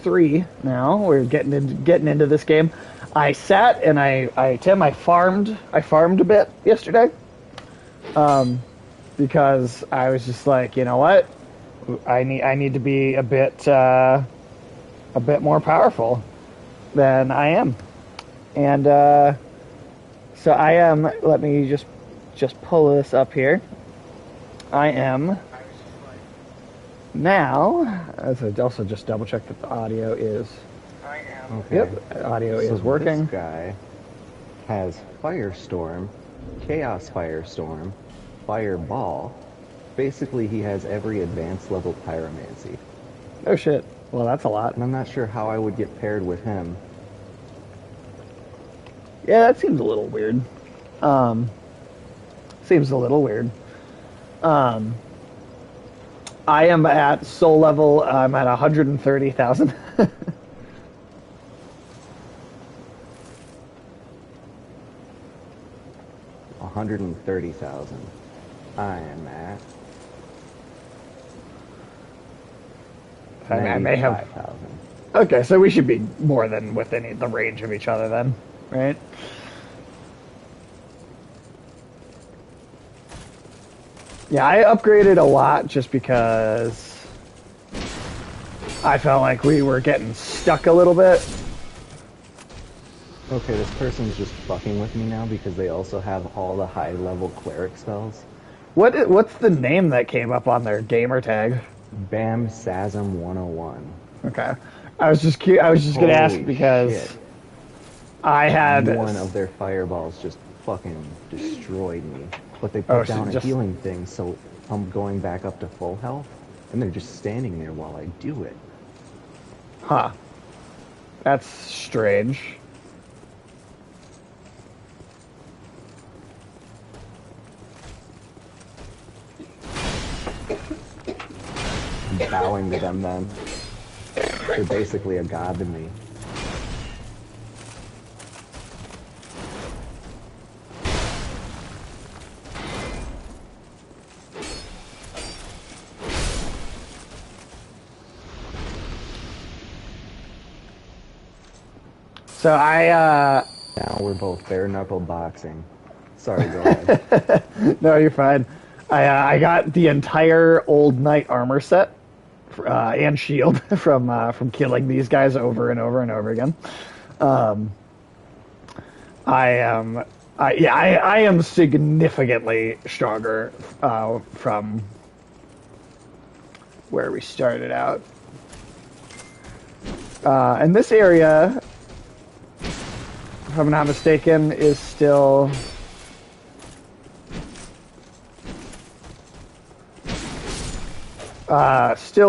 3 now. We're getting into this game. I sat and I farmed a bit yesterday. Because I was just like, you know what? I need to be a bit more powerful than I am. And so I am, let me just pull this up here. I am now, as I also just double check that the audio is, Okay. yep, audio is working. This guy has Firestorm, Chaos Firestorm, Fireball. Basically, he has every advanced level pyromancy. Oh shit. Well, that's a lot. And I'm not sure how I would get paired with him. Yeah, that seems a little weird. Seems a little weird. I am at soul level. I'm at 130,000. 130,000. I am at I may have. 95,000. Okay, so we should be more than within the range of each other then, right? Yeah, I upgraded a lot just because I felt like we were getting stuck a little bit. Okay, this person's just fucking with me now because they also have all the high-level cleric spells. What's the name that came up on their gamer tag? Bam Sasm 101. Okay, I was just gonna ask because shit. I had One of their fireballs just fucking destroyed me. But they put down a healing thing, so I'm going back up to full health, and they're just standing there while I do it. Huh. That's strange. I'm bowing to them then. They're basically a god to me. So Now we're both bare knuckle boxing. Sorry, go ahead. no, you're fine. I got the entire old knight armor set and shield from killing these guys over and over and over again. I am significantly stronger from where we started out. And this area, if I'm not mistaken, is still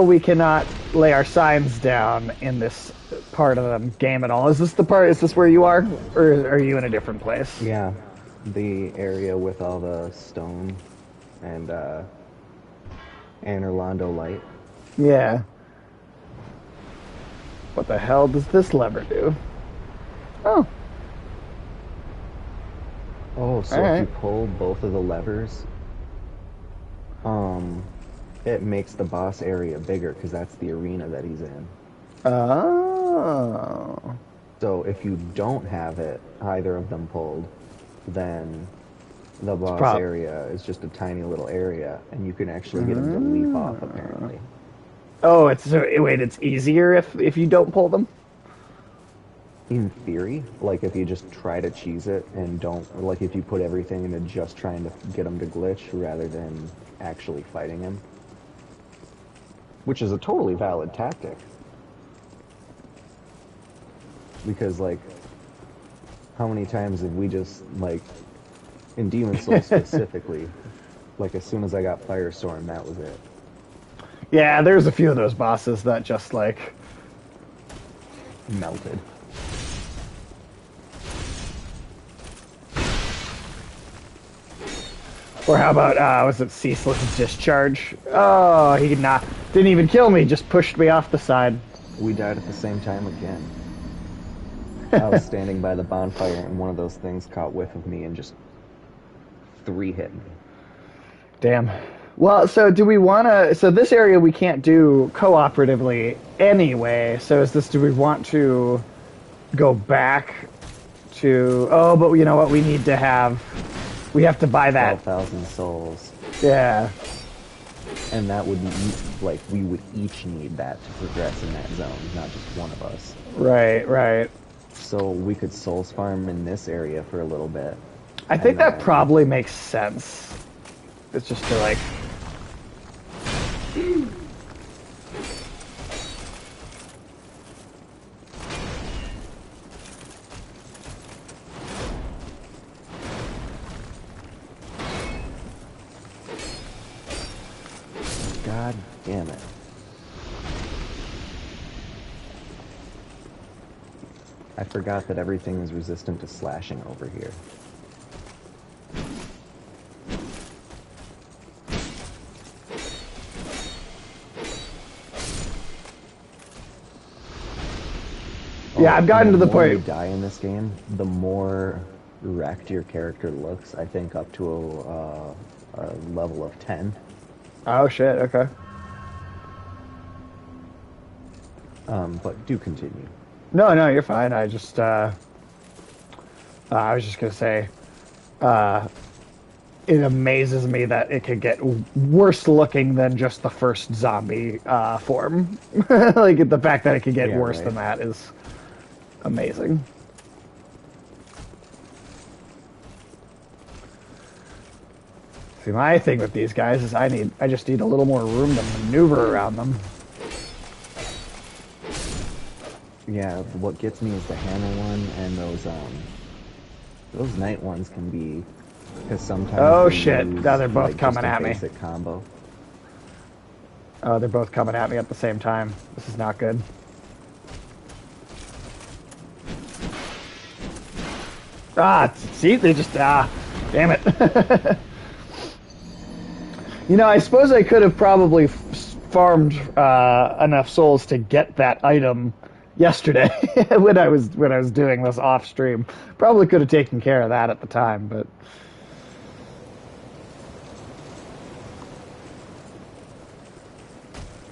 we cannot lay our signs down in this part of the game at all. Is this where you are? Or are you in a different place? Yeah, the area with all the stone and Orlando light. Yeah. What the hell does this lever do? Oh. Oh, so if you pull both of the levers, it makes the boss area bigger because that's the arena that he's in. Oh. So if you don't have either of them pulled, then the boss area is just a tiny little area, and you can actually get them to leap off, apparently. Oh, it's easier if you don't pull them? In theory, like if you just try to cheese it and don't, like if you put everything into just trying to get him to glitch rather than actually fighting him. Which is a totally valid tactic. Because, like, how many times have we just, like, in Demon's Souls specifically, like as soon as I got Firestorm, that was it. Yeah, there's a few of those bosses that just, like, melted. Or how about, was it Ceaseless Discharge? Oh, he didn't even kill me, just pushed me off the side. We died at the same time again. I was standing by the bonfire and one of those things caught whiff of me and just 3 hit me. Damn. Well, so do we want to? So this area we can't do cooperatively anyway. So is this? Do we want to go back to? Oh, but you know what? We need to have. We have to buy that. 12,000 souls. Yeah. And that would, like, we would each need that to progress in that zone, not just one of us. Right. Right. So we could souls farm in this area for a little bit. I think And that then, probably makes sense. It's just to like. God damn it. I forgot that everything is resistant to slashing over here. Yeah, I've gotten to the The more you point. die in this game, the more wrecked your character looks. I think up to a level of 10. Oh shit. Okay. But do continue. No, no, you're fine. I was just gonna say, it amazes me that it could get worse looking than just the first zombie form. Like the fact that it could get Yeah, worse right. than that is amazing. See, my thing with these guys is I just need a little more room to maneuver around them. Yeah, what gets me is the hammer one and those night ones can be, because sometimes Oh they shit! use Now they're both like just coming a at me. basic combo. Oh, they're both coming at me at the same time. This is not good. Ah, see, they just damn it. You know, I suppose I could have probably farmed enough souls to get that item yesterday when I was doing this off stream. Probably could have taken care of that at the time, but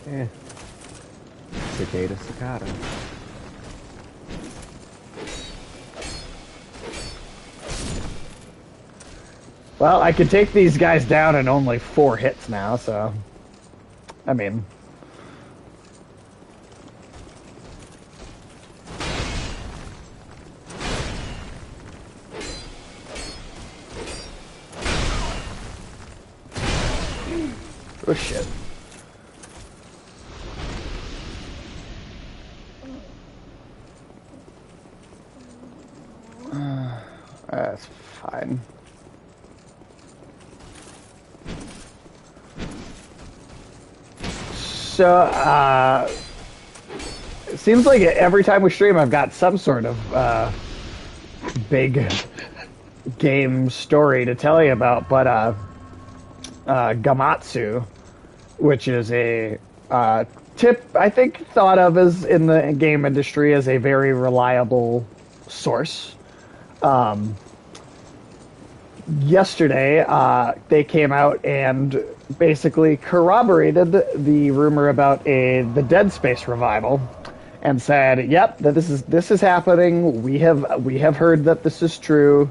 Eh. Cicada cicada. well, I could take these guys down in only 4 hits now. So, I mean, oh shit. That's fine. So, it seems like every time we stream, I've got some sort of big game story to tell you about. But Gamatsu, which is a tip I think thought of as in the game industry as a very reliable source. Yesterday, they came out and basically corroborated the rumor about the Dead Space revival, and said, "Yep, that this is happening. We have heard that this is true.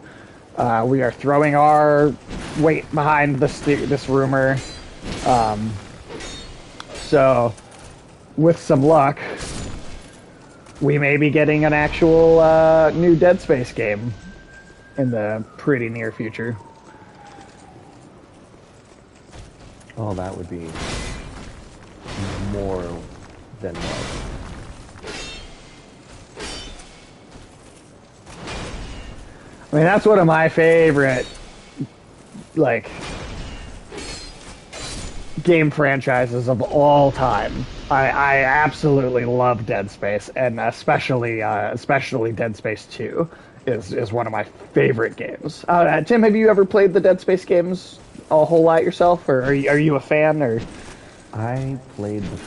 We are throwing our weight behind this rumor. So, with some luck, we may be getting an actual new Dead Space game in the pretty near future." Oh, that would be more than welcome. I mean, that's one of my favorite, like, game franchises of all time. I absolutely love Dead Space, and especially Dead Space 2 is one of my favorite games. Tim, have you ever played the Dead Space games a whole lot yourself, or are you a fan? Or I played the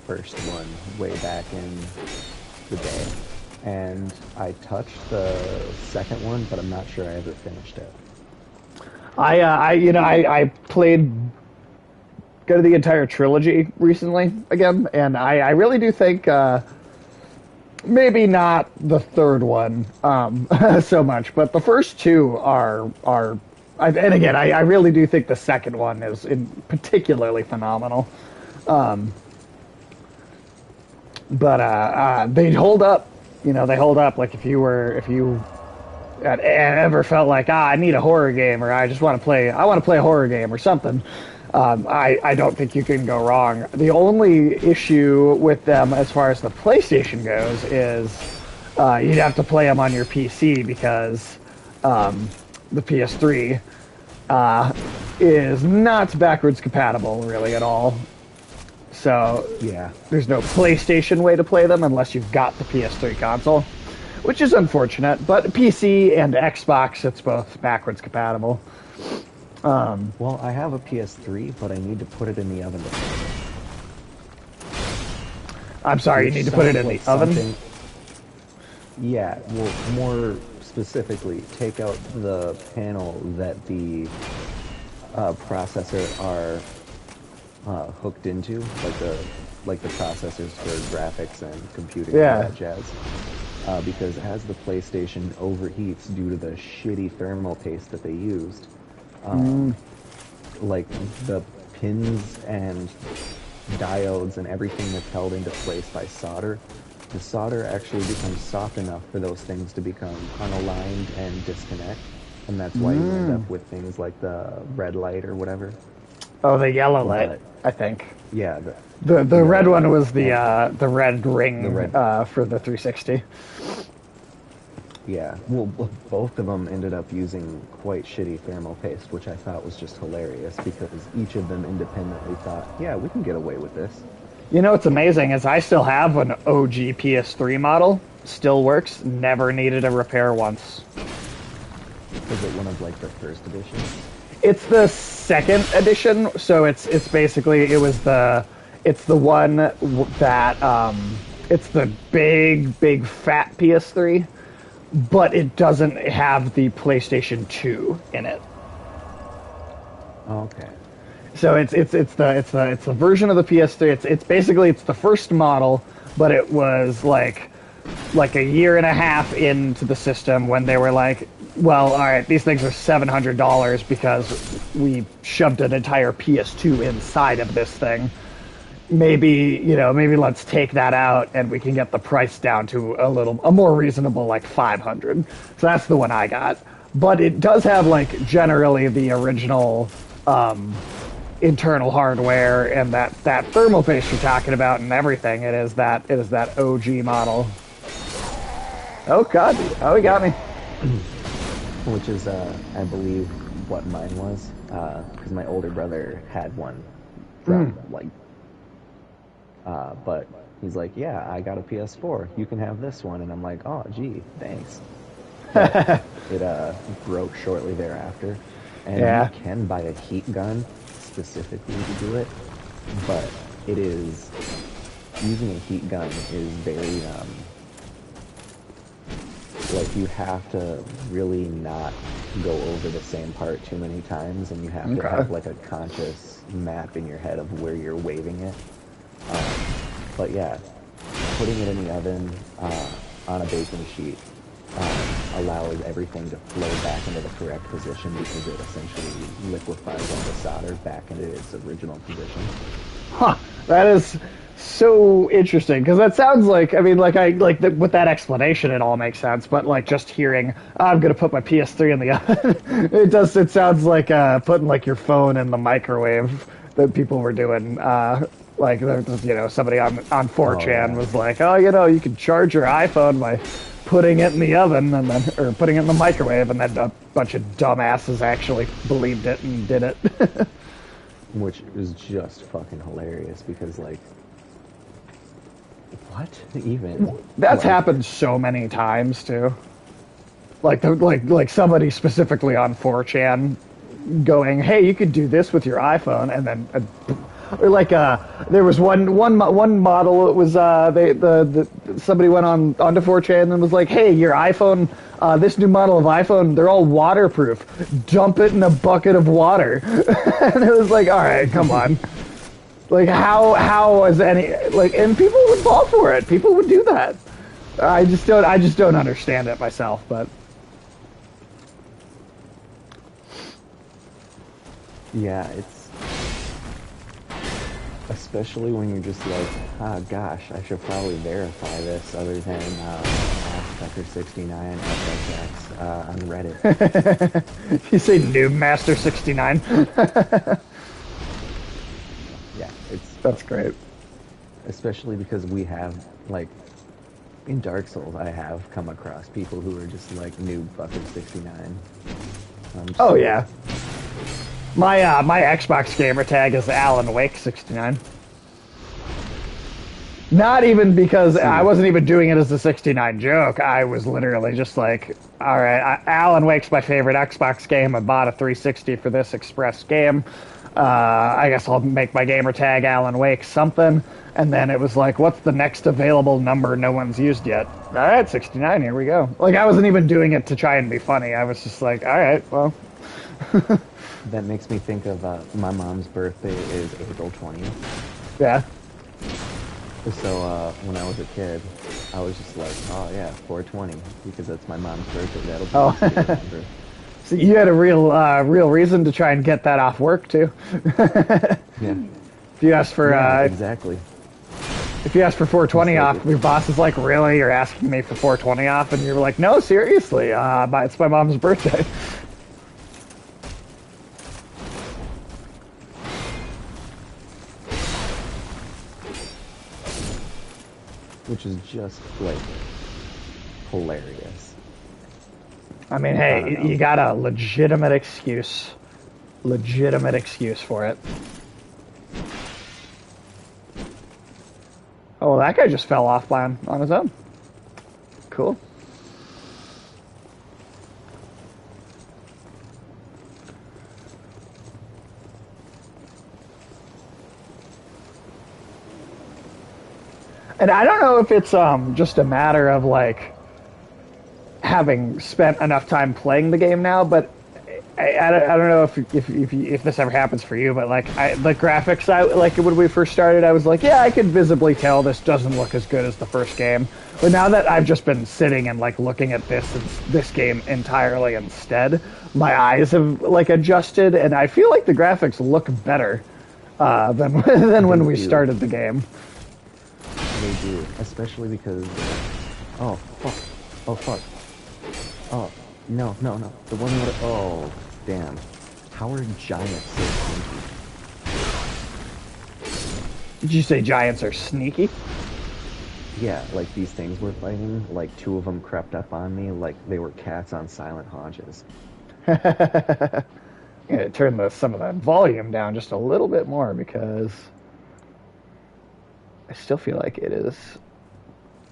first one way back in the day, and I touched the second one, but I'm not sure I ever finished it. I played go to the entire trilogy recently again, and I really do think maybe not the third one so much, but the first two are. And again, I really do think the second one is particularly phenomenal. But they hold up. You know, they hold up. Like if you had ever felt like I need a horror game or I want to play a horror game or something, I don't think you can go wrong. The only issue with them as far as the PlayStation goes is you'd have to play them on your PC because the PS3 is not backwards compatible really at all. So Yeah. there's no PlayStation way to play them unless you've got the PS3 console, which is unfortunate. But PC and Xbox, it's both backwards compatible. Well, I have a PS3, but I need to put it in the oven. I'm sorry, you need to put it in the oven? Yeah, well, more specifically, take out the panel that the processor are hooked into, like the processors for graphics and computing and all that jazz. Because as the PlayStation overheats due to the shitty thermal paste that they used, like the pins and diodes and everything that's held into place by solder, the solder actually becomes soft enough for those things to become unaligned and disconnect, and that's why you end up with things like the red light or whatever. Oh, the yellow light, I think. Yeah. The red one was the red ring for the 360. Yeah, well, both of them ended up using quite shitty thermal paste, which I thought was just hilarious because each of them independently thought, yeah, we can get away with this. You know what's amazing is I still have an OG PS3 model. Still works. Never needed a repair once. Was it one of like the first editions? It's the second edition, so it's basically it's the one that it's the big fat PS3, but it doesn't have the PlayStation 2 in it. Okay. So it's the version of the PS3. It's basically the first model, but it was like a year and a half into the system when they were like, well, all right, these things are $700 because we shoved an entire PS2 inside of this thing. Maybe let's take that out and we can get the price down to a more reasonable, like $500. So that's the one I got. But it does have like generally the original internal hardware and that thermal paste you're talking about and everything. It is that OG model. Oh God! Oh, he got me. Which is, I believe, what mine was, because my older brother had one from, but he's like, yeah, I got a PS4, you can have this one, and I'm like, oh, gee, thanks. It broke shortly thereafter, and you can buy a heat gun specifically to do it, but using a heat gun is very, like you have to really not go over the same part too many times, and you have to have like a conscious map in your head of where you're waving it. But yeah, putting it in the oven on a baking sheet allows everything to flow back into the correct position because it essentially liquefies all the solder back into its original position. Huh, that is so interesting because that sounds like, I mean, with that explanation it all makes sense, but like just hearing I'm gonna put my PS3 in the oven, it sounds like putting like your phone in the microwave that people were doing. Like somebody on 4chan was like, oh, you can charge your iPhone by putting it in the oven or putting it in the microwave, and then a bunch of dumbasses actually believed it and did it. Which is just fucking hilarious because like, what even? That's happened so many times too. Like somebody specifically on 4chan going, "Hey, you could do this with your iPhone," and then there was one model. It was somebody went onto 4chan and was like, "Hey, your iPhone, this new model of iPhone, they're all waterproof. Dump it in a bucket of water." And it was like, all right, come on. Like how is any like and people would fall for it. People would do that. I just don't understand it myself, but Yeah, it's especially when you're just like, ah, gosh, I should probably verify this other than Tucker69 FXX on Reddit. you say Noob Master 69. Yeah, it's That's great. especially because we have like in Dark Souls, I have come across people who are just like noob fucking 69. I'm just Oh like, yeah. My Xbox gamer tag is Alan Wake 69. Not even because I see, wasn't even doing it as a 69 joke. I was literally just like, all right, Alan Wake's my favorite Xbox game. I bought a 360 for this express game. I guess I'll make my gamer tag Alan Wake something. And then it was like, what's the next available number no one's used yet? All right, 69, here we go. Like, I wasn't even doing it to try and be funny. I was just like, all right, well, that makes me think of my mom's birthday is April 20th. yeah. So when I was a kid, I was just like, oh yeah, 420, because that's my mom's birthday. That'll be easy to Oh, remember. so you had a real reason to try and get that off work, too. Yeah, If you ask for yeah, exactly. if you ask for Just 420 like off, it, your boss is like, "Really? You're asking me for 420 off?" And you're like, "No, seriously. It's my mom's birthday." which is just like hilarious. I mean, I don't hey, know. you got a legitimate excuse for it. Oh, that guy just fell off on his own. Cool. And I don't know if it's just a matter of like having spent enough time playing the game now, but I don't know if this ever happens for you, but like the graphics, I like when we first started, I was like, yeah, I could visibly tell this doesn't look as good as the first game. But now that I've just been sitting and like looking at this game entirely instead, my eyes have like adjusted, and I feel like the graphics look better than than They when we do, started the game. they do, especially because oh fuck, oh fuck, oh no no no, the one that oh damn, how are giants so sneaky? Did you say giants are sneaky? Yeah, like these things we're fighting, like two of them crept up on me like they were cats on silent haunches. Yeah, turn some of that volume down just a little bit more because I still feel like it is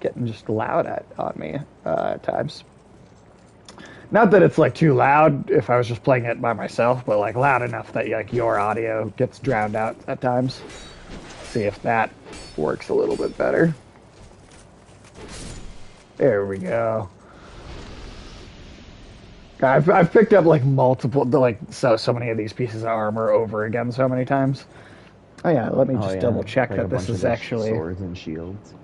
getting just loud on me at times. Not that it's like too loud if I was just playing it by myself, but like loud enough that like your audio gets drowned out at times. See if that works a little bit better. There we go. I've picked up like multiple like so many of these pieces of armor over again so many times. Oh yeah, let me Oh just yeah, double check like a that this bunch of is the actually. swords and shields.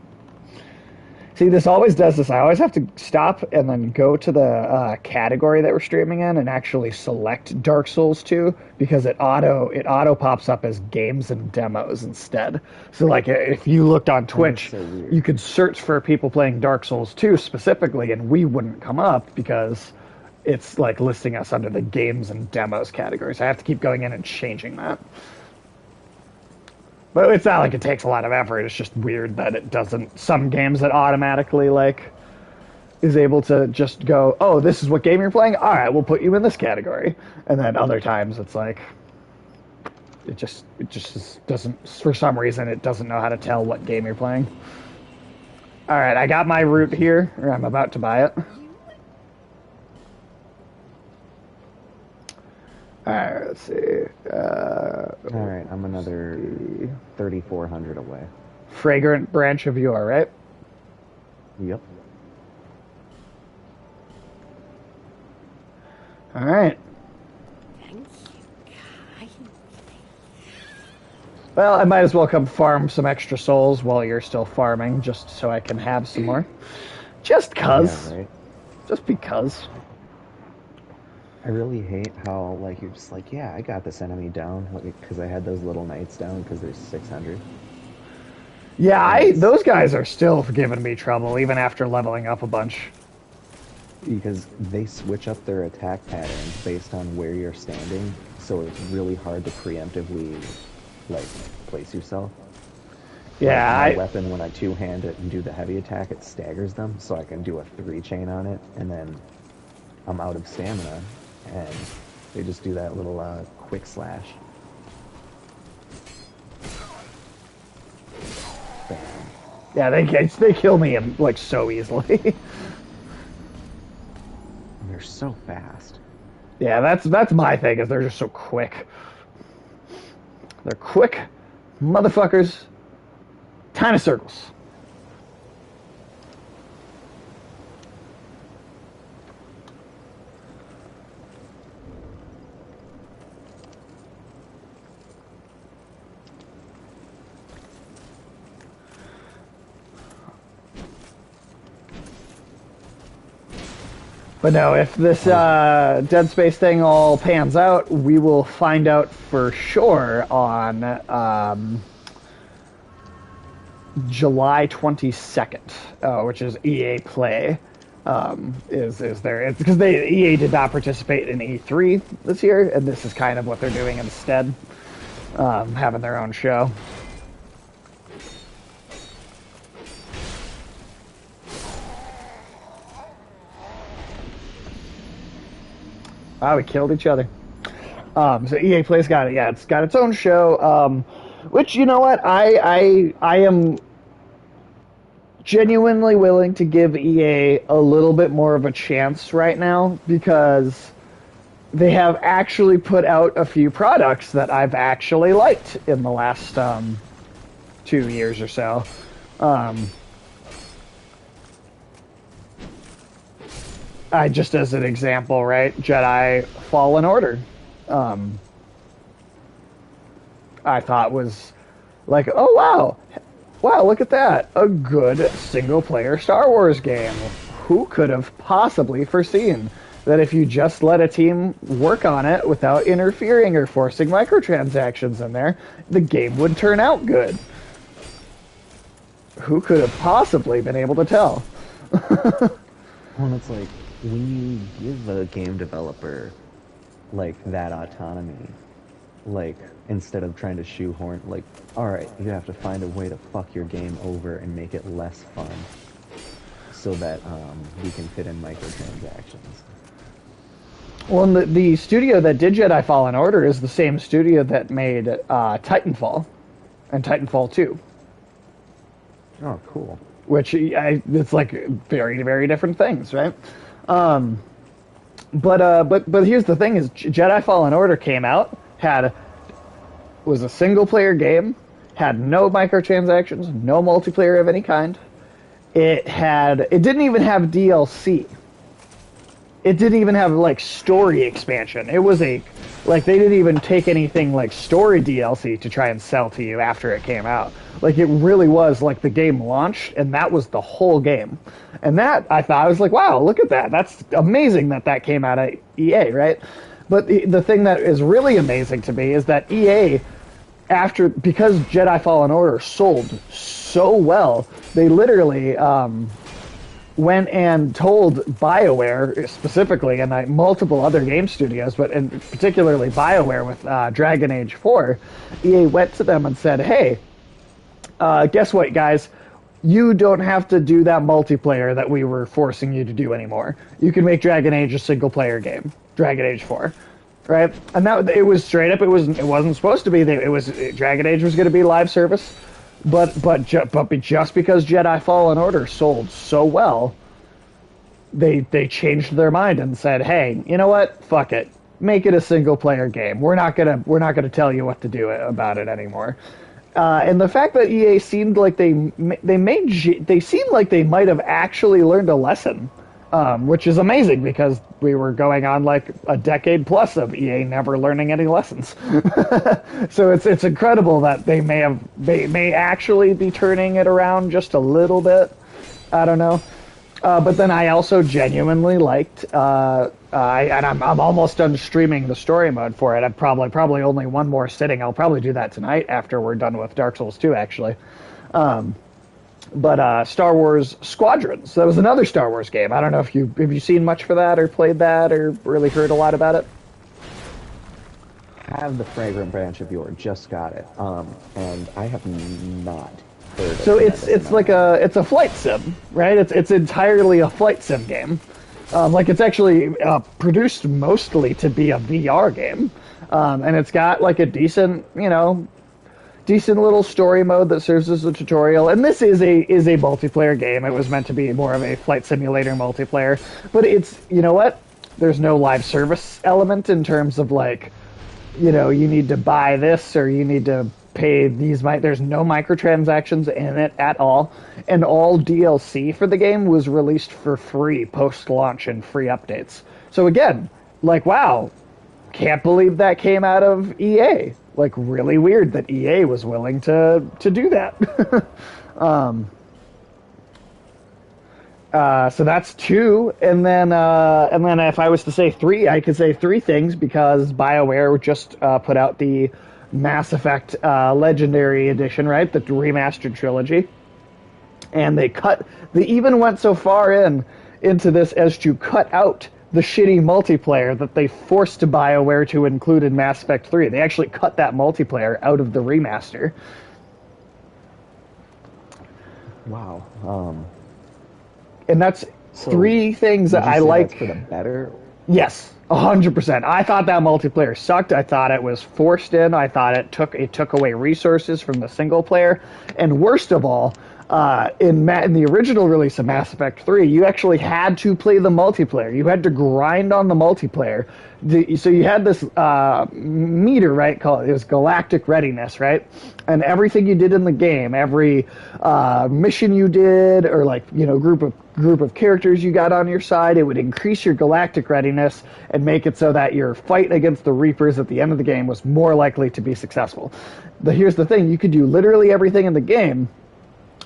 See, this always does this. I always have to stop and then go to the category that we're streaming in and actually select Dark Souls 2 because it auto pops up as games and demos instead. So like if you looked on That is Twitch, so weird. you could search for people playing Dark Souls 2 specifically and we wouldn't come up because it's like listing us under the games and demos category. So I have to keep going in and changing that. But it's not like it takes a lot of effort. It's just weird that it doesn't. Some games that automatically like is able to just go, oh, this is what game you're playing. All right, we'll put you in this category. And then other times it's like it just doesn't. For some reason, it doesn't know how to tell what game you're playing. All right, I got my route here, or I'm about to buy it. All right, let's see. All right, I'm another The 3,400 away. fragrant branch of yore, right? Yep. All right. Well, I might as well come farm some extra souls while you're still farming, just so I can have some more. Just Yeah, cuz. right. Just because. I really hate how like you're just like, yeah, I got this enemy down, because I had those little knights down because there's 600, Yeah, and it's those guys are still giving me trouble, even after leveling up a bunch. because they switch up their attack patterns based on where you're standing, so it's really hard to preemptively like place yourself. Like Yeah, my weapon, when I two-hand it and do the heavy attack, it staggers them, so I can do a three chain on it, and then I'm out of stamina, and they just do that little quick slash. Bam. yeah, they kill me like so easily. And they're so fast. Yeah, that's my thing, is they're just so quick. They're quick motherfuckers. Tiny circles. But no, if this Dead Space thing all pans out, we will find out for sure on July 22nd, which is EA Play. Is there? It's because EA did not participate in E3 this year, and this is kind of what they're doing instead, having their own show. Ah, we killed each other. So EA Play's got it. Yeah, it's got its own show. Which, you know what, I am genuinely willing to give EA a little bit more of a chance right now, because they have actually put out a few products that I've actually liked in the last 2 years or so. I just as an example, right? Jedi Fallen Order. I thought was like, oh wow, wow, look at that, a good single player Star Wars game. Who could have possibly foreseen that if you just let a team work on it without interfering or forcing microtransactions in there, the game would turn out good? Who could have possibly been able to tell? Well, it's like when you give a game developer like that autonomy, like instead of trying to shoehorn, like, all right, you have to find a way to fuck your game over and make it less fun, so that we can fit in microtransactions. Well, and the studio that did Jedi Fallen Order is the same studio that made Titanfall and Titanfall 2. Oh, cool. Which it's like very, very different things, right? But here's the thing: is Jedi Fallen Order came out, was a single player game, had no microtransactions, no multiplayer of any kind. It didn't even have DLC. It didn't even have like story expansion. It was they didn't even take anything like story DLC to try and sell to you after it came out. Like, it really was like the game launched, and that was the whole game. And that, I thought, I was like, wow, look at that. That's amazing that came out of EA, right? But the thing that is really amazing to me is that EA, because Jedi Fallen Order sold so well, they literally went and told BioWare specifically, and multiple other game studios, but particularly BioWare with Dragon Age 4, EA went to them and said, hey, guess what, guys? You don't have to do that multiplayer that we were forcing you to do anymore. You can make Dragon Age a single-player game, Dragon Age 4, right? And that it was straight up. It wasn't supposed to be. Dragon Age was going to be live service, but just because Jedi Fallen Order sold so well, they changed their mind and said, hey, you know what? Fuck it. Make it a single-player game. We're not gonna tell you what to do about it anymore. And the fact that EA seemed like they seemed like they might have actually learned a lesson which is amazing because we were going on like a decade plus of EA never learning any lessons. So it's incredible that they may actually be turning it around just a little bit. I don't know. But then I also genuinely liked, and I'm almost done streaming the story mode for it. I'd probably only one more sitting. I'll probably do that tonight after we're done with Dark Souls 2, actually. But Star Wars Squadrons. That was another Star Wars game. I don't know if have you seen much for that or played that or really heard a lot about it. Have the fragrant branch of yore, just got it. And I have not heard So a it's tremendous like amount. it's a flight sim, right? It's entirely a flight sim game. Like it's actually produced mostly to be a VR game, and it's got like a decent little story mode that serves as a tutorial. And this is a multiplayer game. It was meant to be more of a flight simulator multiplayer, but it's, you know what? There's no live service element in terms of like, you need to buy this or you need to pay these. There's no microtransactions in it at all, and all DLC for the game was released for free post-launch and free updates. So again, like, wow, can't believe that came out of EA. Like, really weird that EA was willing to do that. So that's two, and then if I was to say three, I could say three things because BioWare just put out the Mass Effect Legendary Edition, right? The remastered trilogy, and they even went so far into this as to cut out the shitty multiplayer that they forced BioWare to include in Mass Effect 3. They actually cut that multiplayer out of the remaster. Wow. And that's So three things would that you I say like. that's for the better? Yes, 100%. I thought that multiplayer sucked. I thought it was forced in. I thought it took away resources from the single player. And worst of all, in the original release of Mass Effect 3, you actually had to play the multiplayer. You had to grind on the multiplayer. So you had this meter, right? It was galactic readiness, right? And everything you did in the game, every mission you did, or like, group of characters you got on your side, it would increase your galactic readiness and make it so that your fight against the Reapers at the end of the game was more likely to be successful. But here's the thing: you could do literally everything in the game,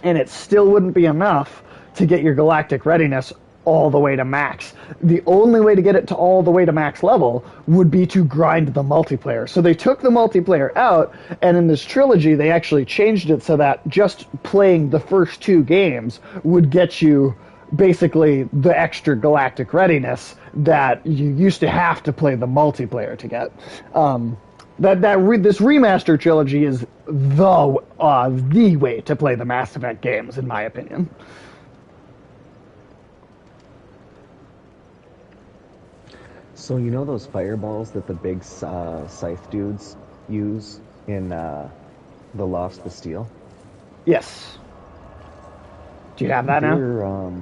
and it still wouldn't be enough to get your galactic readiness all the way to max. The only way to get it to all the way to max level would be to grind the multiplayer. So they took the multiplayer out, and in this trilogy, they actually changed it so that just playing the first two games would get you basically the extra galactic readiness that you used to have to play the multiplayer to get. This remaster trilogy is the way to play the Mass Effect games, in my opinion. So you know those fireballs that the big scythe dudes use in the Lost Bastille? Yes. Do you have that now?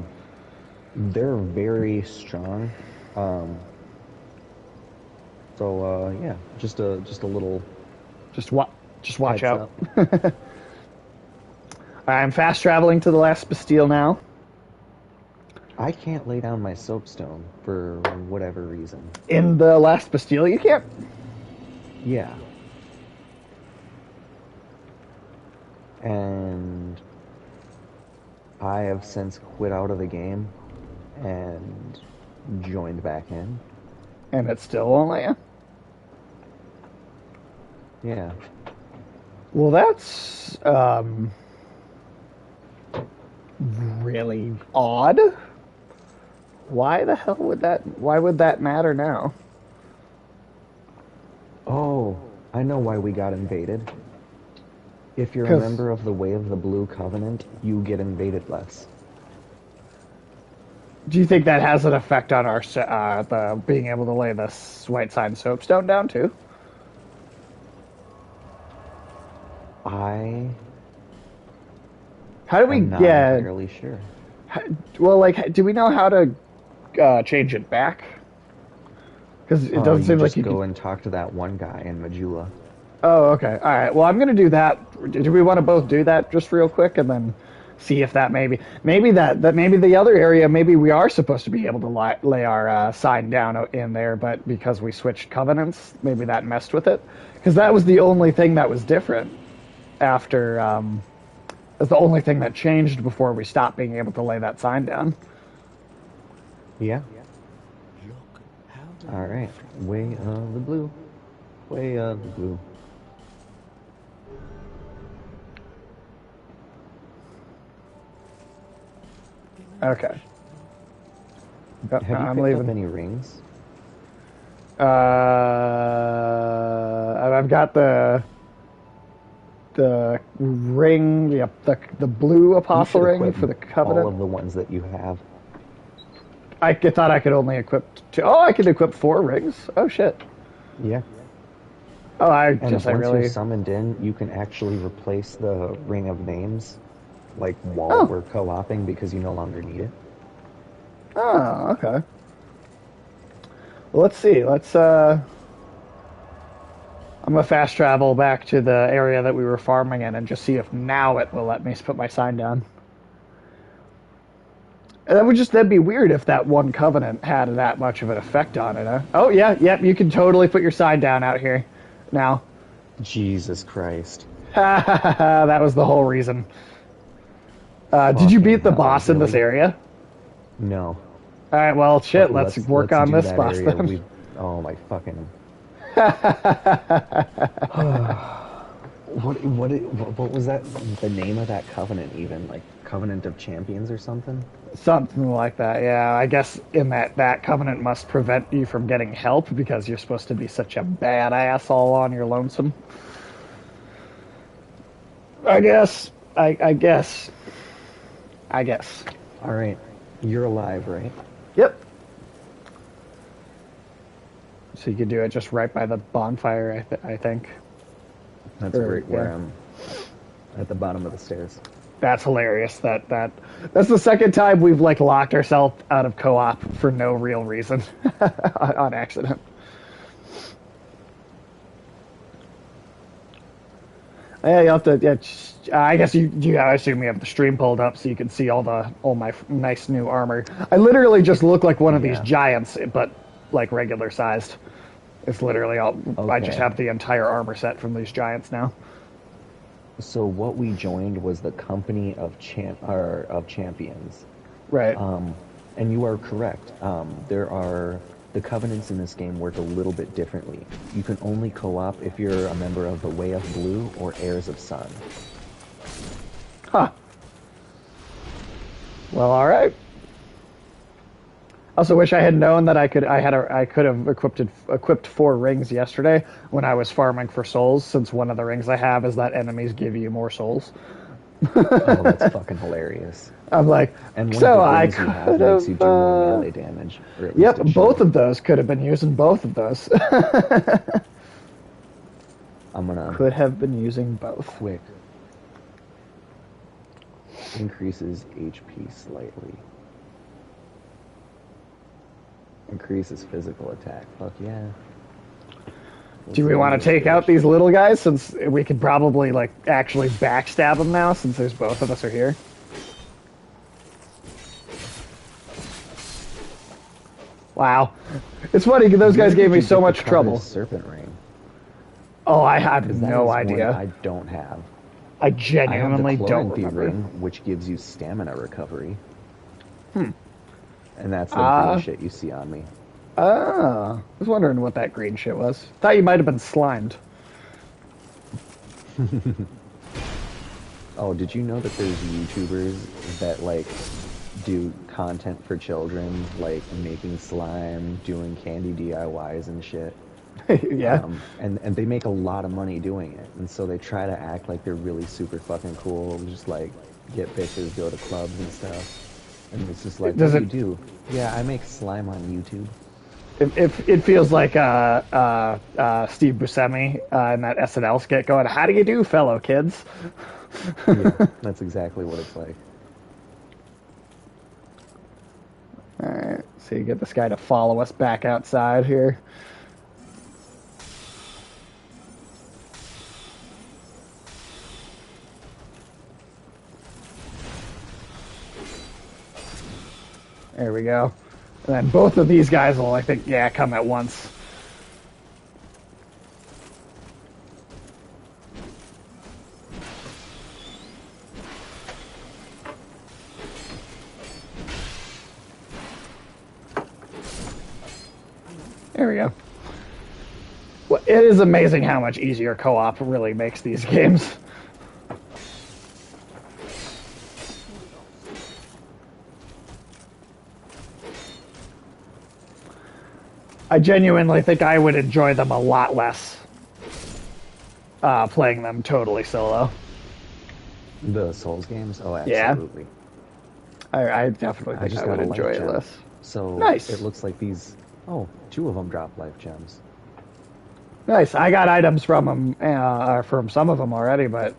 They're very strong. Yeah, just a little. Just watch heads out. up. I'm fast traveling to the last Bastille now. I can't lay down my soapstone for whatever reason. In the last Bastille, you can't. Yeah. And I have since quit out of the game and joined back in. And it still won't let you. Yeah. Well, that's really odd. Why the hell would that? Why would that matter now? Oh, I know why we got invaded. If you're a 'Cause- member of the Way of the Blue Covenant, you get invaded less. Do you think that has an effect on our the being able to lay this white sign soapstone down too? I How do we am not get? entirely sure. Well, like, do we know how to change it back? Because it doesn't You seem like just you go can. and talk to that one guy in Majula. Oh, okay. All right. Well, I'm gonna do that. Do we want to both do that just real quick and then See if that maybe that maybe the other area, maybe we are supposed to be able to lay our sign down in there, but because we switched covenants, maybe that messed with it. Because that was the only thing that was different after. That's the only thing that changed before we stopped being able to lay that sign down. Yeah. All right. Way of the blue. Way of the blue. Okay. Yep, Have you I'm picked up leaving. any rings? I've got the ring, the blue You apostle should ring equip for the all covenant. of the ones that you have. Thought I could only equip two. Oh, I could equip 4 rings. Oh shit. Yeah. Oh, And I once you're really. summoned in, you can actually replace the ring of names, like while Oh, we're co-oping, because you no longer need it. oh, okay. Well, let's see. I'm gonna fast travel back to the area that we were farming in and just see if now it will let me put my sign down. And that'd be weird if that one covenant had that much of an effect on it, huh? Oh yeah, yep, you can totally put your sign down out here now. Jesus Christ. That was the whole reason. Did you Fucking beat the hell, boss in this really? area? No. All right, well, shit. But Let's work let's on do this that boss area. then. We Oh my fucking what was that, the name of that covenant, even like Covenant of Champions or something? Something like that. Yeah, I guess in that covenant must prevent you from getting help because you're supposed to be such a badass all on your lonesome. I guess. I guess. I guess. All right. You're alive, right? Yep. So you could do it just right by the bonfire, I think. That's Or, right yeah. where I'm at the bottom of the stairs. That's hilarious. That's the second time we've like locked ourselves out of co-op for no real reason on accident. Yeah, you have to. Yeah, I guess I assume you have the stream pulled up so you can see all my nice new armor. I literally just look like one of these Yeah. giants, but like regular sized. It's literally all. I just Okay. have the entire armor set from these giants now. So what we joined was the Company of Champions. Right. And you are correct. There are the covenants in this game work a little bit differently. You can only co-op if you're a member of the Way of Blue or Heirs of Sun. Huh. Well, all right. Also, wish I had known that I could have equipped 4 rings yesterday when I was farming for souls. Since one of the rings I have is that enemies give you more souls. Oh, that's fucking hilarious. I'm like, And one of so the I rings you have could makes you have. do more melee damage, or at Yep, least it both should. of those could have been using both of those. I'm gonna Could have been using both. quick increases HP slightly. Increases physical attack. Fuck yeah. Do we want to take out these little guys since we could probably like actually backstab them now since there's both of us are here? Wow, it's funny. Those guys gave me so much trouble. Serpent ring. Oh, I have Because that no is one idea. I don't have. I I have the genuinely don't Chloranthy remember. ring, which gives you stamina recovery. And that's the Ah. green shit you see on me. Ah, I was wondering what that green shit was. Thought you might have been slimed. Oh, did you know that there's YouTubers that like do content for children, like making slime, doing candy DIYs and shit? Yeah. And they make a lot of money doing it, and so they try to act like they're really super fucking cool, just like get bitches, go to clubs and stuff. And it's just like, Does what it- do you do? Yeah, I make slime on YouTube. It feels like Steve Buscemi in that SNL skit going, "How do you do, fellow kids?" Yeah, that's exactly what it's like. All right, so you get this guy to follow us back outside here. There we go. And then both of these guys will, I think, yeah, come at once. There we go. Well, it is amazing how much easier co-op really makes these games. I genuinely think I would enjoy them a lot less playing them totally solo. The Souls games? Oh, Yeah, absolutely. I definitely I think just I would got a life enjoy it gem. less. So Nice. it looks like these. Oh, two of them drop life gems. Nice. I got items from them, from some of them already, but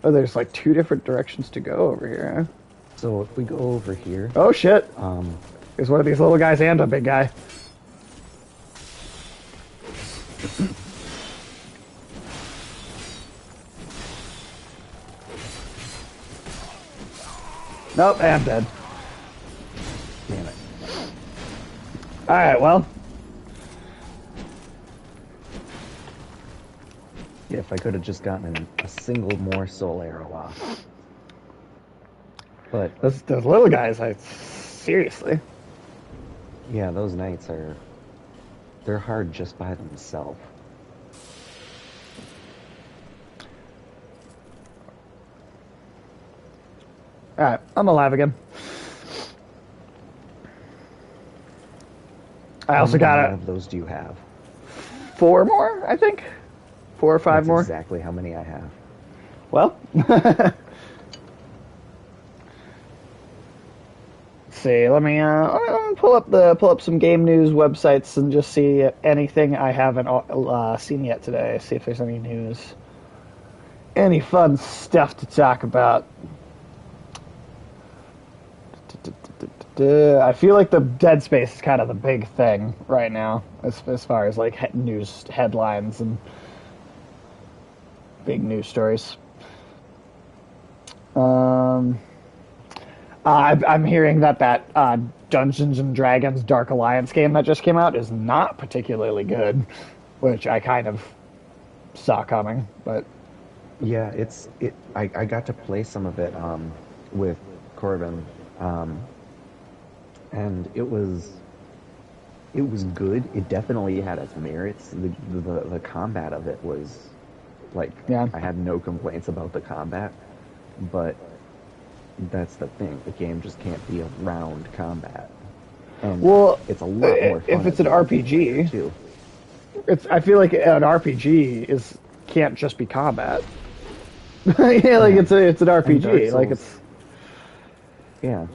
there's like two different directions to go over here. So if we go over here, Oh shit! um, There's one of these little guys and a big guy. Nope, I'm dead. damn it. All right, well, Yeah, if I could have just gotten a single more soul arrow off. But those little guys, seriously. yeah, those knights they're hard just by themselves. All right, I'm alive again. I How also many got more of those do you have? 4 more, I think. 4 or 5 That's more. exactly how many I have. Well, see. Let me pull up some game news websites and just see anything I haven't seen yet today. See if there's any news, any fun stuff to talk about. I feel like the Dead Space is kind of the big thing right now, as far as like news headlines and big news stories. I'm hearing that Dungeons and Dragons Dark Alliance game that just came out is not particularly good, which I kind of saw coming. But Yeah, I got to play some of it with Corbin, and it was good. It definitely had its merits. The combat of it was like, yeah, I had no complaints about the combat, but that's the thing. The game just can't be a round combat, and well, it's a lot more fun if it's as an a multiplayer, RPG, too. I feel like an RPG can't just be combat. Yeah, like Yeah. it's an And Dark RPG. Like Souls, it's yeah.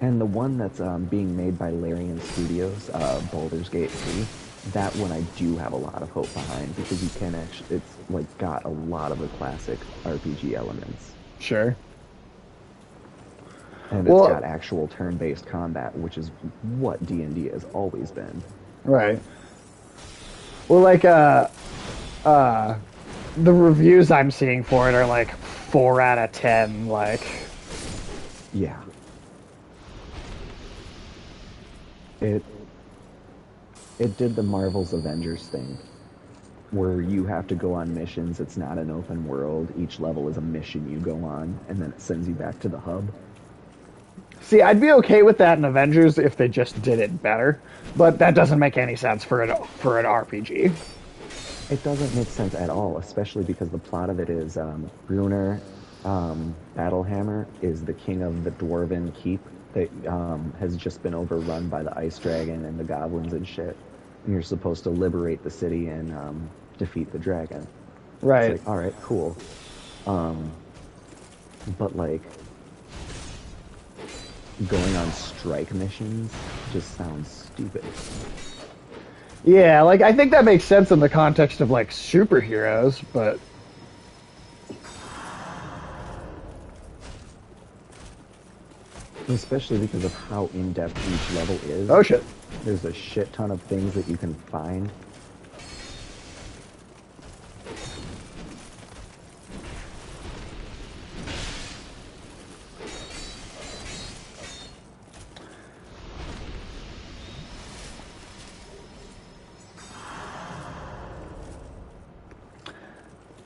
And the one that's being made by Larian Studios, Baldur's Gate 3, that one I do have a lot of hope behind because you can actually, it's like got a lot of the classic RPG elements. sure. And it's Well, got actual turn-based combat, which is what D&D has always been. right. Well, like the reviews I'm seeing for it are like 4 out of 10. Like, Yeah. It did the Marvel's Avengers thing, where you have to go on missions. It's not an open world. Each level is a mission you go on, and then it sends you back to the hub. see, I'd be okay with that in Avengers if they just did it better, but that doesn't make any sense for an RPG. It doesn't make sense at all, especially because the plot of it is Bruner Battlehammer is the king of the Dwarven Keep that has just been overrun by the Ice Dragon and the goblins and shit. And you're supposed to liberate the city and defeat the dragon. Right. It's like, all right, cool. But like going on strike missions just sounds stupid. Yeah, like I think that makes sense in the context of like superheroes, but Especially because of how in-depth each level is. oh shit. There's a shit ton of things that you can find.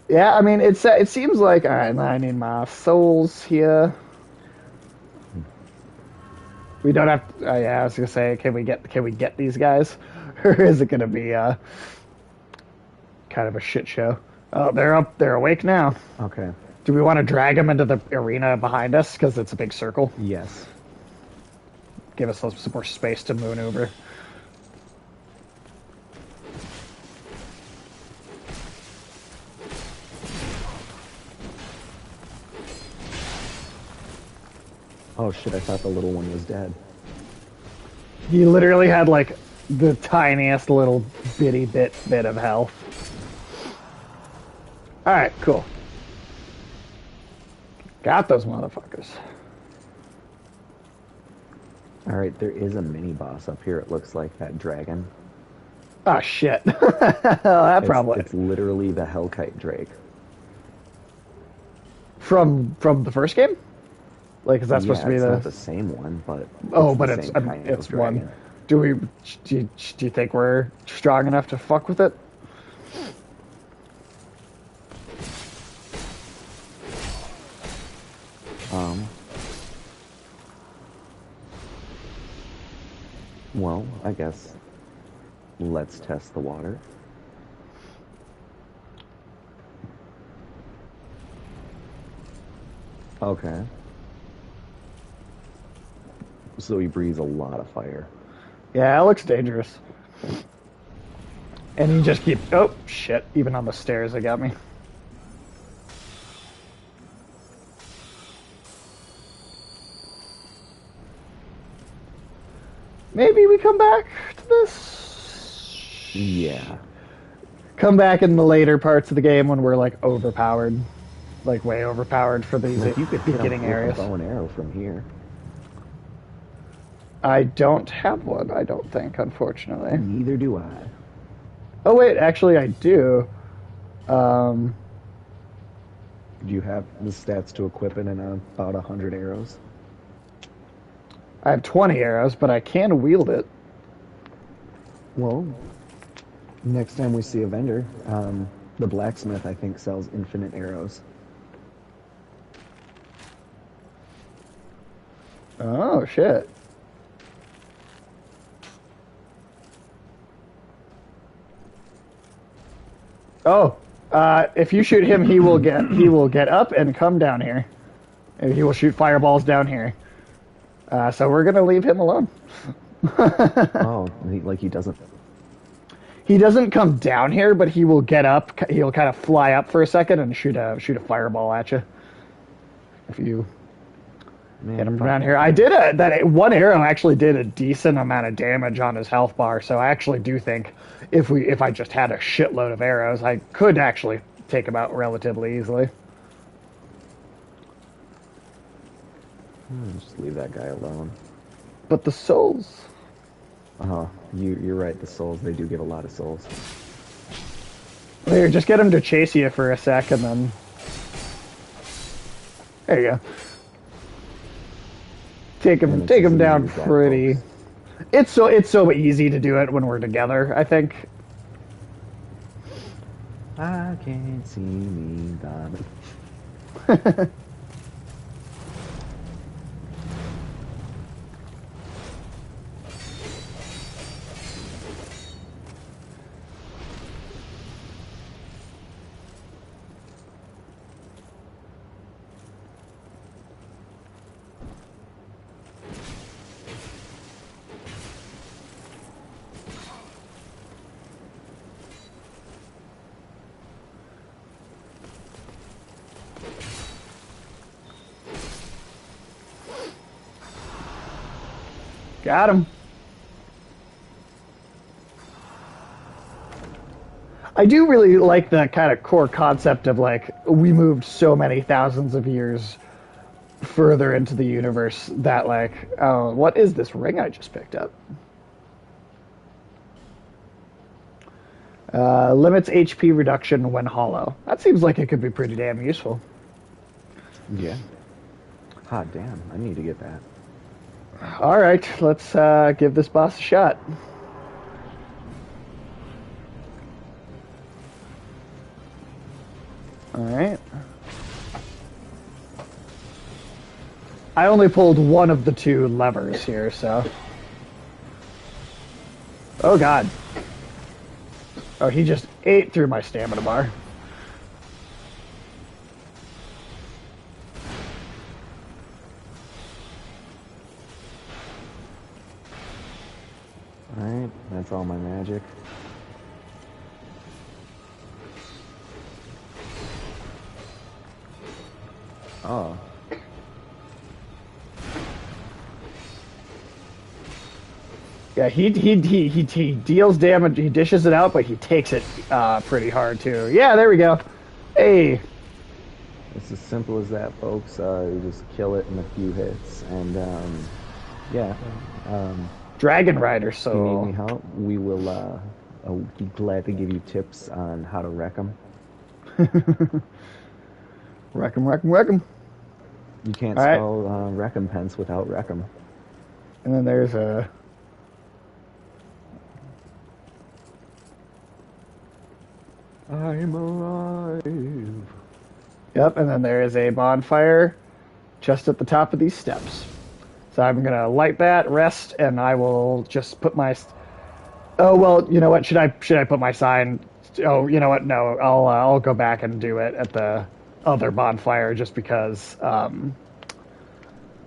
Yeah, I mean, it seems like all right. I need my souls here. We don't have. Yeah, I was gonna say, can we get these guys, or is it gonna be kind of a shit show? Oh, they're up. They're awake now. Okay. Do we want to drag them into the arena behind us because it's a big circle? Yes. Give us some more space to maneuver. Oh shit! I thought the little one was dead. He literally had like the tiniest little bitty bit of health. All right, cool. Got those motherfuckers. All right, there is a mini boss up here. It looks like that dragon. Oh shit. That probably It's literally the Hellkite Drake. from the first game. Like, is that supposed to Yeah, be it's the? not the same one, but Oh, it's but the it's same kind it's of dragon. one. Do we? Do you think we're strong enough to fuck with it? Um, well, I guess let's test the water. Okay. So he breathes a lot of fire. Yeah, it looks dangerous. And you just keep. Oh shit! Even on the stairs, they got me. Maybe we come back to this. Yeah. Come back in the later parts of the game when we're like overpowered, like way overpowered for these Like you could hit him beginning with a areas. bow and arrow from here. I don't have one. I don't think, unfortunately. Neither do I. Oh wait, actually I do. Um, Do you have the stats to equip it in about 100 arrows? I have 20 arrows, but I can wield it. Well, next time we see a vendor, the blacksmith, I think, sells infinite arrows. Oh shit. Oh, if you shoot him, he will get up and come down here, and he will shoot fireballs down here. So we're gonna leave him alone. Oh, like he doesn't. He doesn't come down here, but he will get up. He'll kind of fly up for a second and shoot a fireball at you. If you Man, hit him from fuck down that. here, I did that one arrow actually did a decent amount of damage on his health bar. So I actually do think if I just had a shitload of arrows, I could actually take him out relatively easily. Just leave that guy alone. But the souls. You're right. The souls, they do give a lot of souls. There, just get him to chase you for a sec, and then there you go. Take And him, it's take just him down use that, pretty. folks. It's so easy to do it when we're together. I think. I can't see me, darling. Got him. I do really like the kind of core concept of like we moved so many thousands of years further into the universe that like, oh, what is this ring I just picked up? Limits HP reduction when hollow. That seems like it could be pretty damn useful. Yeah. Hot damn, I need to get that. All right, let's give this boss a shot. Alright. I only pulled one of the two levers here, so... Oh god. Oh, he just ate through my stamina bar. Alright, that's all my magic. Oh. Yeah, he deals damage, he dishes it out, but he takes it pretty hard too. Yeah, there we go. Hey. It's as simple as that, folks. You just kill it in a few hits, and yeah. Dragon Rider, If you need me so... help, we will I'll be glad to give you tips on how to wreck them. Wreck 'em, wreck 'em, wreck 'em. You can't All right. spell recompense without wreck 'em. And then there's a... I'm alive. Yep, and then there is a bonfire just at the top of these steps. So I'm gonna light that, rest, and I will just put my... Oh, well, you know what? Should I put my sign... Oh, you know what? No, I'll go back and do it at the other bonfire just because...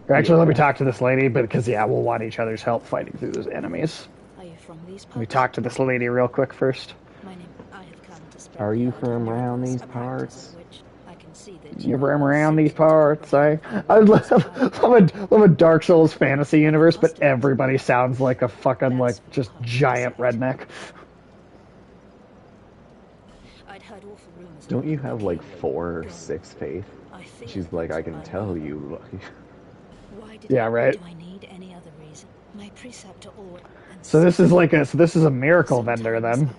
Actually, let me talk to this lady, because, yeah, we'll want each other's help fighting through those enemies. Are you from these parts? Let me talk to this lady real quick first. My name, I have come to spread Are the you art from of around miracles, these a practice parts? of which I can see that You are from around well these suited to parts, I love a Dark Souls fantasy universe, but everybody sounds like a fucking, like, just giant redneck. I'd heard awful rumors Don't about you the have like king. 4 or Gone. 6 faith? I fear She's like, I that's can what tell need. you. Why did Yeah, I, right. Do I need any other reason? My preceptor always. So this is like so this is a miracle vendor then.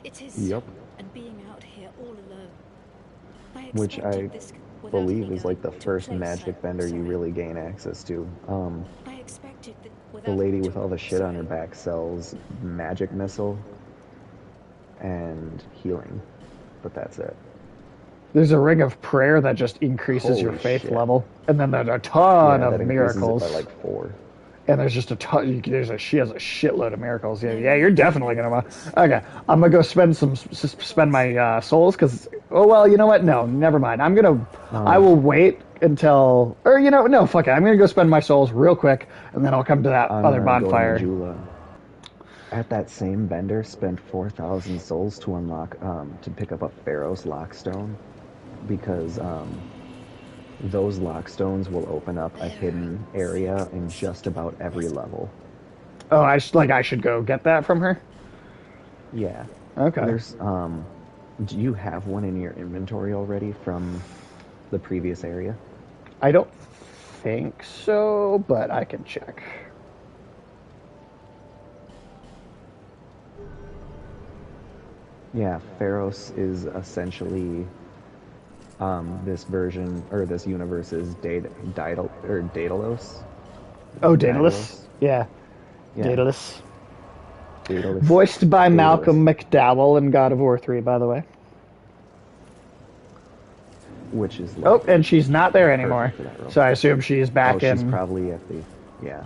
It is. Yep. And being out here all alone. Which I expected this without believe any is like the guide to first place magic it. vendor you Sorry. really gain access to. I expected that The without lady to- with all the shit on her sorry. back sells magic missile and healing, but that's it. There's a ring of prayer that just increases your Holy faith shit. level, and then there's a ton Yeah, of that increases miracles. it by like 4. And there's just a ton. She has a shitload of miracles. Yeah, you're definitely gonna want. Okay, I'm gonna go spend my souls because. Oh well, you know what? No, never mind. I will wait until. Or no, fuck it. I'm gonna go spend my souls real quick, and then I'll come to that I'm other going to bonfire. Jula. At that same vendor, spent 4,000 souls to unlock to pick up a Pharaoh's Lockstone, because those lockstones will open up a hidden area in just about every level. Oh, I should go get that from her. Yeah. Okay. There's do you have one in your inventory already from the previous area? I don't think so, but I can check. Yeah, Pharos is essentially this version or this universe's Daedalus. Oh, Daedalus. Yeah, Yeah. Daedalus. Daedalus. Voiced by Daedalus. Malcolm McDowell in God of War 3, by the way. Which is like, Oh, and she's not there anymore. for that role. So I assume she's back oh, she's in. probably at the yeah.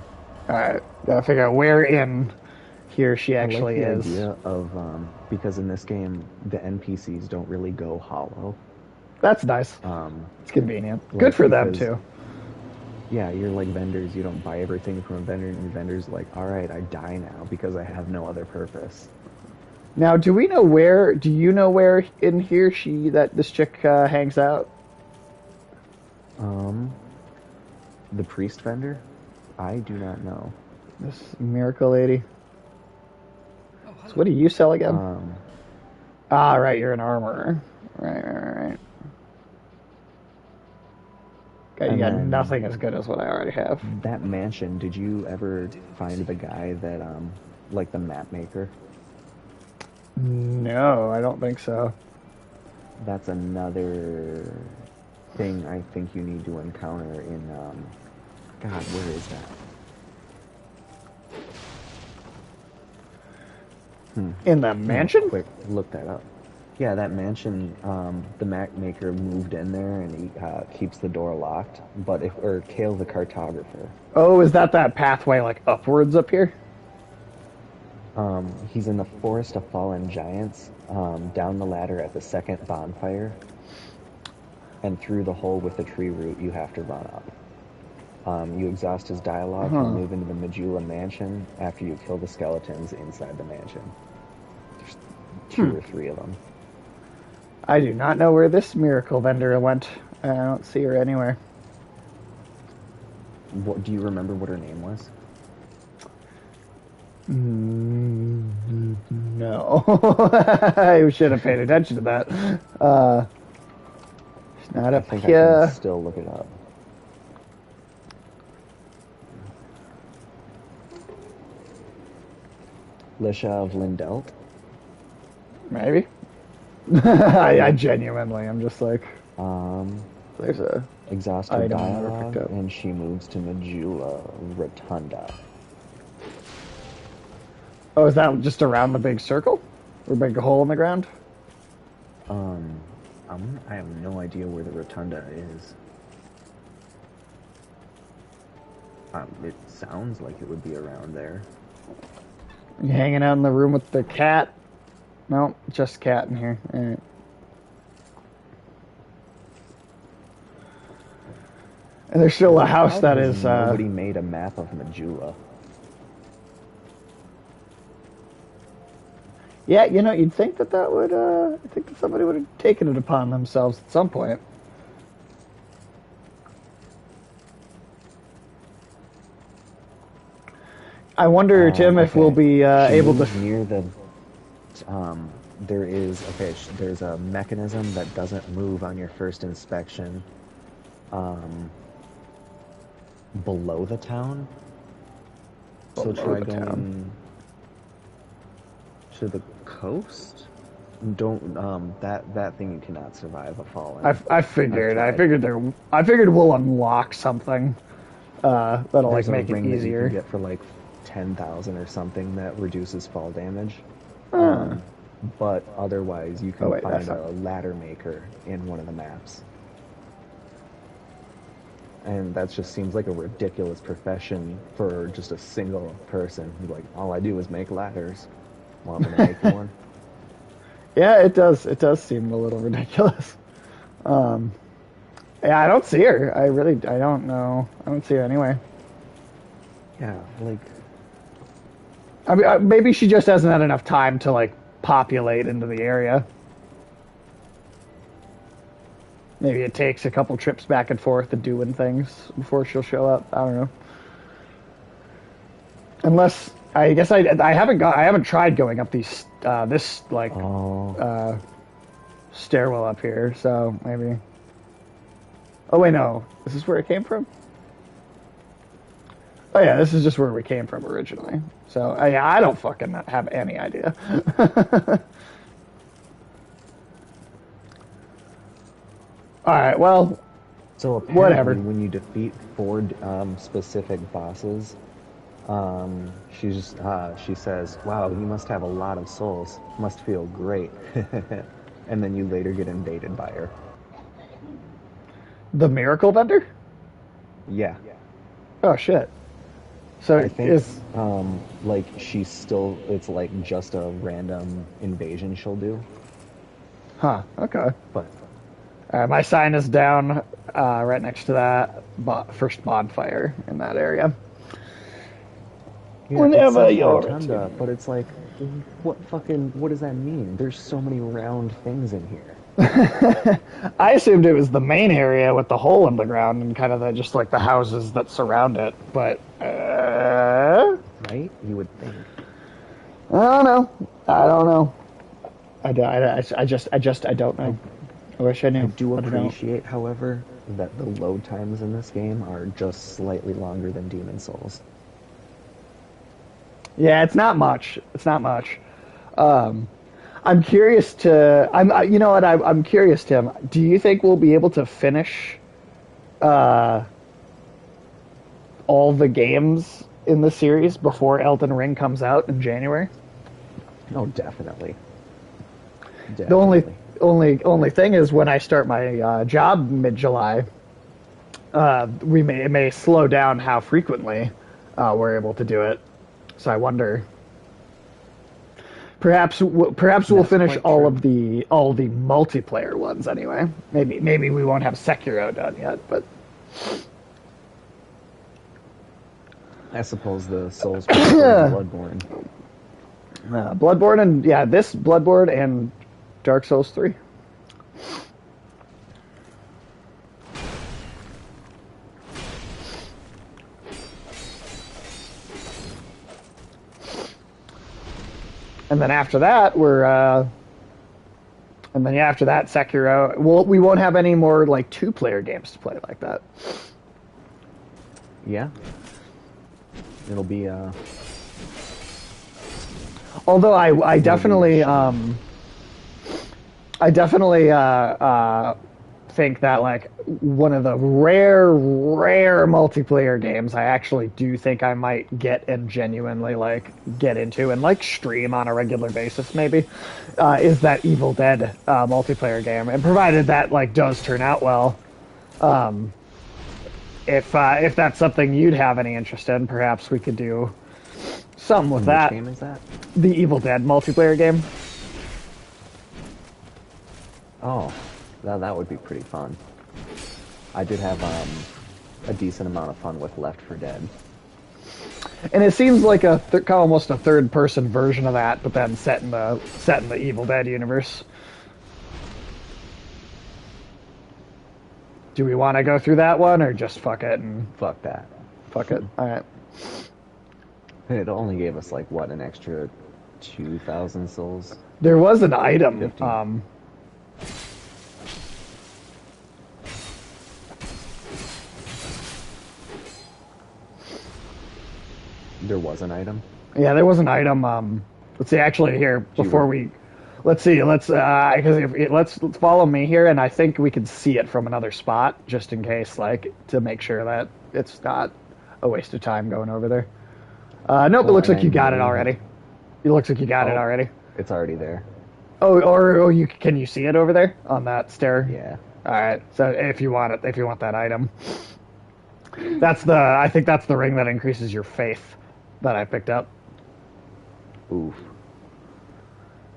Alright, gotta figure out where in here she actually I like is. the idea of because in this game the NPCs don't really go hollow. That's nice. It's convenient. Good like, for them, because- too. Yeah, you're like vendors. You don't buy everything from a vendor, and vendors like, all right, I die now because I have no other purpose. Now, do you know where in here this chick hangs out? The priest vendor? I do not know. This miracle lady. So what do you sell again? Right, you're an armorer. Right. Okay, you And got then- nothing as good as what I already have. That mansion, did you ever find the guy that, like the map maker? No, I don't think so. That's another thing I think you need to encounter in, God, where is that? In the mansion? Quick, look that up. Yeah, that mansion, the map maker moved in there and he keeps the door locked. But if, or Kale the cartographer, Oh, is that pathway like upwards up here? he's in the Forest of Fallen Giants, down the ladder at the second bonfire, and through the hole with the tree root you have to run up. You exhaust his dialogue, he'll Huh. move into the Majula mansion after you kill the skeletons inside the mansion. There's two or three of them. I do not know where this miracle vendor went. I don't see her anywhere. What do you remember what her name was? No. I should have paid attention to that. It's not I up think I can here. still look it up. Lisha of Lindelt. Maybe. I genuinely, I'm just like, Um, there's a Exhausted item I never dialogue, picked up. and she moves to Majula Rotunda. Oh, is that just around the big circle? Or big hole in the ground? Um, I have no idea where the Rotunda is. It sounds like it would be around there. You hanging out in the room with the cat? No, just cat in here. All right. And there's still a house How that has is. nobody made a map of Majula? Yeah, you know, you'd think that would. I think that somebody would have taken it upon themselves at some point. I wonder, Tim, if we'll Okay. be She able to. moves near the. There is okay. There's a mechanism that doesn't move on your first inspection. Below the town. So Below try the town. going to the coast. Don't that thing you cannot survive a fallen. I figured. I tried. figured there. I figured we'll unlock something that'll There's like make a it ring that you easier. can get for like 10,000 or something that reduces fall damage. Huh. But otherwise, you can Oh, wait, find that's not- a ladder maker in one of the maps. And that just seems like a ridiculous profession for just a single person. Who's like, all I do is make ladders. Well, I'm gonna make one. Yeah, it does. It does seem a little ridiculous. Yeah, I don't see her. I don't know. I don't see her anyway. Yeah, like I mean, maybe she just hasn't had enough time to like populate into the area. Maybe it takes a couple trips back and forth of doing things before she'll show up. I don't know. Unless I guess I haven't tried going up these this like oh, stairwell up here. So maybe. Oh wait, no. This is where it came from. Oh yeah, this is just where we came from originally. So yeah, I don't fucking have any idea. All right, well, so apparently whatever. when you defeat four specific bosses, she says, "Wow, you must have a lot of souls. Must feel great." And then you later get invaded by her. The miracle vendor? Yeah, Oh shit. So I think is like she's still. It's like just a random invasion she'll do, huh? Okay. but All right, my sign is down right next to that first bonfire in that area. yeah, Whenever it's you're rotunda, but it's like, what does that mean? There's so many round things in here. I assumed it was the main area with the hole in the ground and kind of just like the houses that surround it, but Right? You would think. I don't know. I don't know. I don't know. I wish I knew. I do don't know. appreciate, however, that the load times in this game are just slightly longer than Demon Souls. Yeah, it's not much. It's not much. I'm curious to. You know what? I'm curious, Tim. Do you think we'll be able to finish all the games in the series before Elden Ring comes out in January? Oh, definitely. The only Definitely. only thing is when I start my job mid-July, it may slow down how frequently we're able to do it. So I wonder. Perhaps we'll That's finish quite true. all the multiplayer ones anyway. Maybe we won't have Sekiro done yet, but I suppose the Souls prequel is Bloodborne. Bloodborne and yeah, this Bloodborne and Dark Souls 3. And then after that, after that, Sekiro. Well, we won't have any more like two-player games to play like that. Yeah. It'll be Although I it'll be definitely shame. I definitely think that like one of the rare multiplayer games I actually do think I might get and genuinely like get into and like stream on a regular basis maybe is that Evil Dead multiplayer game, and provided that like does turn out well, if that's something you'd have any interest in, perhaps we could do something with And which that. game is that? The Evil Dead multiplayer game. Oh, that would be pretty fun. I did have a decent amount of fun with Left 4 Dead. And it seems like almost a third-person version of that, but then set in the Evil Dead universe. Do we want to go through that one, or just fuck it and Fuck that. fuck it? All right. It only gave us like what, an extra 2,000 souls? There was an item. 15. There was an item. Yeah, there was an item. Let's see. Actually, here before we, let's see. Let's follow me here, and I think we can see it from another spot, just in case, like to make sure that it's not a waste of time going over there. Nope, it Well, looks and like I you got it may already. It looks like you got it Oh, already. it's already there. Oh, or you can you see it over there on that stair? Yeah. All right. So if you want it, if you want that item, I think that's the ring that increases your faith that I picked up. Oof.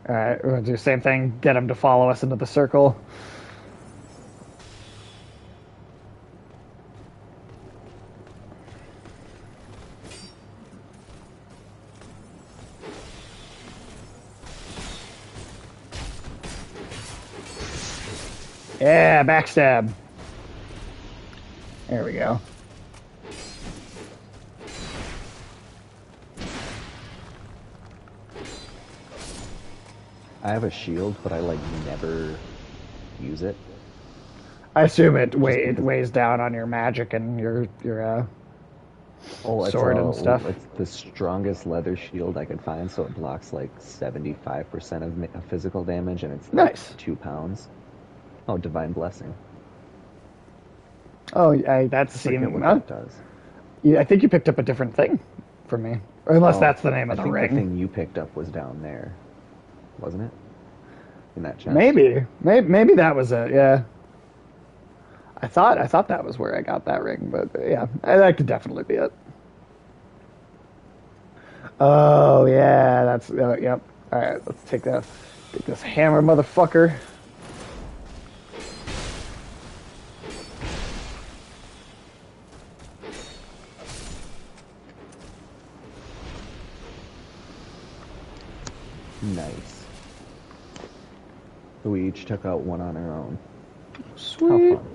All right, we're gonna do the same thing. Get him to follow us into the circle. Yeah, backstab. There we go. I have a shield, but I like never use it. I assume it because weighs down on your magic and your oh, sword and stuff. it's the strongest leather shield I could find, so it blocks like 75% of physical damage, and it's like Nice. 2 pounds. Oh, divine blessing. Oh, that's I forget seen. what Huh? that does. I think you picked up a different thing from me, or unless Oh, that's the name I of the think the ring. thing you picked up was down there, wasn't it? In that chest. Maybe that was it. Yeah. I thought that was where I got that ring, but yeah, that could definitely be it. Oh yeah, that's yep. All right, let's take that. Take this hammer, motherfucker. Nice. So we each took out one on our own. How Sweet. fun.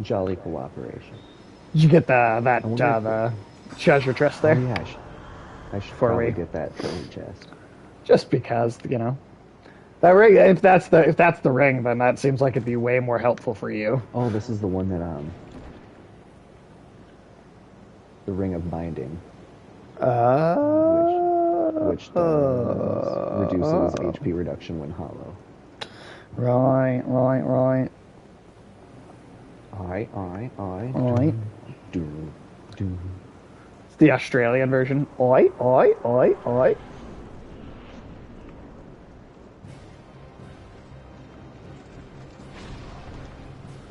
Jolly cooperation. Did you get I wonder if the treasure chest Oh there? yeah, I should Before probably we get that treasure chest. just because that ring. If that's the ring, then that seems like it'd be way more helpful for you. Oh, this is the one that the ring of binding, which reduces HP reduction when hollow. Right. I. Do, do. It's the Australian version. Oi.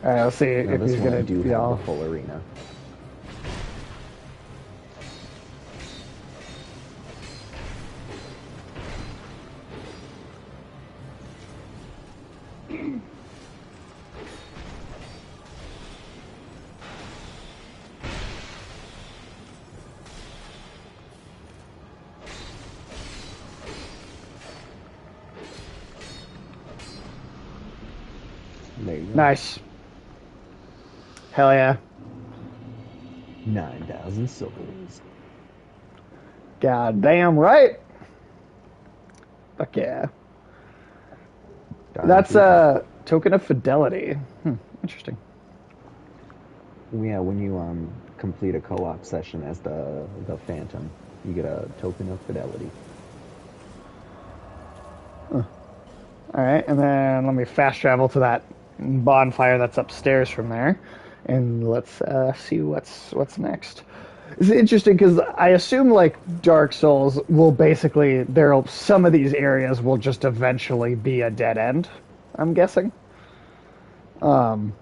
All right, let's see Now if this he's one I gonna do be have all. the full arena. There you go. Nice. Hell yeah. 9,000 souls. God damn right. Fuck yeah. Darn That's tootin'. a token of fidelity. Interesting. Yeah, when you complete a co-op session as the Phantom, you get a token of fidelity. All right, and then let me fast travel to that bonfire that's upstairs from there, and let's see what's next. It's interesting because I assume like Dark Souls will basically there'll some of these areas will just eventually be a dead end. I'm guessing, and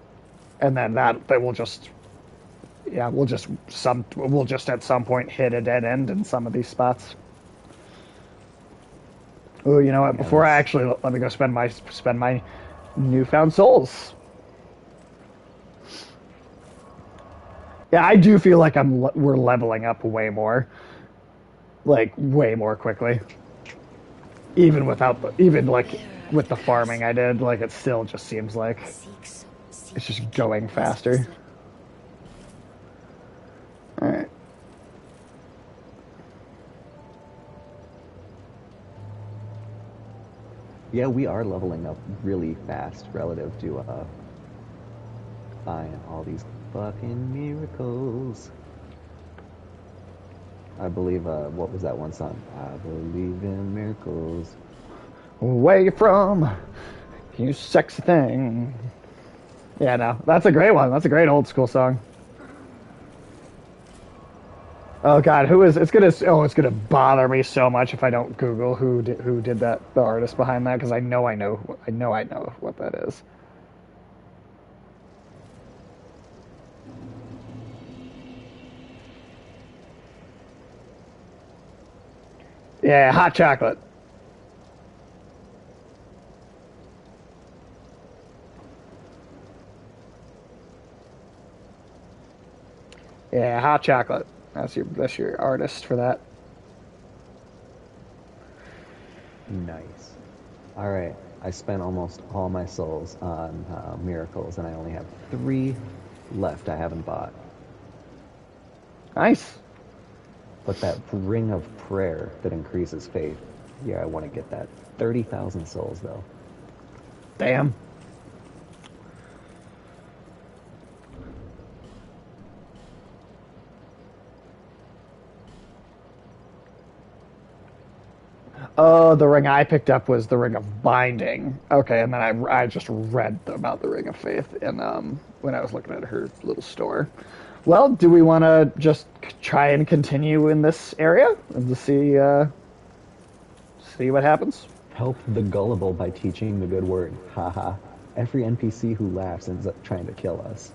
then that will just yeah we'll just at some point hit a dead end in some of these spots. Oh, you know what? Yeah, Before I that's actually let me go spend my newfound souls. Yeah, I do feel like we're leveling up way more, like way more quickly. Even without even like There are with the farming others. I did, like it still just seems like Seek souls, it's seek just to keep going wisdom's faster. light. All right. yeah, we are leveling up really fast relative to buying all these fucking miracles. I believe what was that one song? I believe in miracles. Where you from? You sexy thing. Yeah, no, that's a great one. That's a great old school song. Oh God, who is? It's gonna bother me so much if I don't Google who did that, the artist behind that, because I know what that is. Yeah, hot chocolate. Yeah, hot chocolate. That's your artist for that. Nice. All right. I spent almost all my souls on miracles, and I only have 3 left I haven't bought. Nice. But that ring of prayer that increases faith, yeah, I want to get that. 30,000 souls, though. Damn. Oh, the ring I picked up was the ring of binding. Okay, and then I just read about the ring of faith in when I was looking at her little store. Well, do we want to just try and continue in this area and to see what happens? Help the gullible by teaching the good word. Haha. Every NPC who laughs ends up trying to kill us.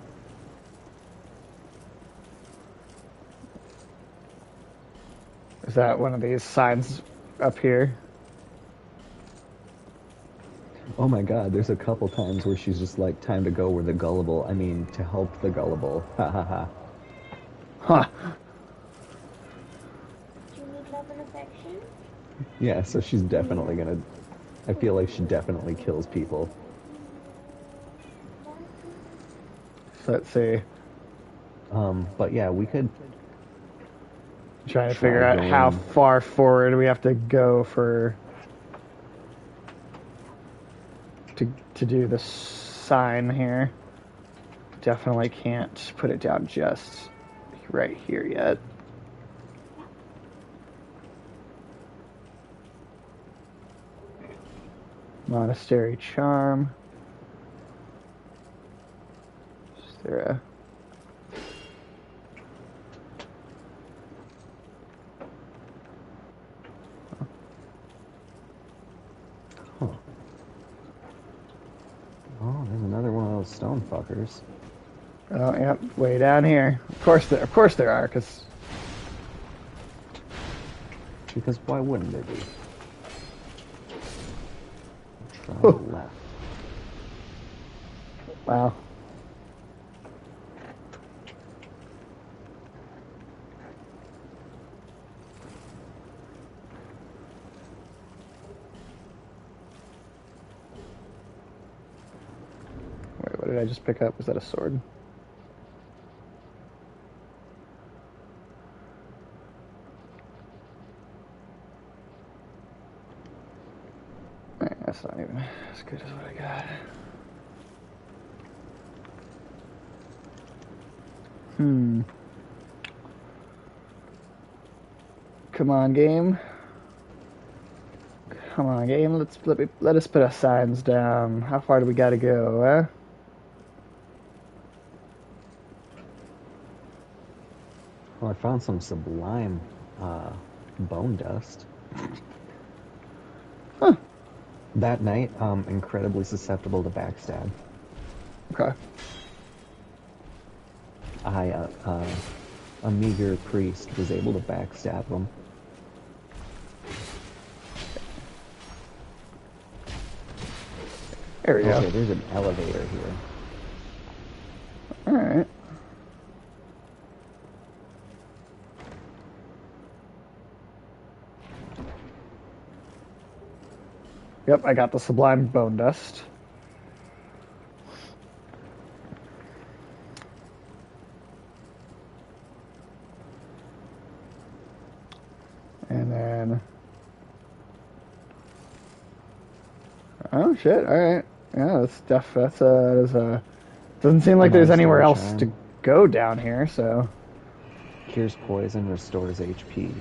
Is that one of these signs up here? Oh my god, there's a couple times where she's just like, time to go where the gullible, I mean, to help the gullible. Ha ha ha. Huh. Do you need love and affection? Yeah, so she's definitely gonna, I feel like she definitely kills people. So let's see. But yeah, we could Trying to try figure out how going. far forward we have to go to do the sign here. Definitely can't put it down just right here yet. Monastery charm. Is there a Huh. Oh, there's another one of those stone fuckers. Oh, yep, way down here. Of course there are, because... Because why wouldn't there be? Try left. Wow. Wait, what did I just pick up? Was that a sword? That's not even as good as what I got. Come on, game. Come on, game. Let us put our signs down. How far do we gotta go, huh? Well, I found some sublime bone dust. Huh. That night, incredibly susceptible to backstab. Okay. A meager priest was able to backstab them. There we go. Okay, there's an elevator here. Alright. Yep, I got the sublime bone dust. And then... Oh shit, alright. Yeah, doesn't seem like there's Nice anywhere little else shrine. to go down here, so... Cures poison, restores HP.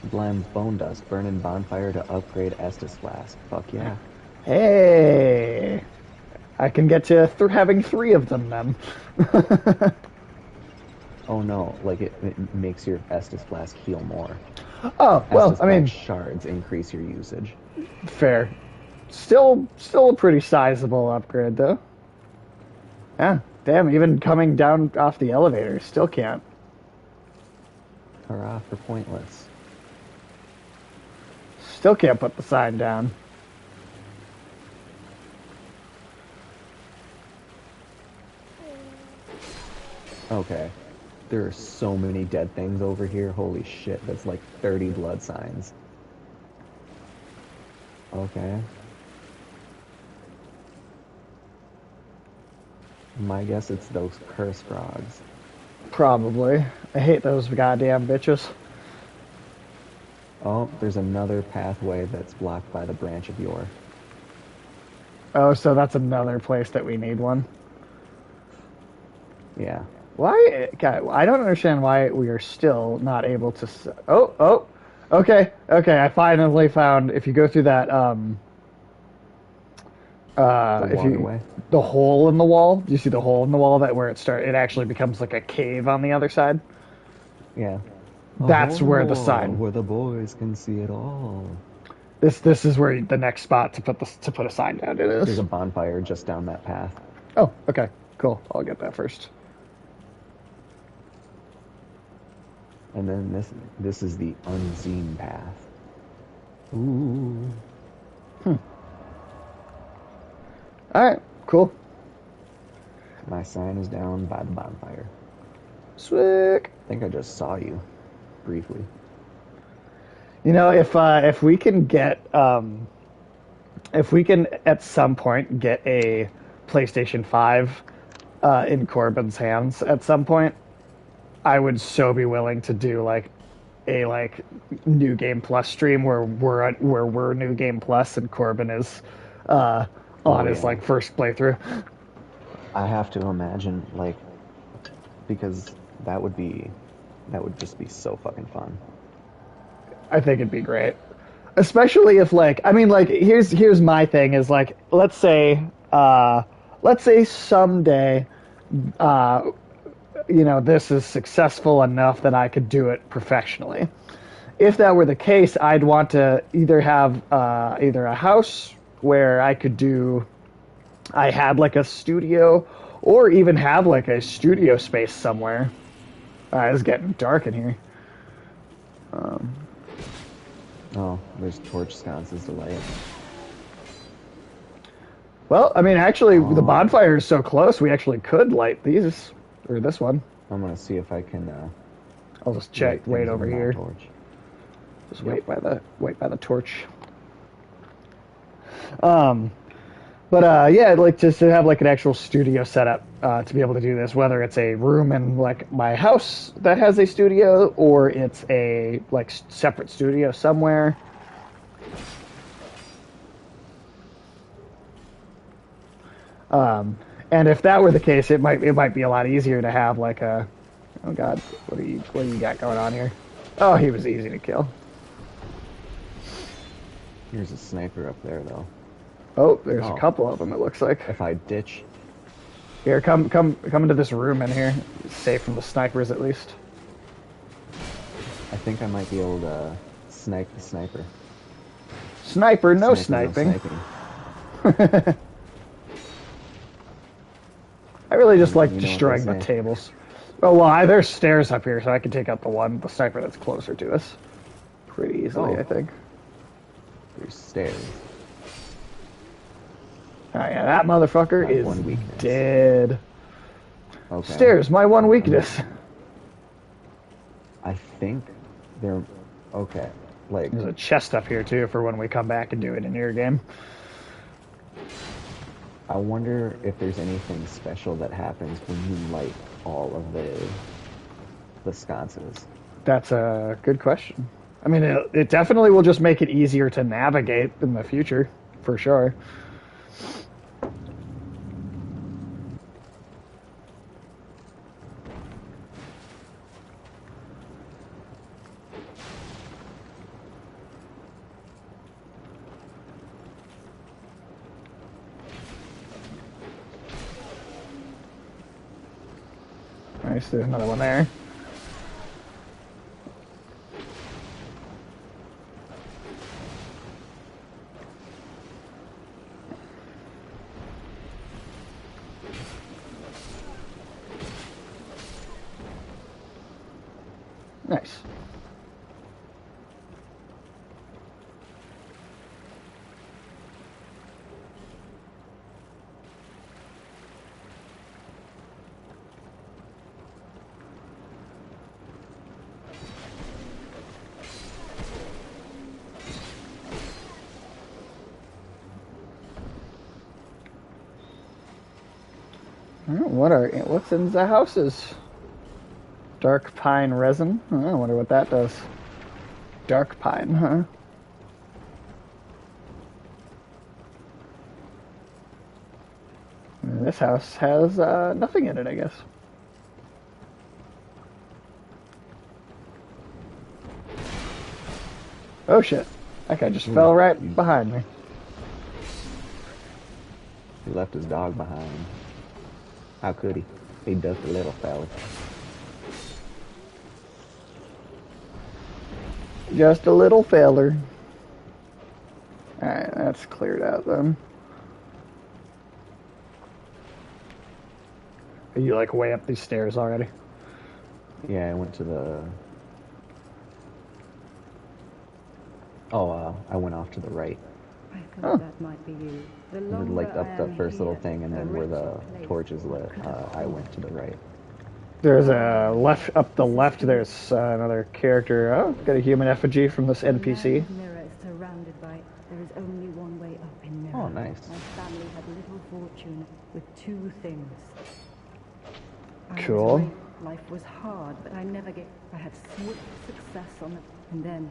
Sublime bone dust, burn in bonfire to upgrade Estus flask. Fuck yeah. Hey! I can get to having 3 of them then. Oh no, like it makes your Estus flask heal more. Oh, well, Estus I mean, flask shards increase your usage. fair. Still a pretty sizable upgrade, though. Yeah, damn, even coming down off the elevator, still can't. Hurrah for pointless. Still can't put the sign down. Okay. There are so many dead things over here. Holy shit, that's like 30 blood signs. Okay. My guess it's those curse frogs. Probably. I hate those goddamn bitches. Oh, there's another pathway that's blocked by the branch of yore. Oh, so that's another place that we need one. Yeah. Why? God, I don't understand why we are still not able to. Oh. Okay. I finally found. If you go through that, The if you waterway. the hole in the wall, do you see the hole in the wall that where it actually becomes like a cave on the other side? Yeah. That's where the sign. Where the boys can see it all. This is where the next spot to put a sign down. It There's is. a bonfire just down that path. Oh, okay, cool. I'll get that first. And then this is the unseen path. Ooh. All right, cool. My sign is down by the bonfire. Slick. I think I just saw you briefly. You know, if we can get if we can at some point get a PlayStation 5 in Corbin's hands at some point, I would so be willing to do like a New Game Plus stream where we're New Game Plus and Corbin is on his yeah. first playthrough. I have to imagine because that would just be so fucking fun. I think it'd be great. Especially if here's my thing is let's say someday this is successful enough that I could do it professionally. If that were the case, I'd want to either have either a house where I could do I had like a studio, or even have like a studio space somewhere. It's getting dark in here. Oh, there's torch sconces to light. Well, I mean, actually, the Oh. bonfire is so close, we actually could light these, or this one. I'm gonna see if I can I'll just light check. Wait things over with my here. torch. Just Yep. wait by the torch. Um, but yeah, I'd like just to have like an actual studio setup to be able to do this. Whether it's a room in like my house that has a studio, or it's a like separate studio somewhere. And if that were the case, it might be a lot easier to have like a. Oh God, what do you got going on here? Oh, he was easy to kill. Here's a sniper up there, though. Oh, there's a Oh. couple of them. It looks like. If I ditch, Here, come into this room in here. Safe from the snipers, at least. I think I might be able to snipe the sniper. Sniper, no Sniper, sniping. sniping. I really just like You know what destroying they the say. tables. Oh well, there's stairs up here, so I can take out the sniper that's closer to us, pretty easily. Oh. I think. There's stairs. Oh yeah, that motherfucker My is one weakness. dead. Okay. Stairs, my one weakness. I think they're okay. Like, There's a chest up here too for when we come back and do it in your game. I wonder if there's anything special that happens when you light all of the sconces. That's a good question. I mean, it definitely will just make it easier to navigate in the future, for sure. Nice, there's another one there. Nice. What's in the houses? Dark pine resin. Oh, I wonder what that does. Dark pine, huh? This house has nothing in it, I guess. Oh shit! That guy just fell right behind me. He left his dog behind. How could he? He ducked a little fella. Just a little feller. Alright, that's cleared out then. Are you like way up these stairs already? Yeah, I went to the... Oh, I went off to the right. I thought that might be you. The I did longer like up I the am first little here, thing, and then where the richer place torch is lit, could have I been. went to the right. There's a left up the left. There's another character. Oh, got a human effigy from this The NPC. land of Mirror is surrounded by. There is only one way up in Mirror. Oh, nice. My family had little fortune with two things. I was Cool. away. Life was hard, but I never get. I had swift success on it, and then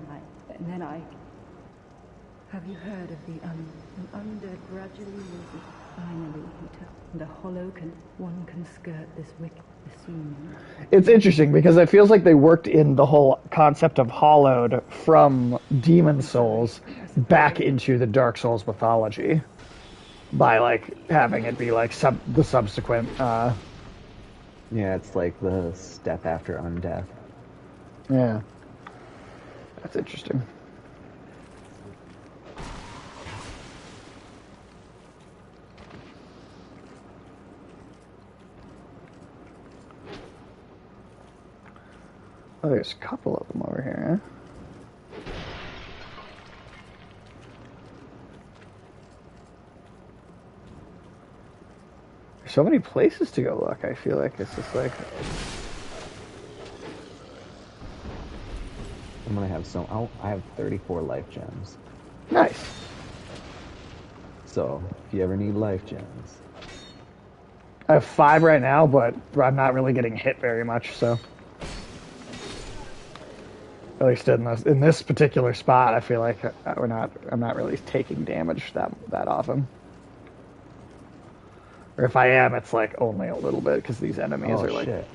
I. Have you heard of the under gradually raises finally heater, and a hollow one can skirt this wicked union. It's interesting because it feels like they worked in the whole concept of hollowed from Demon Souls back into the Dark Souls mythology by like having it be like the subsequent. Yeah, it's like the step after undeath. Yeah, that's interesting. Oh, there's a couple of them over here, huh? There's so many places to go look. I feel like it's just like... I'm gonna have I have 34 life gems. Nice. So if you ever need life gems, I have 5 right now, but I'm not really getting hit very much, so... At least in this particular spot, I feel like I'm not really taking damage that often. Or if I am, it's like only a little bit because these enemies oh are like, shit,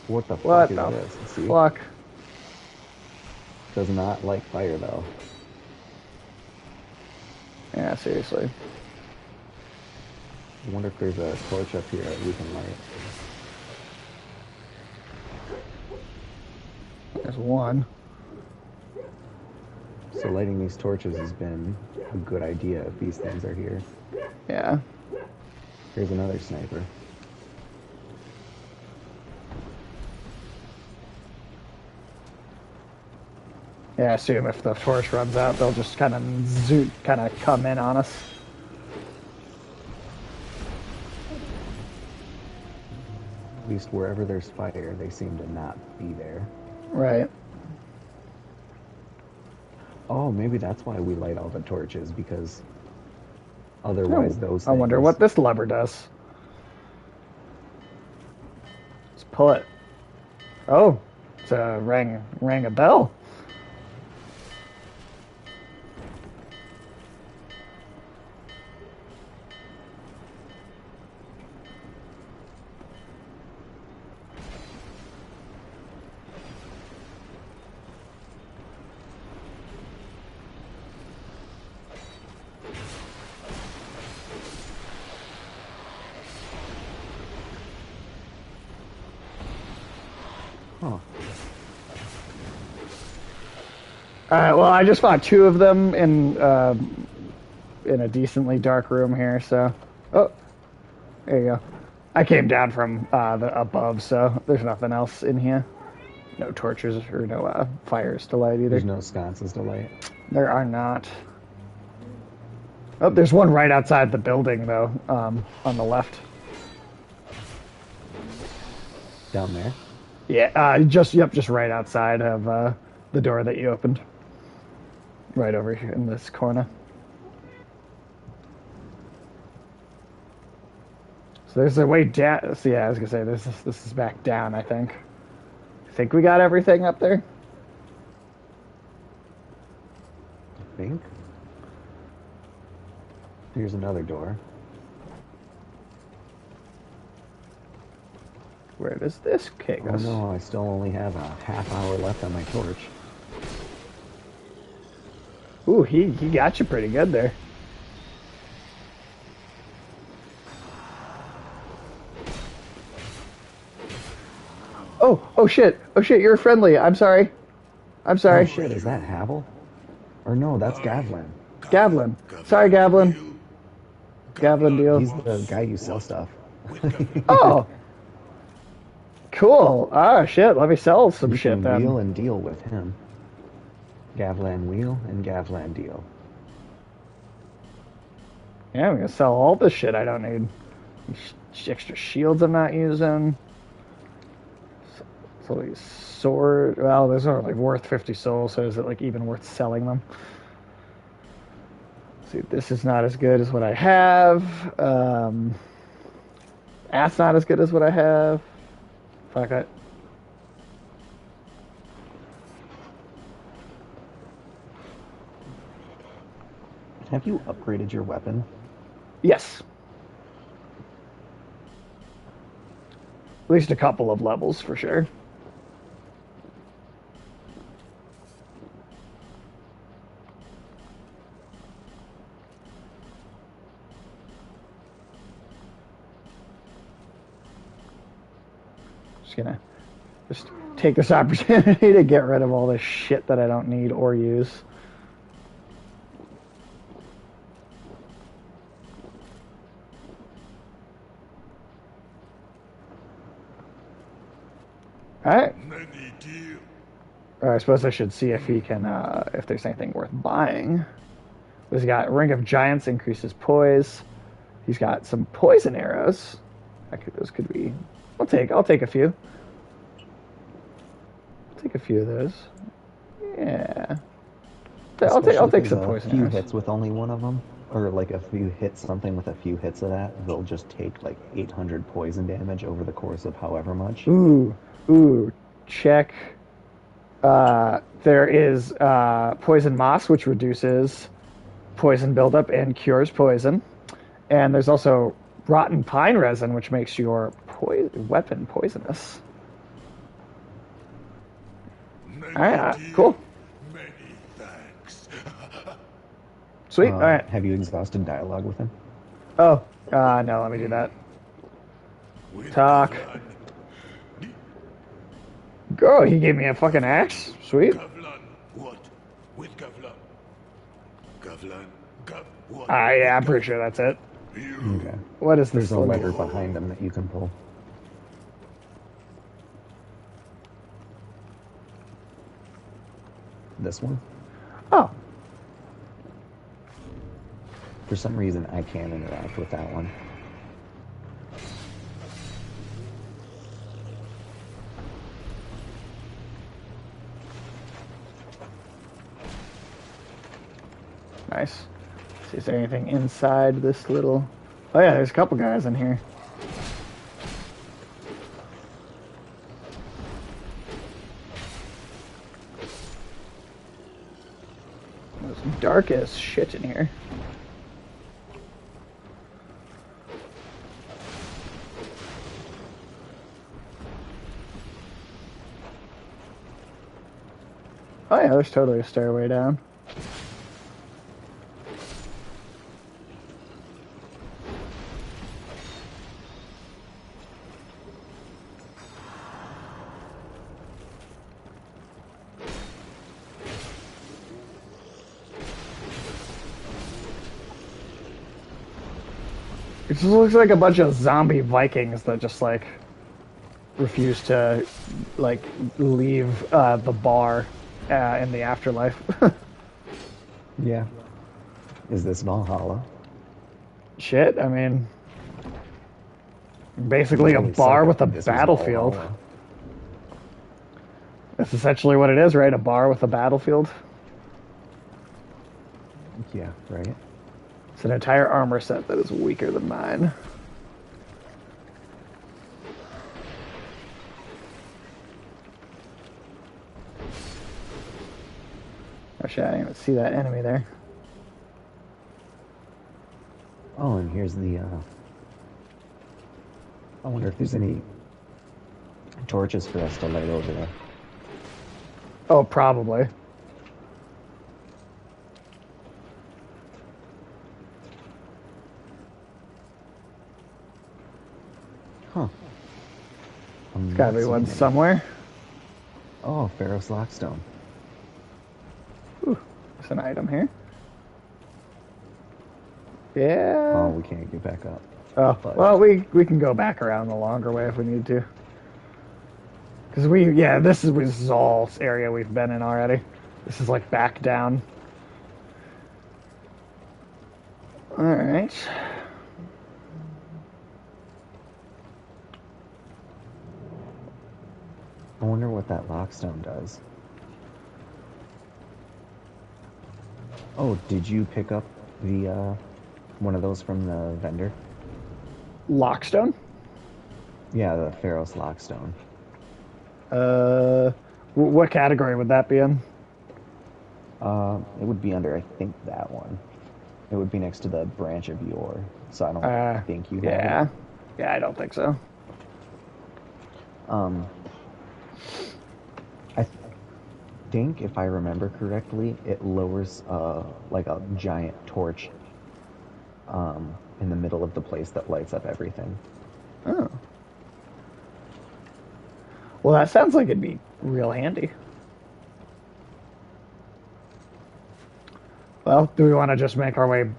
what the what fuck is the this? See, fuck? does not like fire though. Yeah, seriously. I wonder if there's a torch up here that we can light. There's one. So lighting these torches has been a good idea if these things are here. Yeah. Here's another sniper. Yeah, I assume if the torch runs out, they'll just kind of come in on us. At least wherever there's fire, they seem to not be there. Right. Oh, maybe that's why we light all the torches, because otherwise those I wonder things- what this lever does. Let's pull it. Oh, it's rang a bell. Huh. Well, I just fought 2 of them in a decently dark room here, so... Oh, there you go. I came down from the above, so there's nothing else in here. No torches or no fires to light either. There's no sconces to light. There are not. Oh, there's one right outside the building, though, on the left. Down there? Yeah, just right outside of the door that you opened. Right over here in this corner. So there's a way down. So yeah, I was gonna say this is back down. I think. I think we got everything up there. I think. Here's another door. Where does this take Oh us? no, I still only have a half hour left on my torch. Ooh, he got you pretty good there. Oh shit, you're friendly. I'm sorry. Oh shit, is that Havel? Or no, that's Gavlin. Gavlin. Sorry, Gavlin. Gavlin deal. He's the guy you sell stuff. Oh. Cool. Ah, shit. Let me sell some You shit can then. wheel and deal with him. Gavlan wheel and Gavlan deal. Yeah, I'm gonna sell all this shit I don't need. Extra shields I'm not using. So these sword. Well, those are like worth 50 souls. So is it like even worth selling them? See, this is not as good as what I have. That's not as good as what I have. Fuck it. Have you upgraded your weapon? Yes. At least a couple of levels for sure. Gonna just take this opportunity to get rid of all this shit that I don't need or use. Alright. Or I suppose I should see if he can, if there's anything worth buying. He's got Ring of Giants, increases poise. He's got some poison arrows. Those could be. I'll take a few. I'll take a few of those. Yeah. I'll take some poison a few arrows. hits with only one of them, or like if you hit something with a few hits of that, they'll just take like 800 poison damage over the course of however much. Ooh, check. There is poison moss, which reduces poison buildup and cures poison, and there's also rotten pine resin, which makes your weapon poisonous. All right, cool. Many thanks. Sweet. All right. Have you exhausted dialogue with him? Oh, no, let me do that. With Talk. Kavlan. Girl, he gave me a fucking axe. Sweet. Kavlan. What? With Kavlan. Kavlan. What? Yeah, I'm pretty sure that's it. You. Okay. What is this? There's a little- lever behind him that you can pull. This one? Oh, For some reason, I can't interact with that one. nice. See, is there anything inside this little? Oh yeah, there's a couple guys in here. It's dark as shit in here. Oh yeah, there's totally a stairway down. It just looks like a bunch of zombie Vikings that just like refuse to like leave the bar in the afterlife. Yeah. Is this Valhalla? Shit, I mean, basically a Totally bar suck with a if this was battlefield. Valhalla. That's essentially what it is, right? A bar with a battlefield. Yeah, right? It's an entire armor set that is weaker than mine. Oh shit, I didn't even see that enemy there. Oh, and here's the, I wonder if there's any torches for us to light over there. Oh, probably. Huh. There's gotta be one somewhere. Oh, Pharaoh's Lockstone. Ooh, there's an item here. Yeah. Oh, we can't get back up. Oh, But- well, we can go back around the longer way if we need to. Because this is all area we've been in already. This is like back down. Alright. I wonder what that Lockstone does. Oh, did you pick up the, one of those from the vendor? Lockstone? Yeah, the Pharaoh's Lockstone. What category would that be in? It would be under, I think, that one. It would be next to the branch of Yor, so I don't think you have Yeah. it. Yeah, I don't think so. I think, if I remember correctly, it lowers like a giant torch in the middle of the place that lights up everything. Oh. Well, that sounds like it'd be real handy. Well, do we want to just make our way?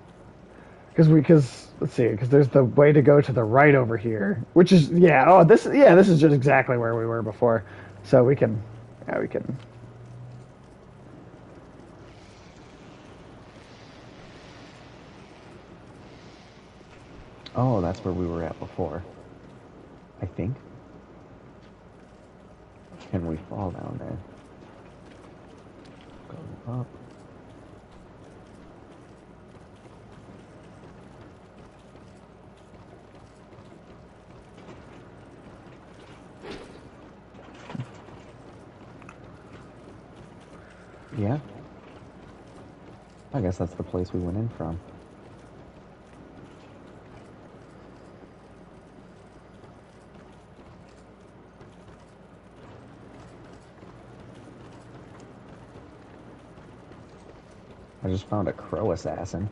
Because let's see, because there's the way to go to the right over here, which is this is just exactly where we were before. So we can Oh, that's where we were at before. I think. Can we fall down there? Go up. Yeah. I guess that's the place we went in from. I just found a crow assassin.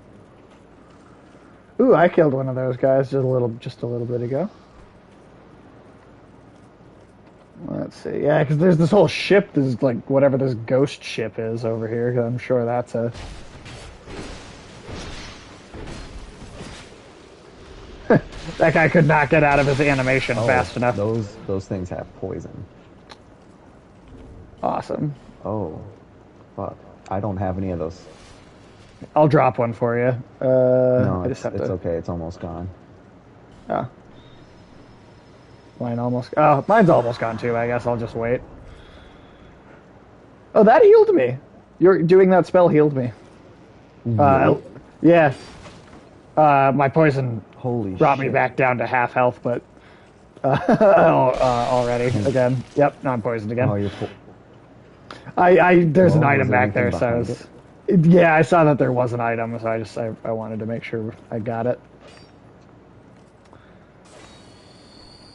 Ooh, I killed one of those guys just a little bit ago. Let's see. Yeah, because there's this whole ship. There's like whatever this ghost ship is over here. I'm sure that's a. That guy could not get out of his animation fast enough. Those things have poison. Awesome. Oh, fuck. I don't have any of those. I'll drop one for you. No, I just have it's to. okay. It's almost gone. Oh. Mine's almost gone too. I guess I'll just wait. Oh, that healed me. You're doing that spell healed me. Really? Yeah. My poison Holy brought shit. me back down to half health, but already again. Yep, now I'm poisoned again. Oh, you're There's an Well, item was back there, anything so I behind was, yeah, I saw that there was an item, so I wanted to make sure I got it.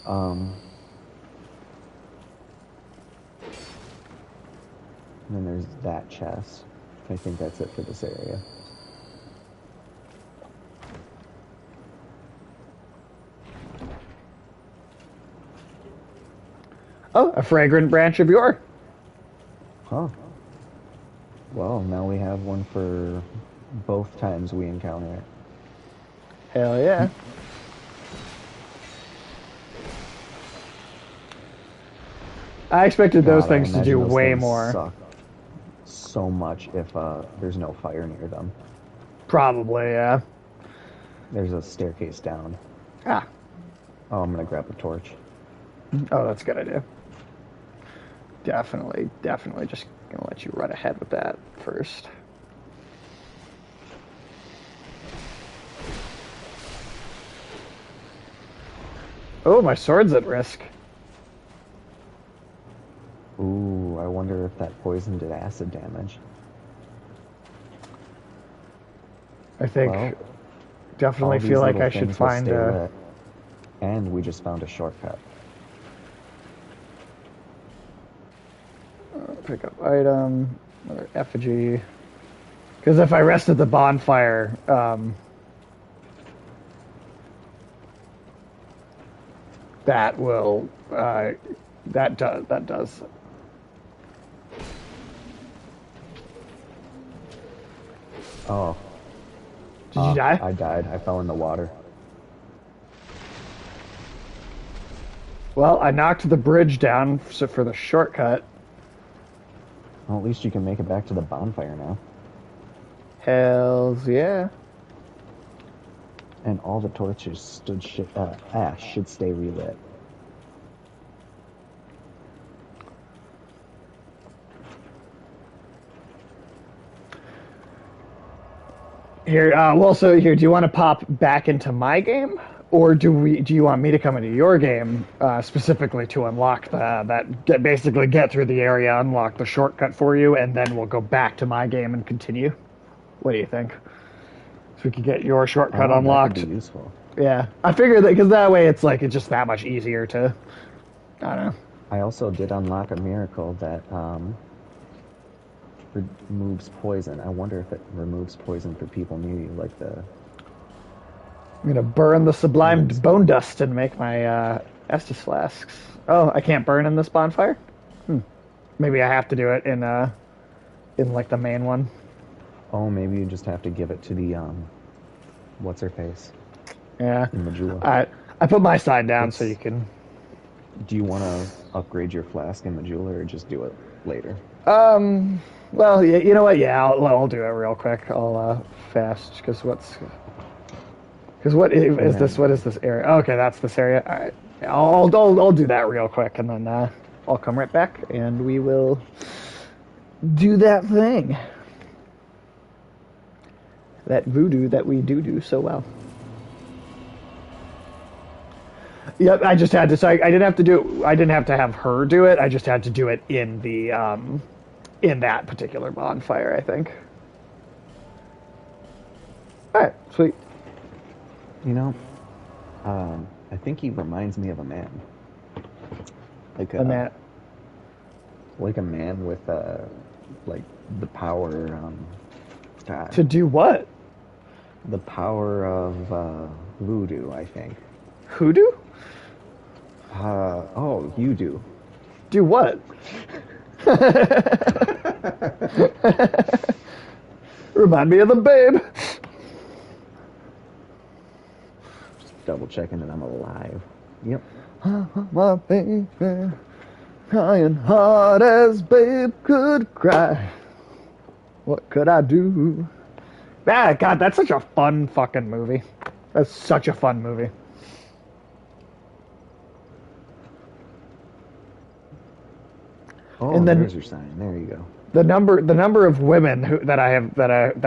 And then there's that chest. I think that's it for this area. Oh, a fragrant branch of yore. Huh. Well, now we have one for both times we encounter it. Hell yeah. I expected those God, I things to imagine do those way things more. suck so much if there's no fire near them. Probably, yeah. There's a staircase down. Ah. Oh, I'm gonna grab a torch. Oh, that's a good idea. Definitely just gonna let you run ahead with that first. Oh, my sword's at risk. Ooh, I wonder if that poison did acid damage. I think Well, definitely all these feel like little I should things will find stay a. lit. And we just found a shortcut. Pick up item, another effigy. Because if I rest at the bonfire, that will that does. Oh. Did you die? I died. I fell in the water. Well, I knocked the bridge down for the shortcut. Well, at least you can make it back to the bonfire now. Hells yeah. And all the torches should stay relit. Here, so here, do you want to pop back into my game, or do you want me to come into your game specifically to unlock basically get through the area, unlock the shortcut for you, and then we'll go back to my game and continue? What do you think? So we could get your shortcut unlocked. That could be useful. Yeah, I figured that because that way it's just that much easier to. I don't know. I also did unlock a miracle that removes poison. I wonder if it removes poison for people near you, like the. I'm gonna burn the sublimed bone dust and make my Estus flasks. Oh, I can't burn in this bonfire. Maybe I have to do it in like the main one. Oh, maybe you just have to give it to the what's her face? Yeah. In Majula. I put my side down so you can. Do you want to upgrade your flask in Majula or just do it later? Well, you know what? Yeah, I'll do it real quick. I'll fast because Because what is And this? then, What is this area? Okay, that's this area. All right, I'll do that real quick, and then I'll come right back, and we will do that thing, that voodoo that we do so well. Yep, I just had to. So I didn't have to do. I didn't have to have her do it. I just had to do it in the in that particular bonfire, I think. All right, sweet. you know, I think he reminds me of a man. Like And that like a man with like the power God, to do what? the power of voodoo, I think. Hoodoo? Oh, you do. Do what? Remind me of the babe. Just double checking that I'm alive. Yep. My baby, crying hard as babe could cry. What could I do? Ah, God, that's such a fun fucking movie. That's such a fun movie. Oh, And then- there's your sign. There you go. The number of women that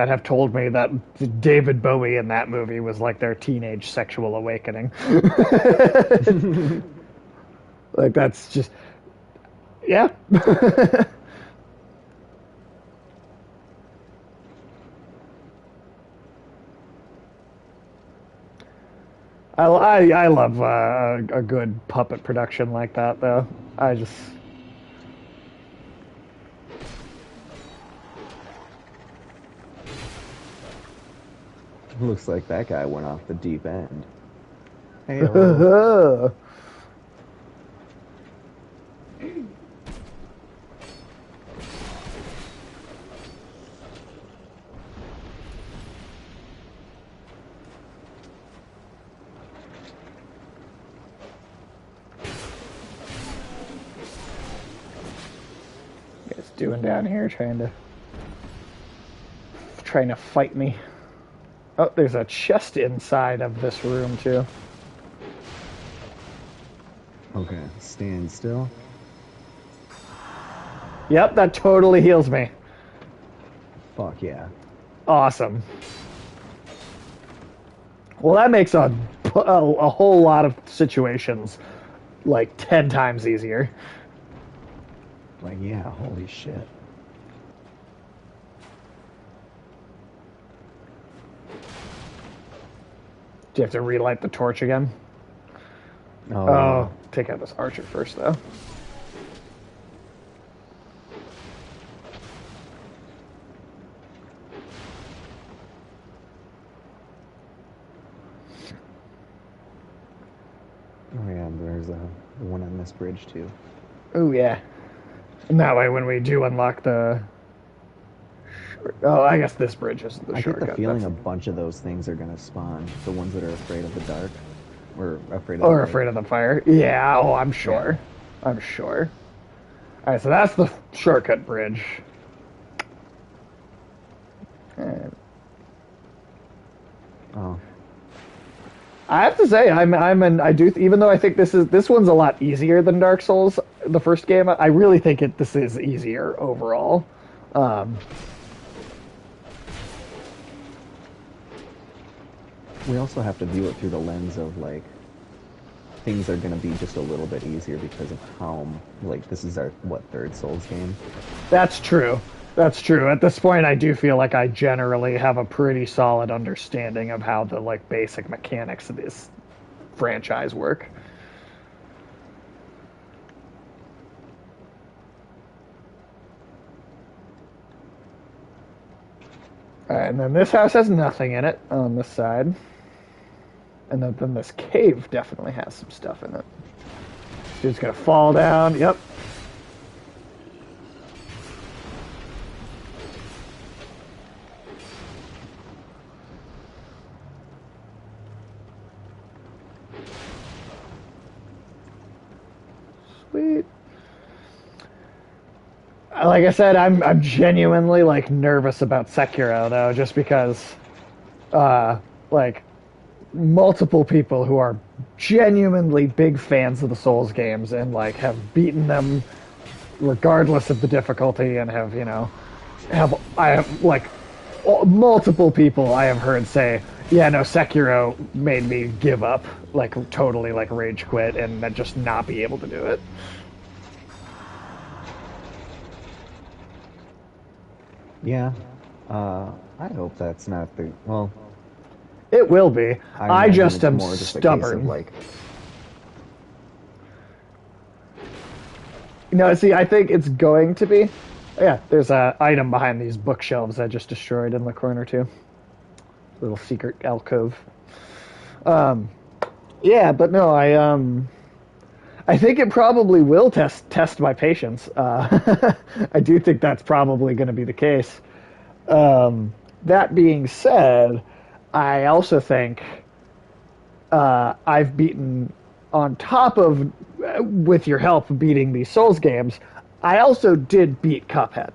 have told me that David Bowie in that movie was like their teenage sexual awakening. Like that's just yeah. I love a good puppet production like that though. I just Looks like that guy went off the deep end. Hey, What's doing down here trying to fight me. Oh, there's a chest inside of this room too. okay, stand still. Yep, that totally heals me. Fuck yeah. Awesome. Well, that makes a whole lot of situations like 10 times easier. Like, yeah, holy shit. Do you have to relight the torch again? Oh, Oh, take out this archer first, though. oh yeah, there's the one on this bridge too. Oh, yeah. And that way, when we do unlock the... Oh, I guess this bridge is the I get shortcut. the feeling That's- a bunch of those things are gonna spawn. The ones that are afraid of the dark. Or afraid of Or the afraid of the fire. Yeah, oh, I'm sure. I'm sure. Alright, so that's the shortcut bridge. And Oh. I have to say, even though I think this one's a lot easier than Dark Souls, the first game, I really think this is easier overall. We also have to view it through the lens of like things are gonna be just a little bit easier because of how like this is our third Souls game. That's true. That's true. At this point, I do feel like I generally have a pretty solid understanding of how the like basic mechanics of this franchise work. Alright, and then this house has nothing in it on this side. And then this cave definitely has some stuff in it. Dude's gonna fall down. Yep. Sweet. Like I said, I'm genuinely like nervous about Sekiro though, just because like multiple people who are genuinely big fans of the Souls games and like have beaten them regardless of the difficulty and have I have like multiple people I have heard say, yeah, no, Sekiro made me give up, like totally like rage quit and just not be able to do it. Yeah. I hope that's not the well. It will be. I imagine just it's am more just a case stubborn. of like, No, see, I think it's going to be. Yeah, there's a item behind these bookshelves I just destroyed in the corner too. Little secret alcove. Yeah, but no, I think it probably will test my patience. I do think that's probably going to be the case. That being said, I also think I've beaten, on top of, with your help, beating these Souls games, I also did beat Cuphead.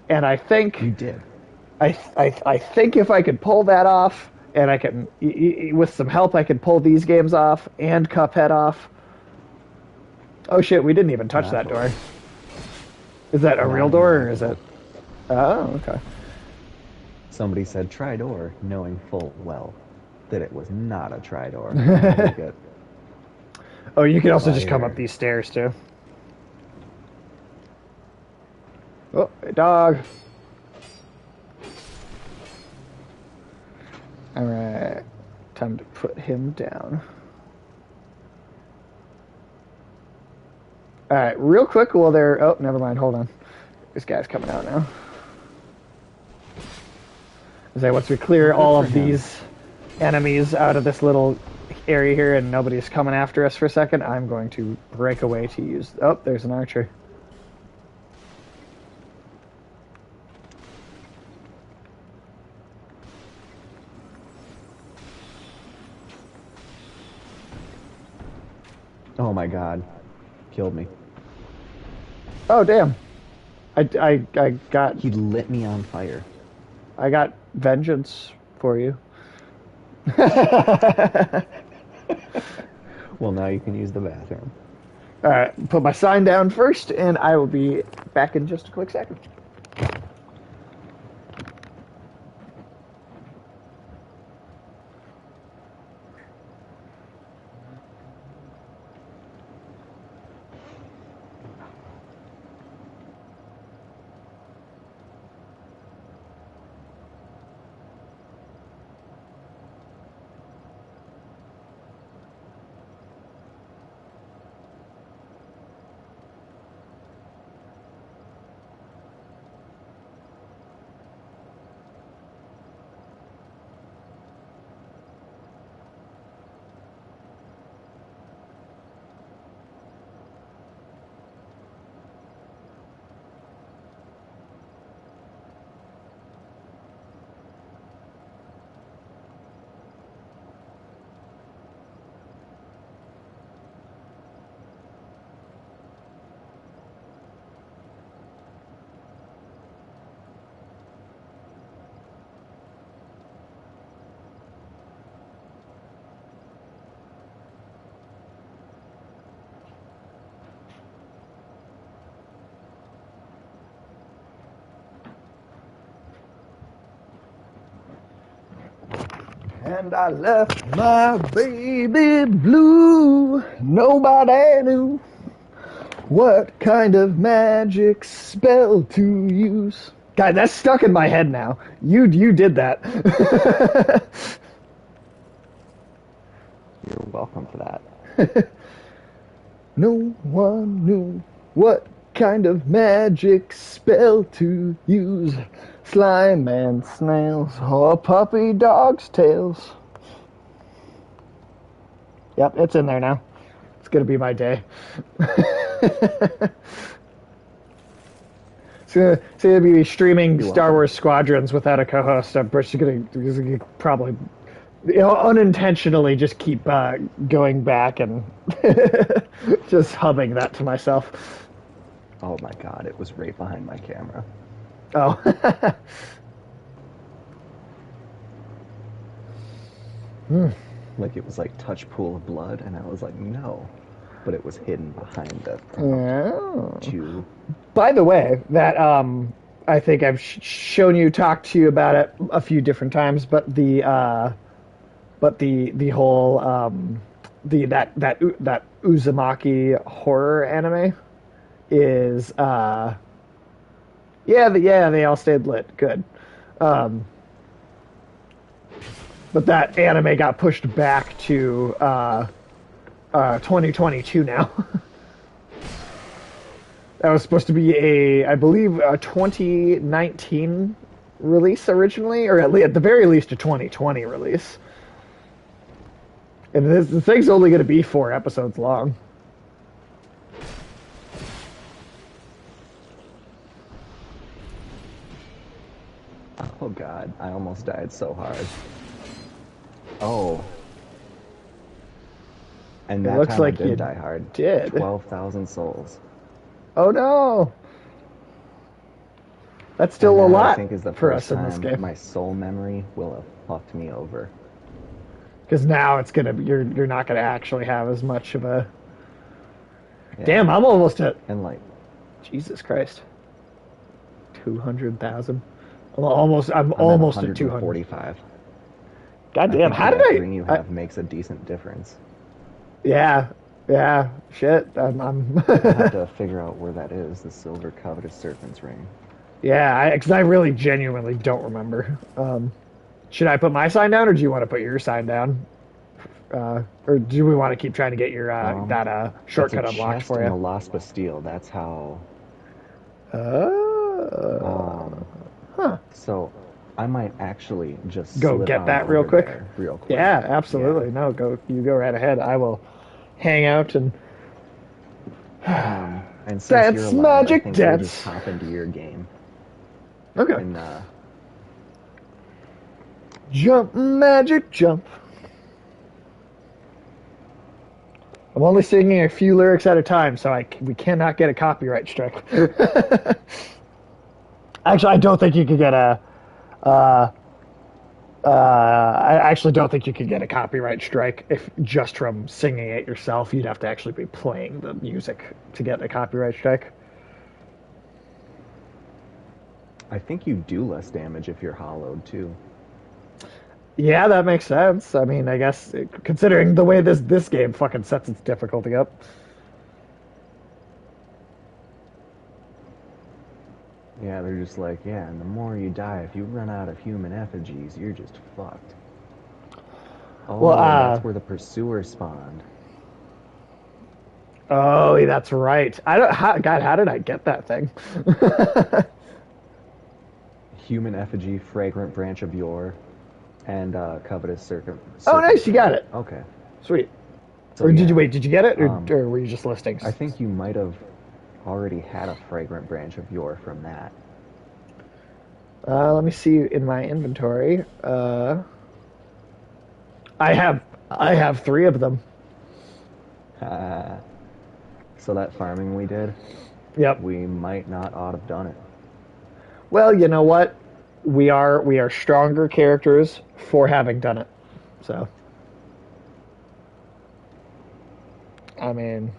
And I think you did. I think if I could pull that off, and I can, with some help, I could pull these games off and Cuphead off. Oh shit, we didn't even touch that door. Is that a real door, or is it? Oh, okay. Somebody said try door, knowing full well that it was not a try door. Like it. Oh, you can also just come up these stairs too. Oh, hey, dog. Alright. Time to put him down. Alright, real quick while they're... Oh, never mind, hold on. This guy's coming out now. Once we clear all of these enemies out of this little area here and nobody's coming after us for a second, I'm going to break away to use... Oh, there's an archer. Oh my god. Killed me. Oh, damn. I got... He lit me on fire. I got vengeance for you. Well, now you can use the bathroom. Alright, put my sign down first, and I will be back in just a quick second. And I left my baby blue. Nobody knew what kind of magic spell to use. God, that's stuck in my head now. You did that. You're welcome for that. No one knew what kind of magic spell to use. Slime and snails, or puppy dog's tails. Yep, it's in there now. It's gonna be my day. It's gonna be streaming Star Wars Squadrons without a co-host. I'm just gonna probably, unintentionally just keep going back and just humming that to myself. Oh my god, it was right behind my camera. Oh. Like it was like touch pool of blood, and I was like, no. But it was hidden behind the Oh. tube. By the way, that I think I've shown you, talked to you about it a few different times, but the whole that Uzumaki horror anime is yeah, they all stayed lit. Good. Um, but that anime got pushed back to 2022 now. That was supposed to be I believe, a 2019 release originally, or at the very least a 2020 release. And the thing's only going to be 4 episodes long. Oh god, I almost died so hard. Oh. And that looks time like I did you die hard. did. 12,000 souls. Oh no! That's still And a that, I lot think, is the for first us in this time game. my soul memory will have fucked me over. Because now you're not gonna actually have as much of a. Yeah. Damn, I'm almost at And like, Jesus Christ. 200,000. I'm almost at I'm 200. 145. God I damn, think how that did ring you I have makes a decent difference. Yeah, shit. I'm I have to figure out where that is, the silver covetous serpent's ring. Yeah, because I really genuinely don't remember. Should I put my sign down, or do you want to put your sign down? Or do we want to keep trying to get your that shortcut It's a unlocked chest for in you? the Las Bastille. That's how. Oh. Huh. So, I might actually just Go slip get on that real over quick. there real quick. Yeah, absolutely. Yeah. No, you go right ahead. I will hang out and And since Dance you're alive, magic I think we'll dance. just hop into your game. okay. And Jump, magic jump. I'm only singing a few lyrics at a time, so we cannot get a copyright strike. Actually, I don't think you could get a. I actually don't think you could get a copyright strike if just from singing it yourself. You'd have to actually be playing the music to get a copyright strike. I think you do less damage if you're hollowed too. Yeah, that makes sense. I mean, I guess considering the way this game fucking sets its difficulty up. Yeah, they're just like, yeah, and the more you die, if you run out of human effigies, you're just fucked. Oh, Well, that's where the pursuer spawned. Oh, that's right. I don't. God, how did I get that thing? Human effigy, fragrant branch of yore, and covetous serpent. Oh, nice, you got it. Okay. Sweet. So, Or did you yeah, wait? Did you get it, or were you just listing? I think you might have already had a fragrant branch of yore from that. Let me see in my inventory. I have 3 of them. So that farming we did, Yep. we might not ought have done it. Well, you know what? We are stronger characters for having done it. So, I mean,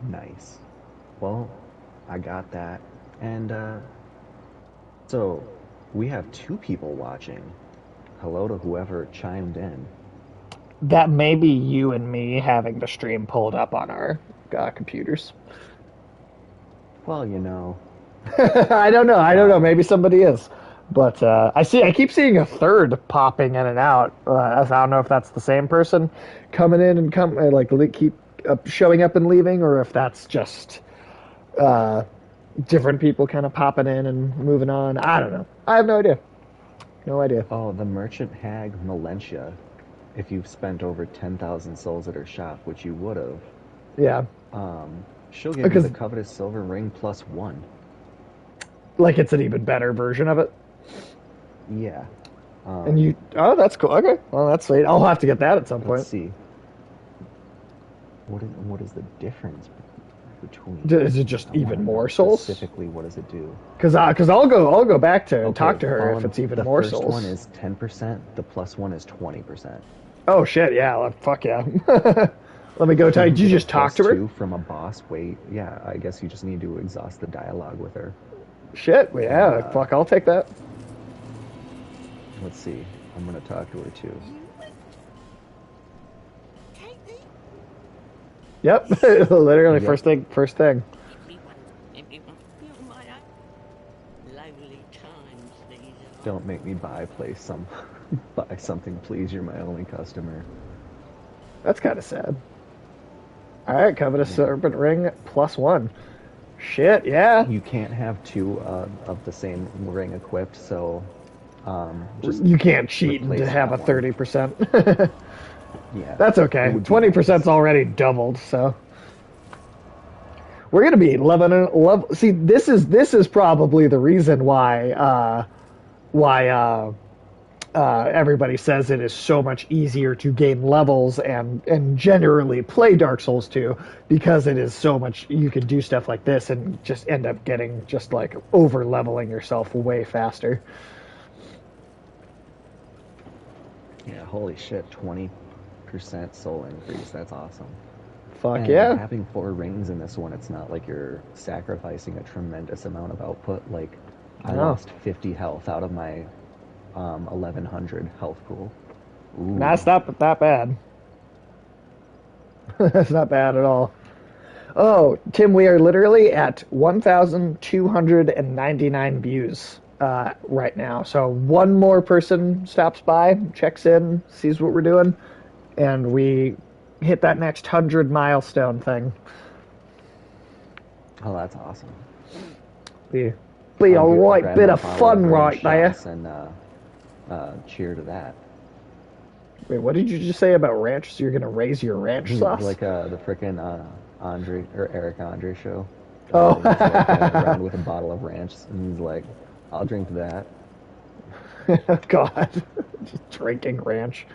Nice. Well, I got that. And so we have 2 people watching. Hello to whoever chimed in. that may be you and me having the stream pulled up on our computers. Well, you know, I don't know. I don't know. Maybe somebody is. But I keep seeing a third popping in and out. I don't know if that's the same person coming in and keep showing up and leaving, or if that's just different people kind of popping in and moving on. I don't know. I have no idea. No idea. oh, the merchant hag Melentia, if you've spent over 10,000 souls at her shop, which you would have, Yeah. she'll give you Because- the covetous silver ring +1. Like it's an even better version of it. Yeah. And you, oh, that's cool. Okay, well, that's sweet. I'll have to get that at some point. Let's see. What is the difference? between. Is it just I wanna even know more souls? Specifically, what does it do? Because I'll go back to Okay, talk to her if fallen- it's even the more first souls. one is 10%. The plus one is 20%. Oh shit! Yeah, fuck yeah. Let me go tell you. Did you get a just talk plus to her? 2 from a boss. Wait, yeah. I guess you just need to exhaust the dialogue with her. Shit. Yeah. Fuck. I'll take that. Let's see. I'm gonna talk to her too. Yep. Literally Yep. first thing. First thing. Everyone. You're my lonely times these are. Don't make me buy something, please. You're my only customer. That's kind of sad. All right, Covetous Serpent Ring +1. Shit. Yeah. You can't have two of the same ring equipped, so just You can't cheat replace to have a that one. 30%. Yeah, That's it okay. would be 20%'s nice. already doubled, so we're gonna be 11 and 11. See, this is probably the reason why everybody says it is so much easier to gain levels and generally play Dark Souls 2, because it is so much, you can do stuff like this and just end up getting just like over leveling yourself way faster. Yeah, holy shit, 20% soul increase. That's awesome. Fuck And yeah. having 4 rings in this one, it's not like you're sacrificing a tremendous amount of output. Like, I No. lost 50 health out of my 1100 health pool. Ooh. That's not that bad. That's not bad at all. Oh, Tim, we are literally at 1,299 views right now. So one more person stops by, checks in, sees what we're doing, and we hit that next 100 milestone thing. Oh, that's awesome. Be a I'll right grab bit a of bottle fun red right there. shots and cheer to that. Wait, what did you just say about ranch? So you're gonna raise your ranch sauce? Like the frickin' Andre or Eric Andre show. Oh. He's like going around with a bottle of ranch, and he's like, "I'll drink that." God, just drinking ranch.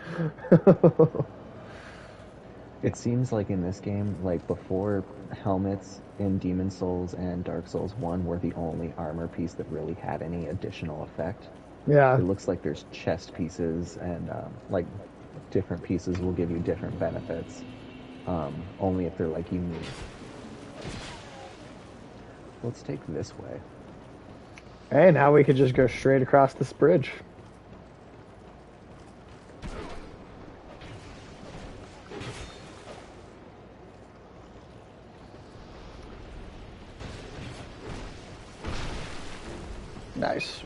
It seems like in this game, like before, helmets in Demon Souls and Dark Souls 1 were the only armor piece that really had any additional effect. Yeah. It looks like there's chest pieces and like different pieces will give you different benefits, only if they're like unique. Let's take this way. Hey, now we could just go straight across this bridge. Nice.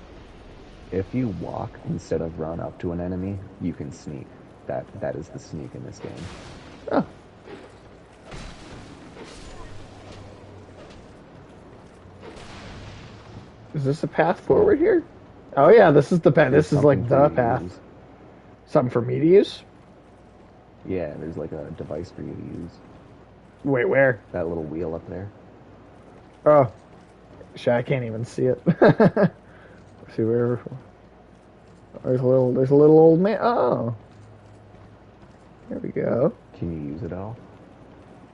If you walk instead of run up to an enemy, you can sneak. That is the sneak in this game. Oh. Is this a path forward here? Oh yeah, this is the path. This is like Something the for you to path. use. Something for me to use? Yeah, there's like a device for you to use. Wait, where? That little wheel up there. Oh, shit, I can't even see it. See where? There's a little old man. Oh, there we go. Can you use it all?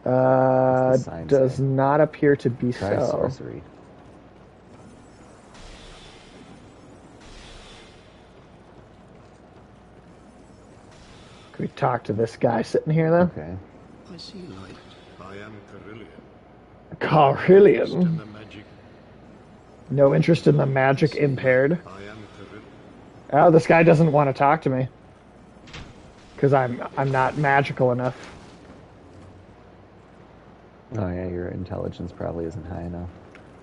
What's the sign Does say? not appear to be Try so. sorcery. Can we talk to this guy sitting here though? Okay. I see light. I am Carillion. Carillion. In the magic, No interest in the magic impaired. I am Carillion. Oh, this guy doesn't want to talk to me because I'm not magical enough. Oh yeah, your intelligence probably isn't high enough.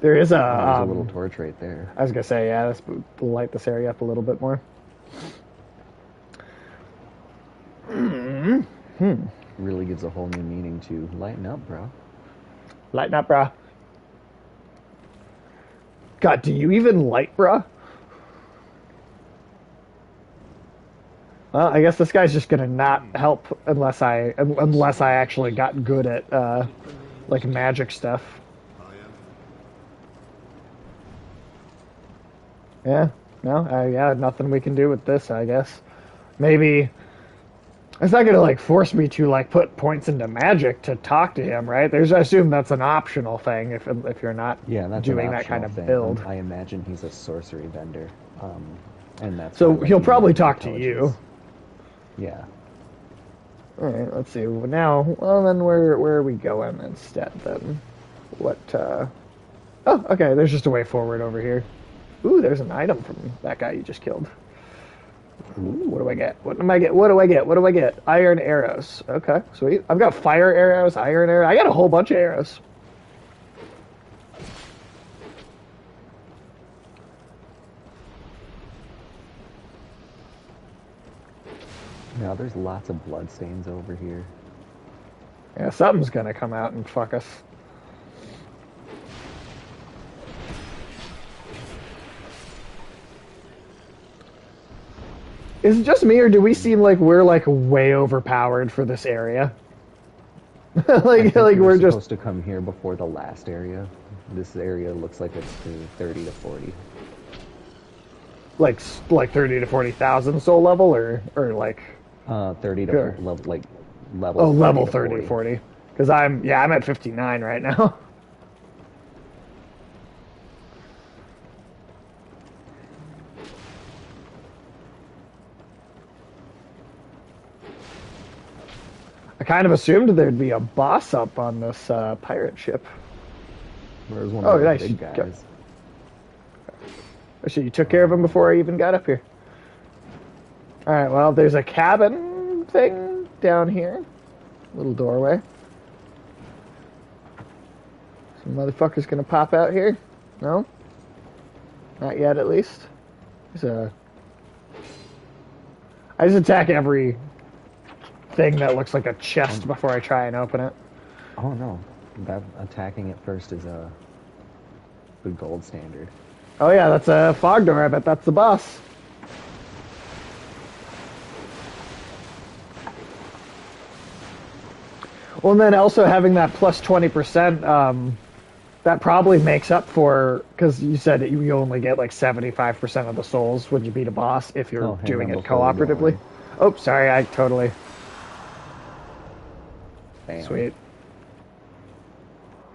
There is There's a little torch right there. I was gonna say, yeah, let's light this area up a little bit more. Really gives a whole new meaning to lighten up, bro. Lighten up, brah. God, do you even light, brah? Well, I guess this guy's just gonna not help unless I actually got good at like magic stuff. I am. Yeah, no, yeah, nothing we can do with this, I guess. Maybe It's not gonna like force me to like put points into magic to talk to him, right? I assume that's an optional thing if you're not Yeah, that's an doing that kind optional of thing. build. I imagine he's a sorcery vendor, and that's why So like he'll you probably need talk to you. intelligence. Yeah. All right, let's see. Now, well, then where are we going instead? Then, what? Oh, okay. There's just a way forward over here. Ooh, there's an item from that guy you just killed. What do I get? What do I get? What do I get? What do I get? Iron arrows. Okay, sweet. I've got fire arrows, iron arrows. I got a whole bunch of arrows. Now there's lots of bloodstains over here. Yeah, something's gonna come out and fuck us. Is it just me, or do we seem like we're like way overpowered for this area? I think we were we're supposed just to come here before the last area. This area looks like it's to 30 to 40. like 30 to 40,000 soul level, or like 30 to Sure. level. oh 30 level to 30 40. Because I'm at 59 right now. I kind of assumed there'd be a boss up on this pirate ship. Where's one Oh, of the nice. big guys? Oh shit, you took care of him before I even got up here. Alright, well, there's a cabin thing down here. Little doorway. Some motherfucker's gonna pop out here? No? Not yet, at least. There's a... I just attack every thing that looks like a chest before I try and open it. Oh no, that attacking it first is a good gold standard. Oh yeah, that's a fog door. I bet that's the boss. Well, and then also having that plus 20%, that probably makes up for, because you said that you only get like 75% of the souls when you beat a boss if you're Oh, hang doing on it before we go cooperatively. on. Oh, sorry, I totally... Bam. Sweet.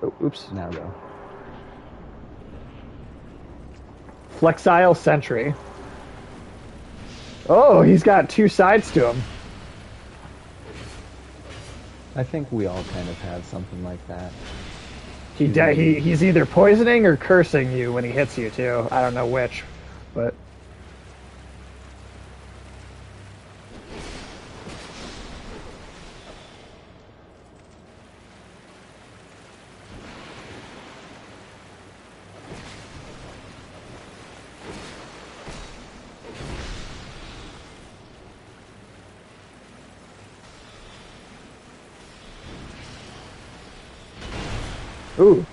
Oh, oops. Now go. Flexile Sentry. Oh, he's got two sides to him. I think we all kind of have something like that. He's either poisoning or cursing you when he hits you too. I don't know which, but ooh.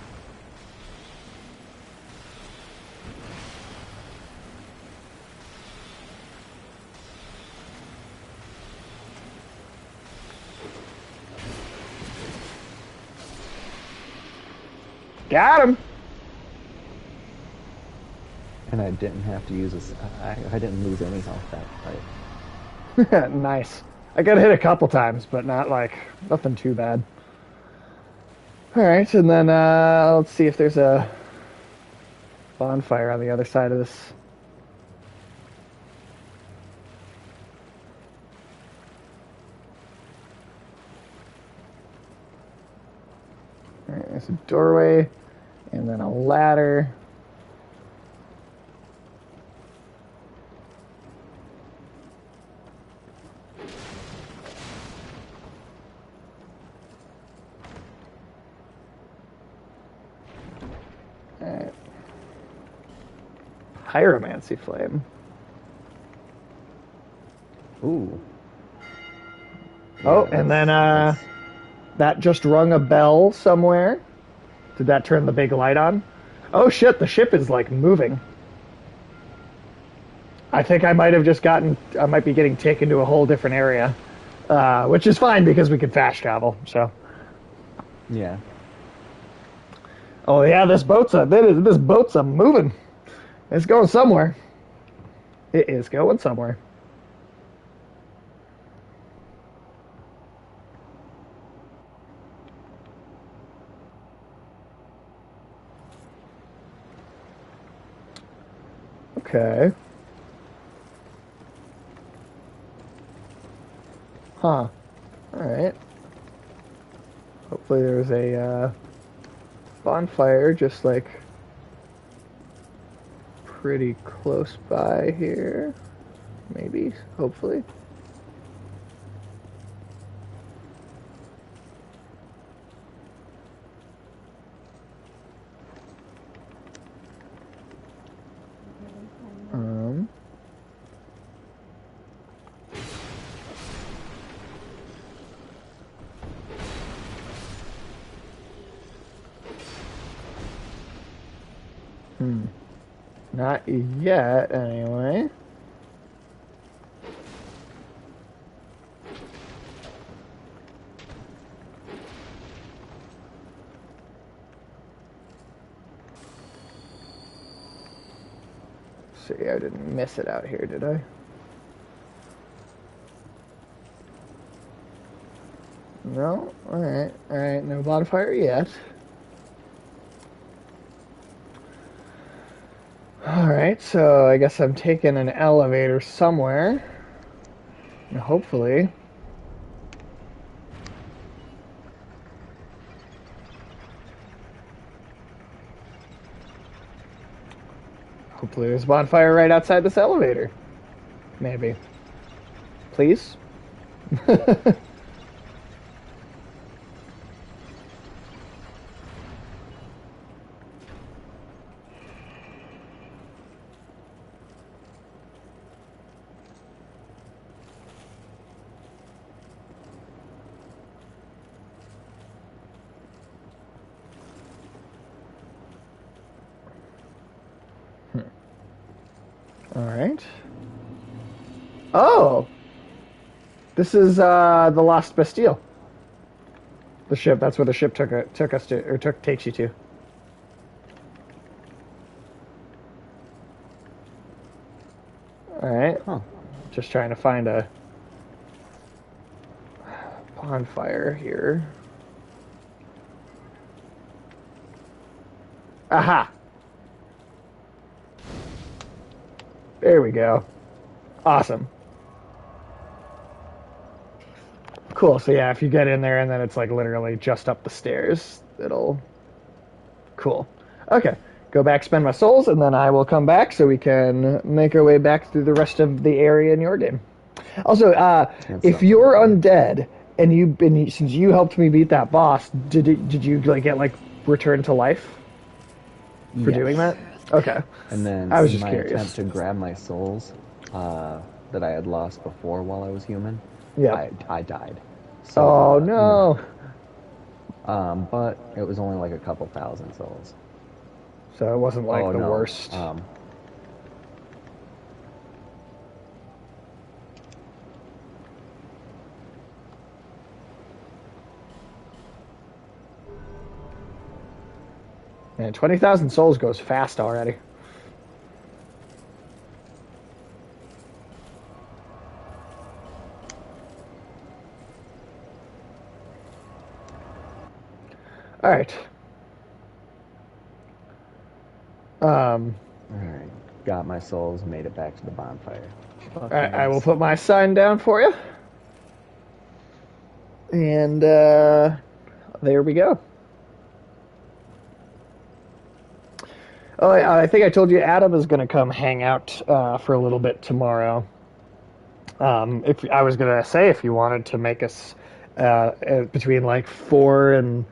Got him. And I didn't have to use I didn't lose any health that fight. Nice. I got hit a couple times, but not like nothing too bad. All right, and then let's see if there's a bonfire on the other side of this. All right, there's a doorway, and then a ladder. Alright. Pyromancy flame. Ooh. Oh, Yeah, and then that's- that just rung a bell somewhere. Did that turn the big light on? Oh shit, the ship is like moving. I think I might be getting taken to a whole different area. Which is fine because we can fast travel, so. yeah. Oh yeah, this boat's a moving. It's going somewhere. It is going somewhere. Okay. Huh. Alright. Hopefully there's a bonfire just like pretty close by here. Maybe. Hopefully. Um. Not yet, anyway. See, I didn't miss it out here, did I? No? Alright. Alright, no bonfire yet. Alright, so I guess I'm taking an elevator somewhere. Hopefully. Hopefully there's a bonfire right outside this elevator. Maybe. Please? Alright. Oh! This is the Lost Bastille. The ship, that's where the ship took us to, or takes you to. Alright. Huh. Just trying to find a bonfire here. Aha! There we go. Awesome. Cool, so yeah, if you get in there and then it's like literally just up the stairs, it'll... Cool. Okay, go back, spend my souls, and then I will come back so we can make our way back through the rest of the area in your game. Also, if you're undead, and since you helped me beat that boss, did you like get like returned to life for doing that? Okay. And then I was just my curious. attempt to grab my souls that I had lost before while I was human, Yeah. I died. So, Oh no. But it was only like a couple thousand souls. So it wasn't like the no. worst. Man, 20,000 souls goes fast already. All right. All right, got my souls, made it back to the bonfire. All right, I will put my sign down for you. And there we go. Oh, I think I told you Adam is going to come hang out for a little bit tomorrow. If I was going to say if you wanted to make us between like 4 and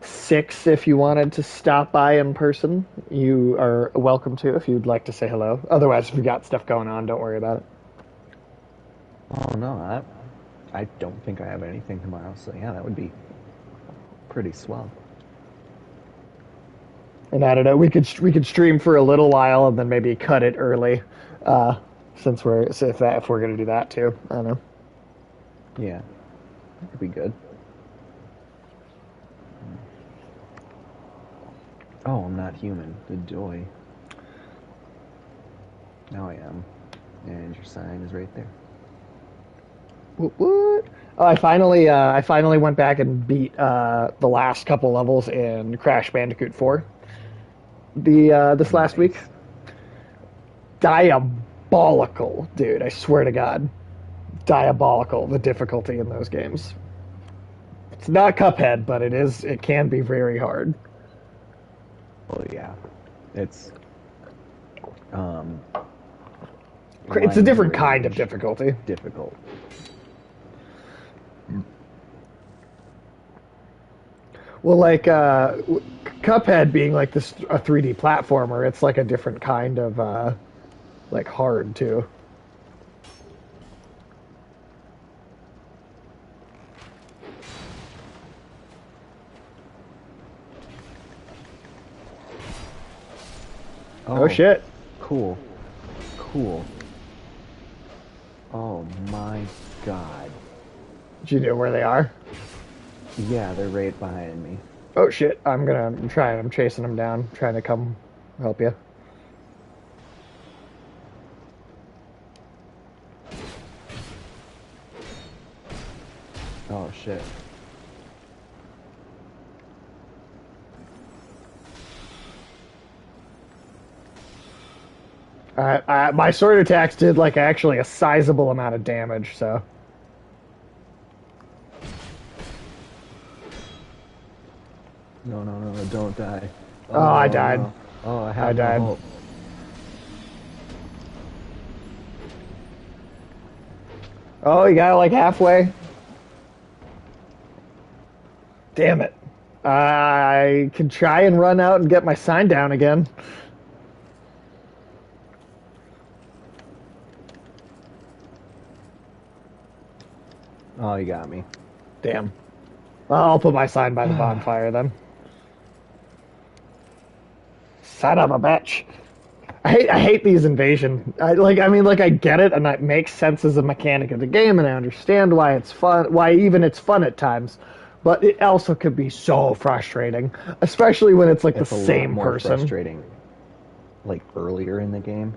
6, if you wanted to stop by in person, you are welcome to if you'd like to say hello. Otherwise, if you've got stuff going on, don't worry about it. Oh no, I don't think I have anything tomorrow. So yeah, that would be pretty swell. And I don't know, we could stream for a little while and then maybe cut it early, if we're gonna do that too. I don't know. Yeah, that could be good. Oh, I'm not human. The joy. Now I am, and your sign is right there. What? Oh, I finally went back and beat the last couple levels in Crash Bandicoot 4. This last week. diabolical, dude. I swear to God. Diabolical, the difficulty in those games. It's not Cuphead, but it can be very hard. Oh yeah, it's um, It's a Line's different kind of Rage difficulty. difficult. Well, like Cuphead being like this a 3D platformer, it's like a different kind of like hard too. Oh shit. Cool. Cool. Oh my god. Do you know where they are? Yeah, they're right behind me. Oh shit. I'm chasing them down, trying to come help you. Oh shit. My sword attacks did like actually a sizable amount of damage, so. No, no, no, no, don't die. Oh, I died. No. Oh, I I have died. no hope. Oh, you got it like halfway. Damn it. I can try and run out and get my sign down again. Oh, you got me. Damn. Well, I'll put my sign by the bonfire then. Son of a bitch. I hate these invasion. I get it, and it makes sense as a mechanic of the game, and I understand why it's fun. Why even it's fun at times, but it also could be so frustrating, especially when it's like It's the a lot same more person. frustrating, like earlier in the game.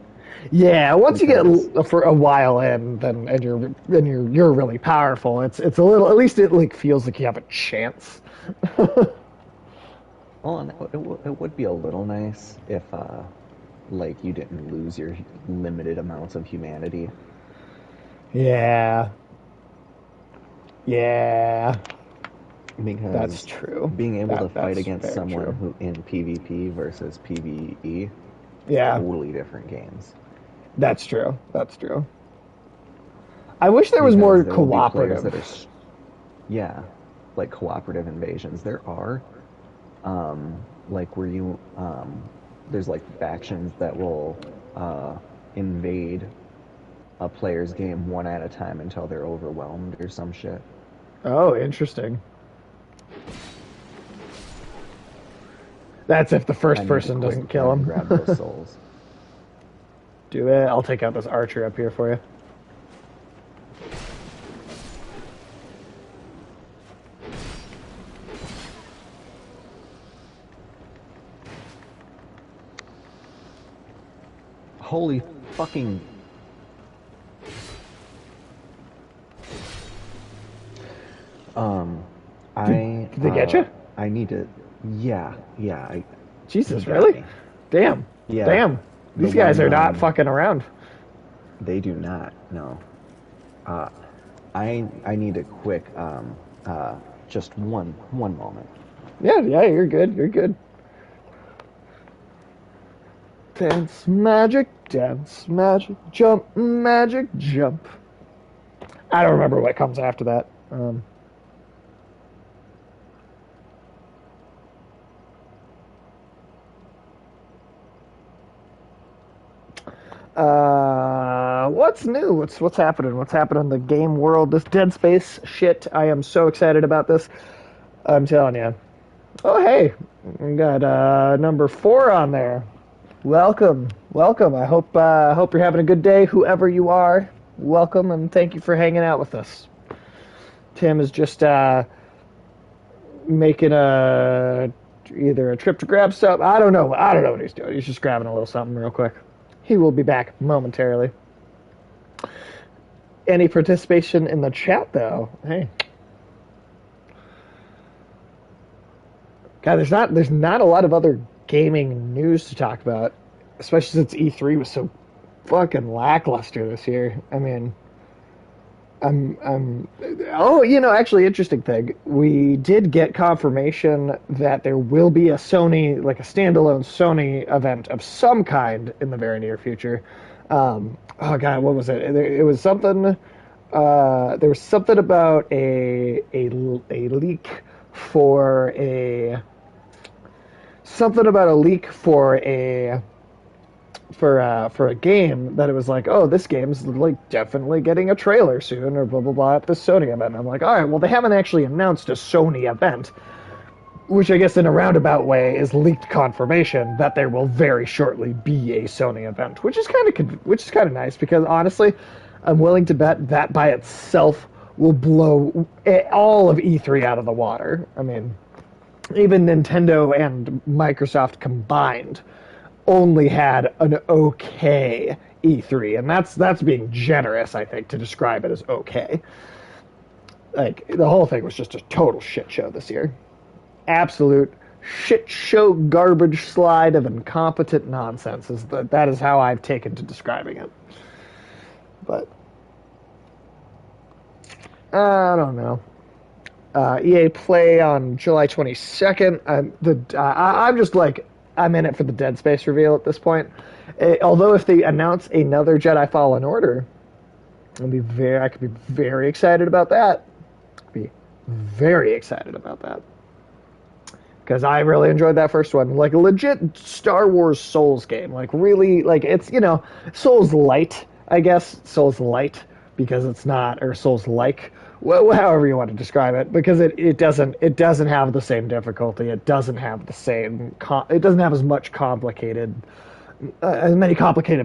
Yeah, once you Because- get for a while in, then and you're really powerful. It's a little. At least it like feels like you have a chance. Well, and it would be a little nice if, like, you didn't lose your limited amounts of humanity. Yeah. Yeah. Because That's true. being able to fight That's against very someone true. who in PvP versus PvE, Yeah, totally different games. that's true. That's true. I wish there was more Because there will be players cooperative. that are, yeah, like cooperative invasions. There are, like where you, there's like factions that will invade a player's game one at a time until they're overwhelmed or some shit. Oh, interesting. That's if the I first need to person quick doesn't kill run and him. grab those souls. Do it. I'll take out this archer up here for you. Holy fucking... Did they get you? I need to... Yeah. Jesus, He got really? me. Damn. Yeah. Damn. These The guys one, are not fucking around. They do not, no. I need a quick, just one moment. Yeah, you're good. You're good. Dance magic, jump magic, jump. I don't remember what comes after that. What's new? What's happening? What's happening in the game world? This Dead Space shit. I am so excited about this. I'm telling you. Oh hey, we got number 4 on there. Welcome. I hope you're having a good day, whoever you are. Welcome and thank you for hanging out with us. Tim is just making either a trip to grab stuff. I don't know what he's doing. He's just grabbing a little something real quick. He will be back momentarily. Any participation in the chat though? Hey. God, there's not a lot of other gaming news to talk about, especially since E3 was so fucking lackluster this year. I mean, I'm. Oh, actually, interesting thing. We did get confirmation that there will be a Sony, like a standalone Sony event of some kind in the very near future. Oh God, what was it? It was something. There was something about a leak for a something about a leak for a game that it was like, oh, this game's like definitely getting a trailer soon, or blah blah blah at the Sony event. And I'm like, all right, well, they haven't actually announced a Sony event, which I guess in a roundabout way is leaked confirmation that there will very shortly be a Sony event, which is kind of nice because honestly, I'm willing to bet that by itself will blow all of E3 out of the water. I mean, even Nintendo and Microsoft combined only had an okay E3, and that's being generous, I think, to describe it as okay. Like the whole thing was just a total shit show this year. Absolute shit show, garbage slide of incompetent nonsense. That is how I've taken to describing it. But I don't know. EA Play on July 22nd. I'm just like, I'm in it for the Dead Space reveal at this point. Although if they announce another Jedi Fallen Order, I could be very excited about that. Be very excited about that. Because I really enjoyed that first one. Like a legit Star Wars Souls game. Like really, like it's, Souls Light, I guess. Souls Light, because it's not, or Souls like, well, however you want to describe it, because it doesn't have the same difficulty. It doesn't have the same, it doesn't have as many complicated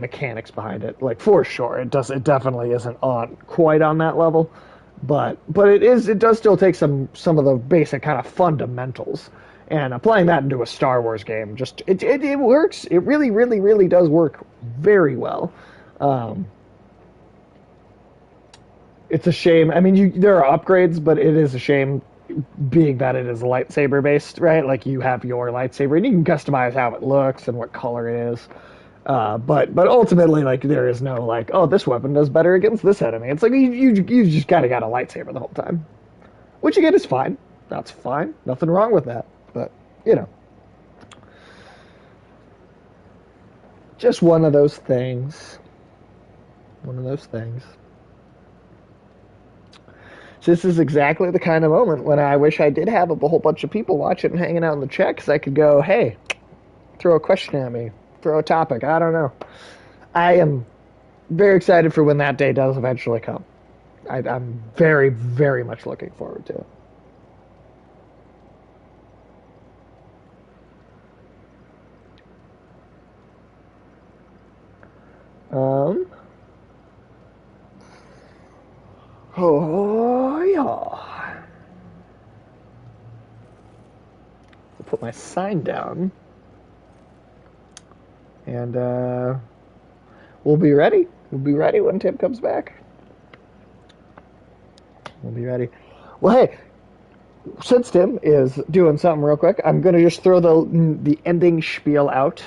mechanics behind it. Like for sure, it definitely isn't quite on that level. But it does still take some of the basic kind of fundamentals. And applying that into a Star Wars game, it works. It really, really, really does work very well. It's a shame. I mean, there are upgrades, but it is a shame, being that it is lightsaber based, right? Like you have your lightsaber, and you can customize how it looks and what color it is. But ultimately, like there is no like, oh, this weapon does better against this enemy. It's like you just kind of got a lightsaber the whole time, which again is fine. That's fine. Nothing wrong with that. But just one of those things. One of those things. So this is exactly the kind of moment when I wish I did have a whole bunch of people watching and hanging out in the chat, because I could go, hey, throw a question at me, throw a topic. I don't know. I am very excited for when that day does eventually come. I'm very, very much looking forward to it. Oh, yeah. I'll put my sign down. And, we'll be ready. We'll be ready when Tim comes back. We'll be ready. Well, hey, since Tim is doing something real quick, I'm going to just throw the ending spiel out,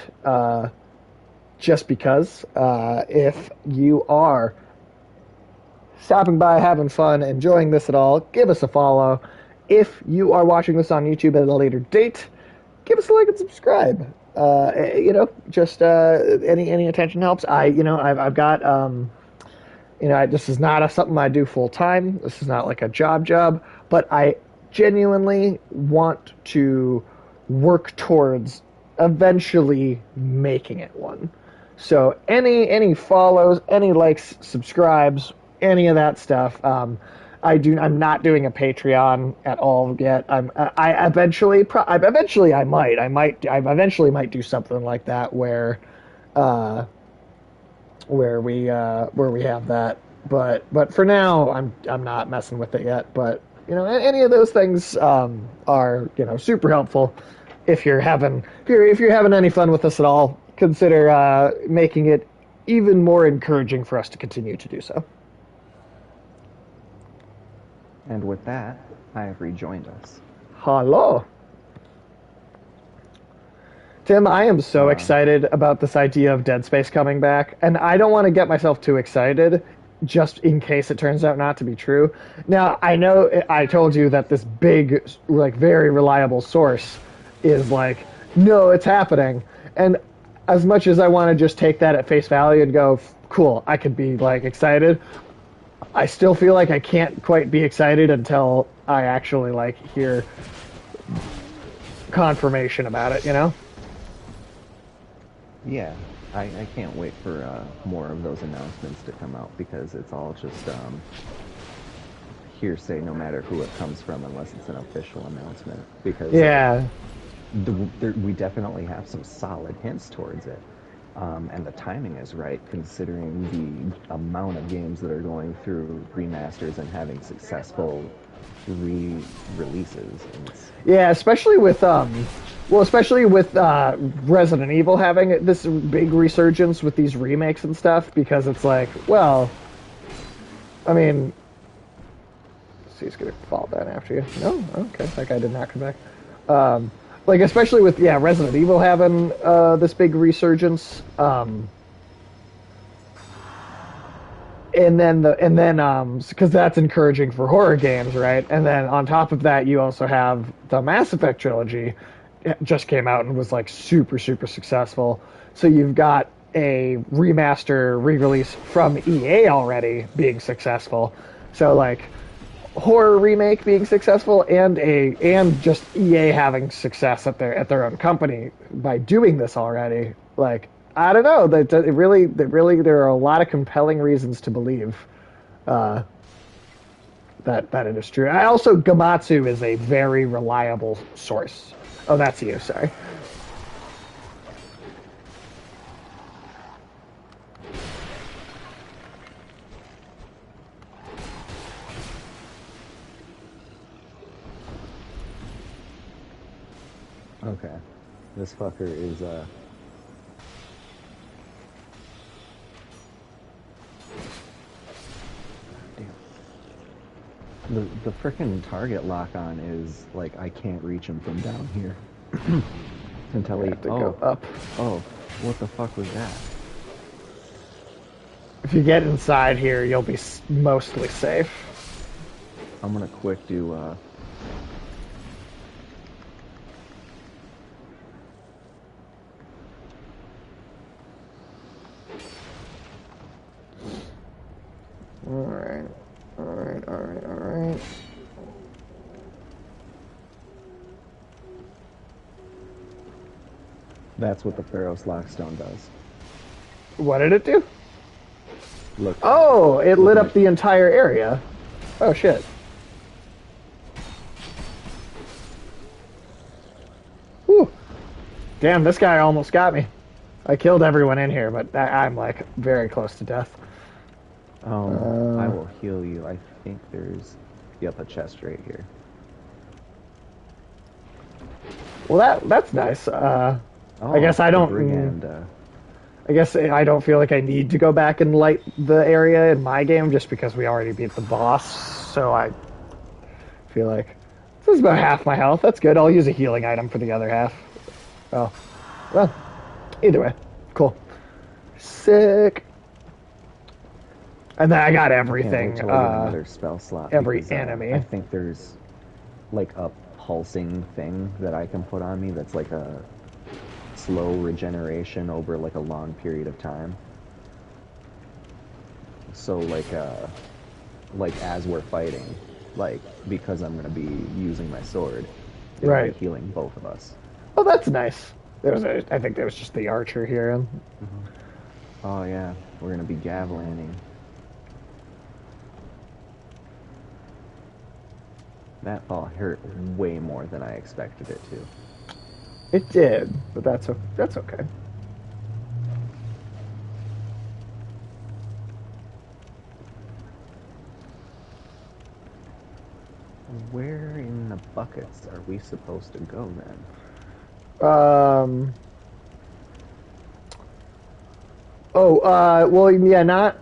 just because. If you are stopping by, having fun, enjoying this at all, give us a follow. If you are watching this on YouTube at a later date, give us a like and subscribe. Just any attention helps. I've got this is not something I do full time. This is not like a job, but I genuinely want to work towards eventually making it one. So any follows, any likes, subscribes, any of that stuff. I'm not doing a Patreon at all yet. I eventually might do something like that where we have that. But for now, I'm not messing with it yet. But any of those things are super helpful. If you're having any fun with us at all, consider making it even more encouraging for us to continue to do so. And with that, I have rejoined us. Hello. Tim, I am so excited about this idea of Dead Space coming back, and I don't want to get myself too excited just in case it turns out not to be true. Now, I know I told you that this big, like, very reliable source is like, no, it's happening. And as much as I want to just take that at face value and go, cool, I could be, like, excited, I still feel like I can't quite be excited until I actually, like, hear confirmation about it, you know? Yeah, I can't wait for more of those announcements to come out because it's all just hearsay no matter who it comes from unless it's an official announcement. Because Yeah. we definitely have some solid hints towards it. And the timing is right considering the amount of games that are going through remasters and having successful re-releases. Yeah, especially with Resident Evil having this big resurgence with these remakes and stuff, because it's like, well, I mean, see, he's gonna fall down after you. No, okay, that guy did not come back. Like especially with Resident Evil having this big resurgence, and then because that's encouraging for horror games, right? And then on top of that, you also have the Mass Effect trilogy. It just came out and was like super successful. So you've got a remaster re-release from EA already being successful. So like horror remake being successful and just EA having success at their own company by doing this already. Like, I don't know. That really there are a lot of compelling reasons to believe that it is true. I also Gamatsu is a very reliable source. Oh, that's you. Sorry. Okay, this fucker is the frickin' target lock on is like I can't reach him from down here until he go up. Oh, what the fuck was that? If you get inside here, you'll be mostly safe. I'm gonna quick do All right. That's what the Pharaoh's Lockstone does. What did it do? Look. Oh, it lit up the entire area. Oh shit. Whew. Damn, this guy almost got me. I killed everyone in here, but I'm like very close to death. I will heal you. I think there's a chest right here. Well, that's nice. I guess I don't. I guess I don't feel like I need to go back and light the area in my game just because we already beat the boss. So I feel like this is about half my health. That's good. I'll use a healing item for the other half. Oh, well, either way, cool. Sick. And then I got everything. I can't wait till I get another spell slot. Every because, enemy. I think there's like a pulsing thing that I can put on me that's like a slow regeneration over like a long period of time. So like as we're fighting, like because I'm gonna be using my sword, it'll be healing both of us. Oh, that's nice. I think there was just the archer here. Oh yeah, we're gonna be gavlaning. That fall hurt way more than I expected it to. It did, but that's okay. Where in the buckets are we supposed to go then? Well, yeah, not.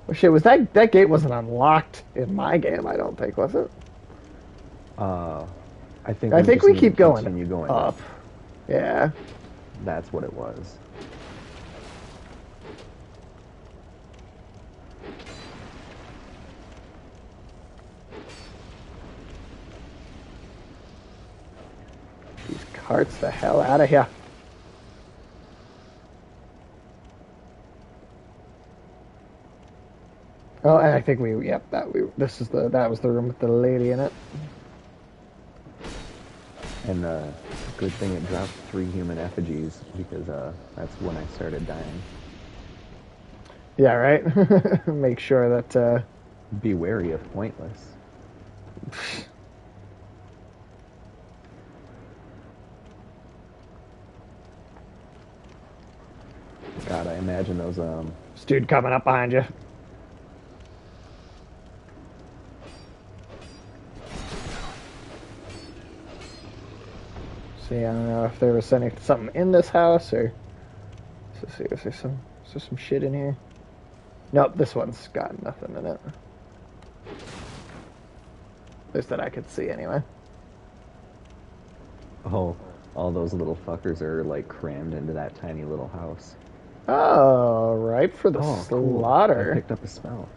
Oh shit, was that gate wasn't unlocked in my game? I don't think, was it? I I think I we think just we need keep to going continue going up. Yeah. That's what it was. These carts the hell out of here. Oh, and I think that was the room with the lady in it. And good thing it dropped 3 human effigies because that's when I started dying. Yeah, right? Make sure that, Be wary of pointless. God, I imagine those this dude coming up behind you. See, I don't know if there was something in this house or... Let's see if is there some shit in here? Nope, this one's got nothing in it. At least that I could see anyway. oh, all those little fuckers are like crammed into that tiny little house. Oh, ripe for the Cool. slaughter. I picked up a spell.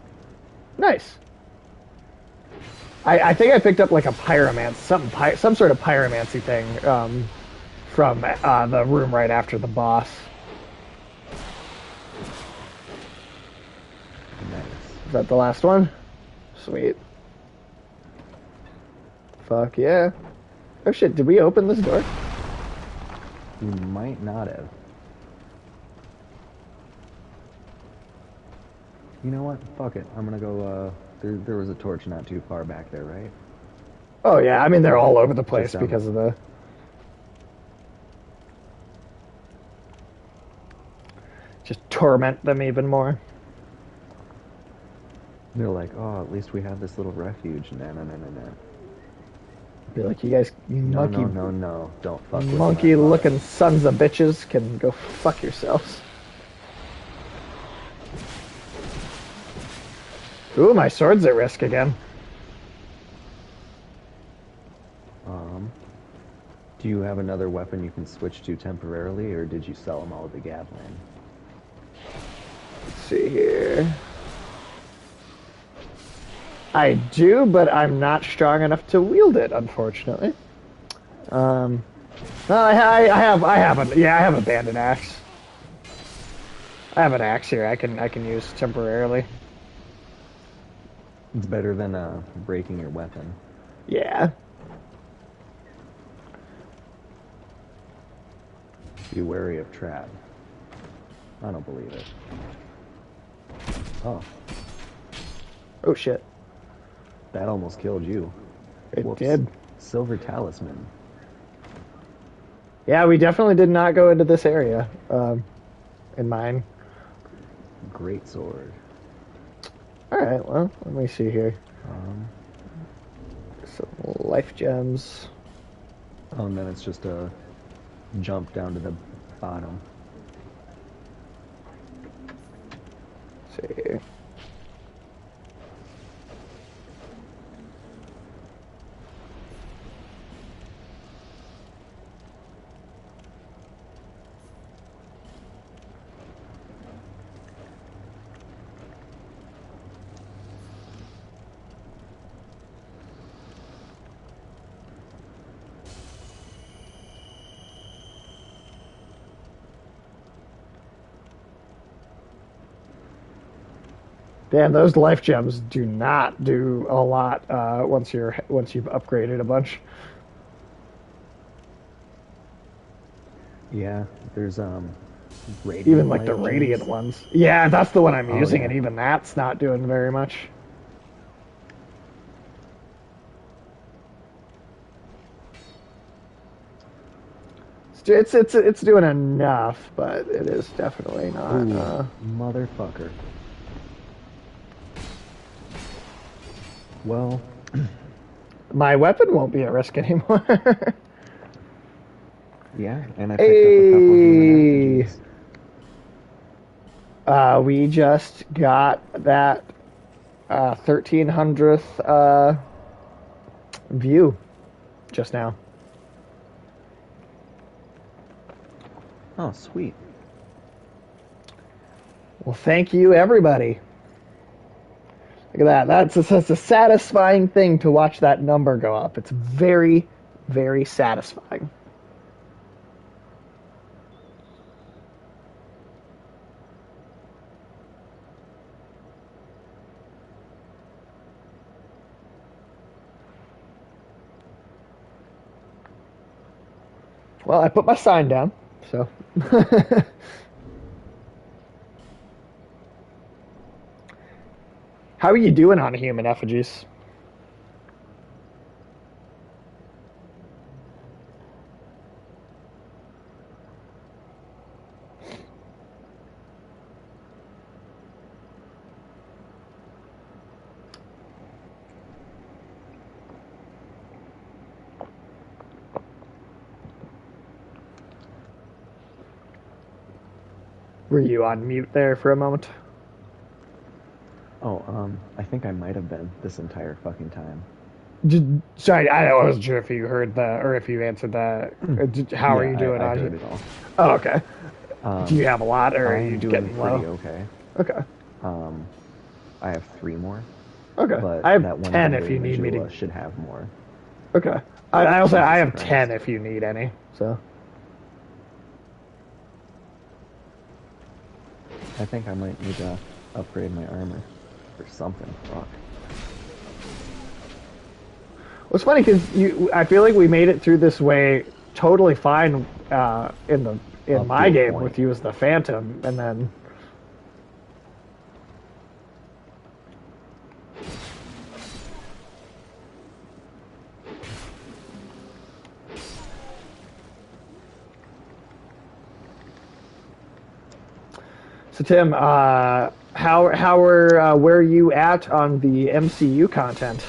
Nice. I think I picked up like a pyromance, some sort of pyromancy thing from the room right after the boss. Nice. Is that the last one? Sweet. Fuck yeah. Oh shit, did we open this door? You might not have. You know what? Fuck it. I'm gonna go, there was a torch not too far back there, right? Oh yeah, I mean they're all over the place Just down because of the... Just torment them even more. They're like, oh, at least we have this little refuge. No. Be like, you guys, you No, monkey, no. Don't fuck with my monkey-looking sons of bitches can go fuck yourselves. Ooh, my sword's at risk again. Do you have another weapon you can switch to temporarily, or did you sell them all to Gavlan? Let's see here. I do, but I'm not strong enough to wield it, unfortunately. No, I have a banded axe. I have an axe here. I can use temporarily. It's better than breaking your weapon. Yeah. Be wary of trap. I don't believe it. Oh, Oh shit. that almost killed you. It Whoops. did. Silver talisman. Yeah, we definitely did not go into this area. In mine. Great sword. Alright, well, let me see here. Um, Some life gems. oh, and then it's just a jump down to the bottom. Let's see here. Damn, those life gems do not do a lot once you've upgraded a bunch. Yeah, there's radiant Even like the light radiant gems. ones. Yeah, that's the one I'm Oh, using, yeah. and even that's not doing very much. It's doing enough, but it is definitely not. Ooh, motherfucker. Well, My weapon won't be at risk anymore. yeah, and I picked up a couple human Hey. effigies. We just got that 1300th view just now. Oh, sweet. Well, thank you, everybody. Look at that. That's a satisfying thing to watch that number go up. It's very, very satisfying. Well, I put my sign down, so. How are you doing on human effigies? Were you on mute there for a moment? Oh, I think I might have been this entire fucking time. Sorry, I wasn't sure if you heard that or if you answered that. How are Yeah, you doing I on heard here? it all. Oh, okay. Do you have a lot, or are I'm you doing getting pretty low? okay. Okay. I have 3 more, Okay. but I have that one 10 if you need me to. should have more. Okay. I also I Jesus have Christ. 10 if you need any. So. I think I might need to upgrade my armor or something. Fuck. Well, it's funny because I feel like we made it through this way totally fine in Up my to a game point. with you as the Phantom, and then. So Tim, where are you at on the MCU content?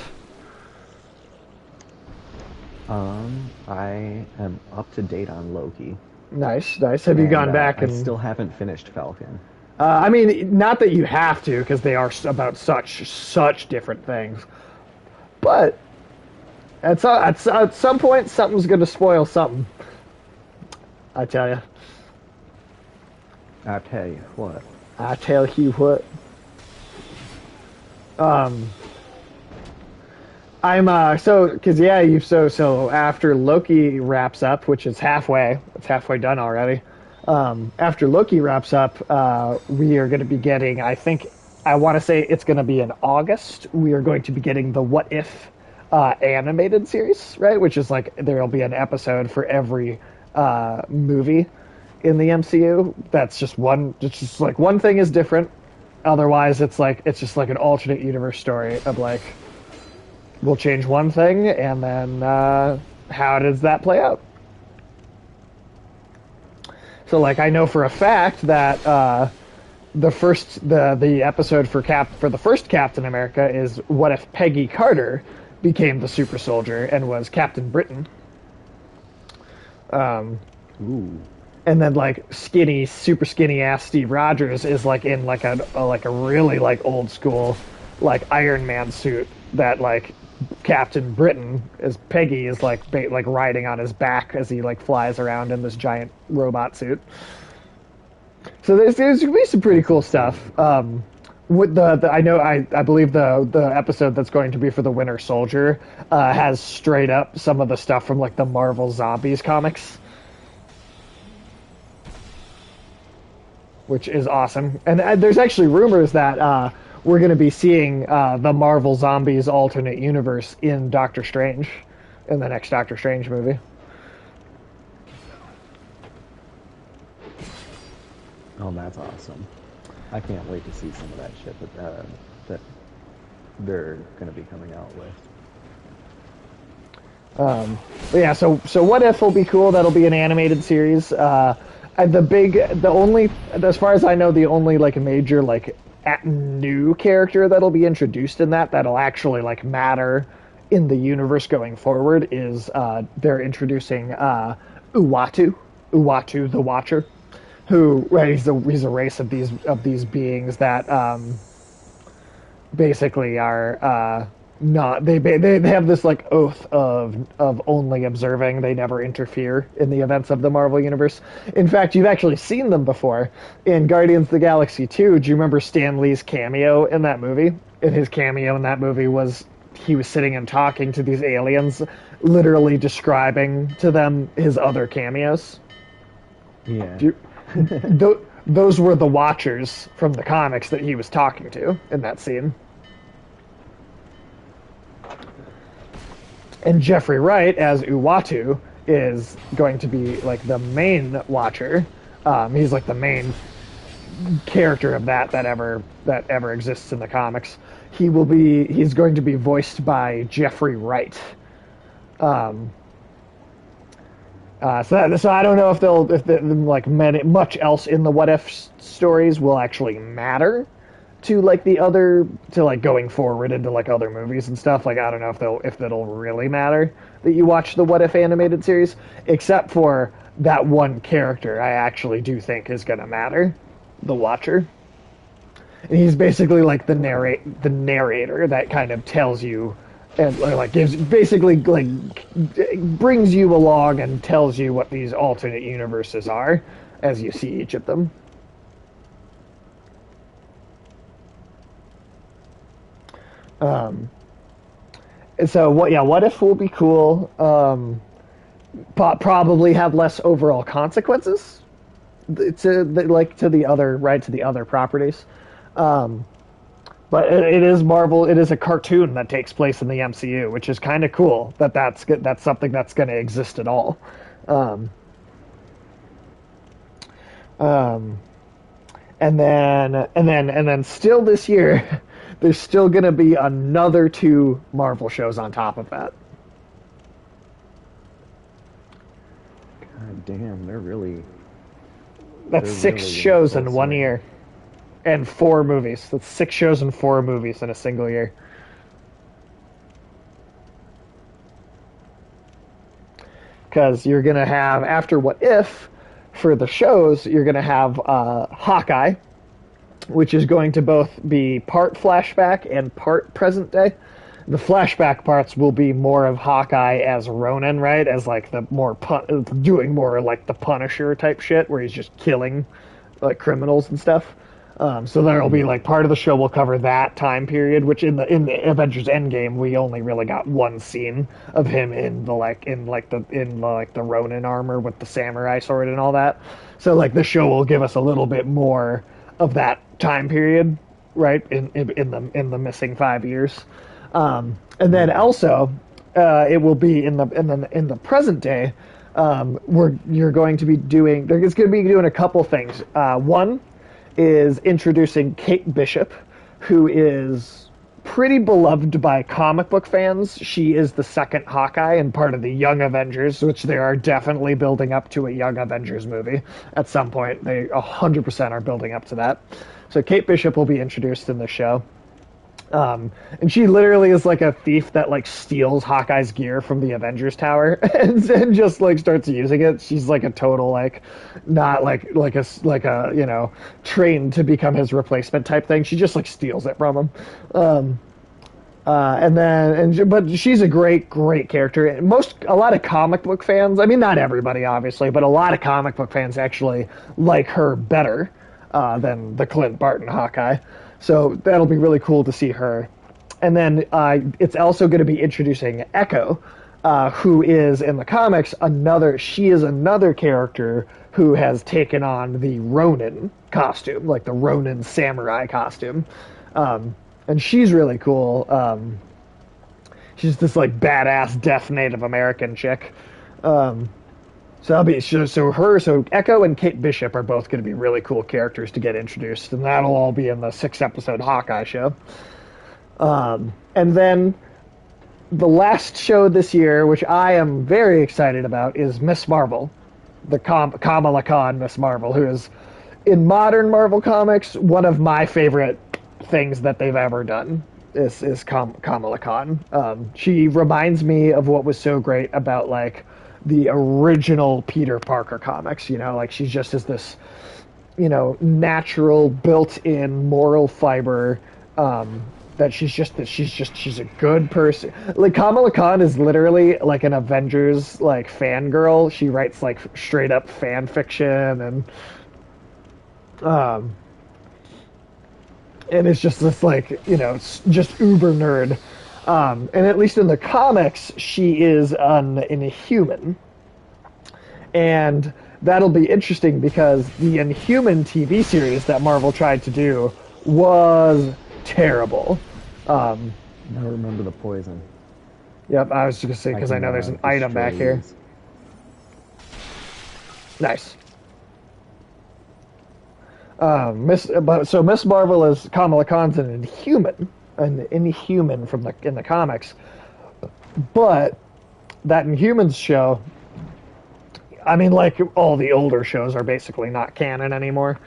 I am up to date on Loki. Nice, nice. Have you And, gone back I and? still haven't finished Falcon. I mean, not that you have to, because they are about such different things. But at some point, something's going to spoil something. I tell you. I tell you what. I tell you what. I'm so because yeah, you so after Loki wraps up, which is halfway, it's halfway done already. After Loki wraps up, we are going to be getting. I want to say it's going to be in August. We are going to be getting the What If animated series, right? Which is like there'll be an episode for every movie in the MCU. That's just one. It's just like one thing is different. Otherwise, it's just like an alternate universe story of like we'll change one thing and then how does that play out? So like I know for a fact that the episode for the first Captain America is what if Peggy Carter became the super soldier and was Captain Britain. Ooh. And then like super skinny ass Steve Rogers is like in like a really like old school like Iron Man suit that like Captain Britain is Peggy is like riding on his back as he like flies around in this giant robot suit. So there's gonna be some pretty cool stuff. With I believe the episode that's going to be for the Winter Soldier has straight up some of the stuff from like the Marvel Zombies comics. Which is awesome. And there's actually rumors that we're going to be seeing the Marvel Zombies alternate universe in Doctor Strange, in the next Doctor Strange movie. Oh, that's awesome. I can't wait to see some of that shit that they're going to be coming out with. But yeah, so What If will be cool. That'll be an animated series. As far as I know, the only like major like new character that'll be introduced in that'll actually like matter in the universe going forward is they're introducing Uatu the Watcher, who right he's a race of these beings that basically are not they have this like oath of only observing. They never interfere in the events of the Marvel universe. In fact, you've actually seen them before in Guardians of the Galaxy 2. Do you remember Stan Lee's cameo in that movie? And his cameo in that movie was he was sitting and talking to these aliens, literally describing to them his other cameos. Yeah. Those were the Watchers from the comics that he was talking to in that scene. And Jeffrey Wright as Uatu is going to be like the main Watcher. He's like the main character of that ever exists in the comics. He's going to be voiced by Jeffrey Wright. So I don't know if much else in the What If stories will actually matter to like going forward into like other movies and stuff. Like I don't know if that'll really matter that you watch the What If animated series, except for that one character I actually do think is going to matter, the Watcher. And he's basically like the narrator that kind of tells you and like gives basically like brings you along and tells you what these alternate universes are as you see each of them. So what if will be cool. Probably have less overall consequences to the other properties. But it is Marvel. It is a cartoon that takes place in the MCU, which is kind of cool. That's something that's going to exist at all. And then still this year, there's still going to be another 2 Marvel shows on top of that. God damn, they're really... That's 6 shows in 1 year. And 4 movies. That's 6 shows and 4 movies in a single year. Because you're going to have, after What If, for the shows, you're going to have Hawkeye, which is going to both be part flashback and part present day. The flashback parts will be more of Hawkeye as Ronin, right? As like the more doing more like the Punisher type shit, where he's just killing like criminals and stuff. So there'll be like part of the show will cover that time period, which in the Avengers Endgame we only really got one scene of him in the Ronin armor with the samurai sword and all that. So like the show will give us a little bit more of that time period, right? In the missing 5 years, and then also it will be in the present day. You're going to be doing. It's going to be doing a couple things. One is introducing Kate Bishop, who is pretty beloved by comic book fans. She is the second Hawkeye and part of the Young Avengers, which they are definitely building up to a Young Avengers movie at some point. They 100% are building up to that. So Kate Bishop will be introduced in the show. And she literally is like a thief that like steals Hawkeye's gear from the Avengers Tower and just like starts using it. She's like a total like not like a trained to become his replacement type thing. She just like steals it from him. But she's a great character. A lot of comic book fans, I mean not everybody obviously, but a lot of comic book fans actually like her better than the Clint Barton Hawkeye. So that'll be really cool to see her. And then it's also going to be introducing Echo, who is in the comics she is another character who has taken on the Ronin costume, like the Ronin samurai costume. And she's really cool. She's this like badass deaf Native American chick. So Echo and Kate Bishop are both going to be really cool characters to get introduced, and that'll all be in the 6-episode Hawkeye show. And then the last show this year, which I am very excited about, is Miss Marvel, the Kamala Khan Miss Marvel, who is, in modern Marvel comics, one of my favorite things that they've ever done. Is Kamala Khan. She reminds me of what was so great about like the original Peter Parker comics, like she just is this, natural, built-in moral fiber, that she's a good person. Like Kamala Khan is literally like an Avengers like fangirl. She writes like straight up fan fiction and it's just this like just uber nerd. And at least in the comics, she is an Inhuman, and that'll be interesting because the Inhuman TV series that Marvel tried to do was terrible. I remember the poison. Yep, I was just gonna say because I know there's an item back here. Nice. Miss Marvel is Kamala Khan's an Inhuman from in the comics, but that Inhumans show, I mean, like all the older shows are basically not canon anymore.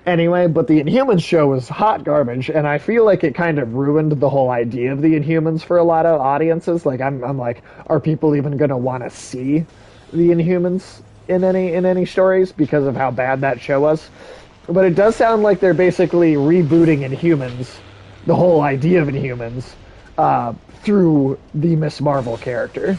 Anyway, but the Inhumans show was hot garbage, and I feel like it kind of ruined the whole idea of the Inhumans for a lot of audiences. Like, I'm like, are people even going to want to see the Inhumans in any stories because of how bad that show was? But it does sound like they're basically rebooting Inhumans, the whole idea of Inhumans, through the Miss Marvel character.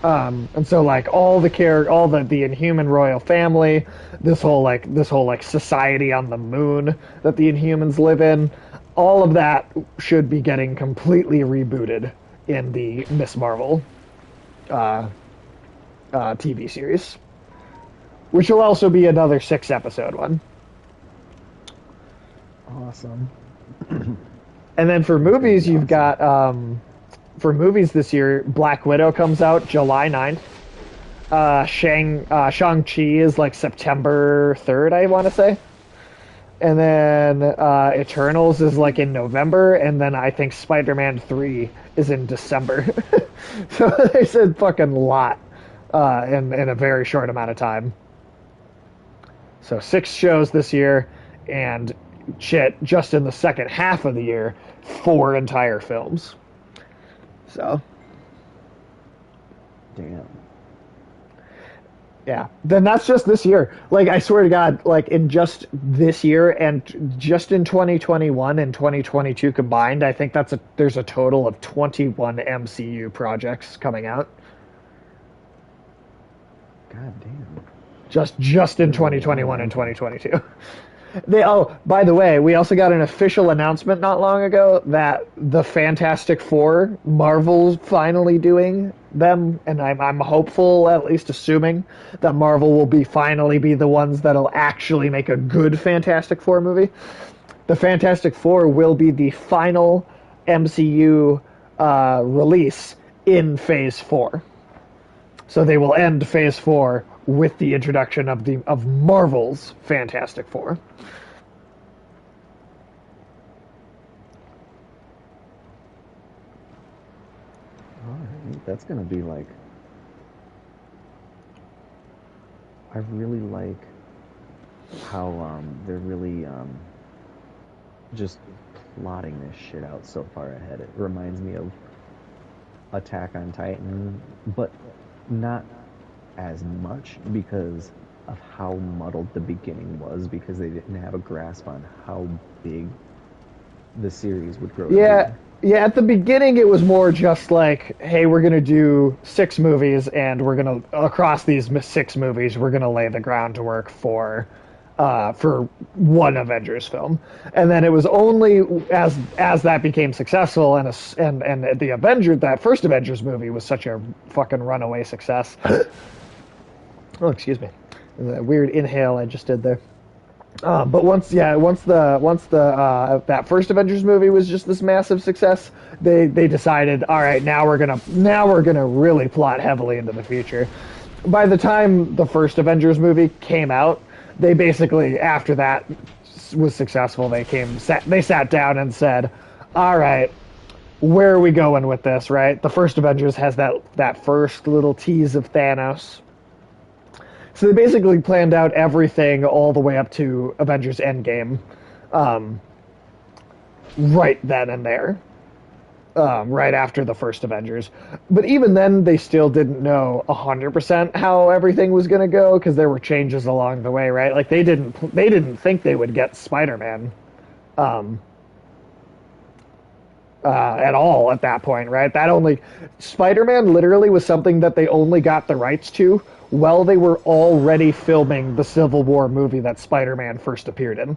And so like all the Inhuman royal family, this whole society on the moon that the Inhumans live in, all of that should be getting completely rebooted in the Miss Marvel TV series, which will also be another 6-episode one. Awesome. And then for movies, you've got for movies this year, Black Widow comes out July 9th. Shang-Chi is like September 3rd, I want to say. And then Eternals is like in November, and then I think Spider-Man 3 is in December. So they said fucking lot in a very short amount of time. So 6 shows this year, and shit, just in the second half of the year, 4 entire films. So, damn. Yeah. Then that's just this year. Like, I swear to God, like, in just this year and just in 2021 and 2022 combined, I think there's a total of 21 MCU projects coming out. God damn. Just in 2021 and 2022. By the way, we also got an official announcement not long ago that the Fantastic Four, Marvel's finally doing them, and I'm hopeful, at least assuming, that Marvel will finally be the ones that'll actually make a good Fantastic Four movie. The Fantastic Four will be the final MCU release in Phase 4. So they will end Phase 4 with the introduction of Marvel's Fantastic Four. Alright, that's gonna be like... I really like how they're really just plotting this shit out so far ahead. It reminds me of Attack on Titan, but not as much because of how muddled the beginning was, because they didn't have a grasp on how big the series would grow. Yeah, at the beginning it was more just like, hey, we're going to do 6 movies, and we're going to, across these 6 movies, we're going to lay the groundwork for one Avengers film. And then it was only as that became successful and that first Avengers movie was such a fucking runaway success. Oh, excuse me. The weird inhale I just did there. But once that first Avengers movie was just this massive success, they decided, all right, now we're gonna really plot heavily into the future. By the time the first Avengers movie came out, they basically, after that was successful, they sat down and said, all right, where are we going with this, right? The first Avengers has that first little tease of Thanos. So they basically planned out everything all the way up to Avengers Endgame, right then and there. right after the first Avengers. But even then, they still didn't know 100% how everything was going to go because there were changes along the way, right? Like they didn't think they would get Spider-Man at all at that point, right? That only Spider-Man literally was something that they only got the rights to while they were already filming the Civil War movie that Spider-Man first appeared in.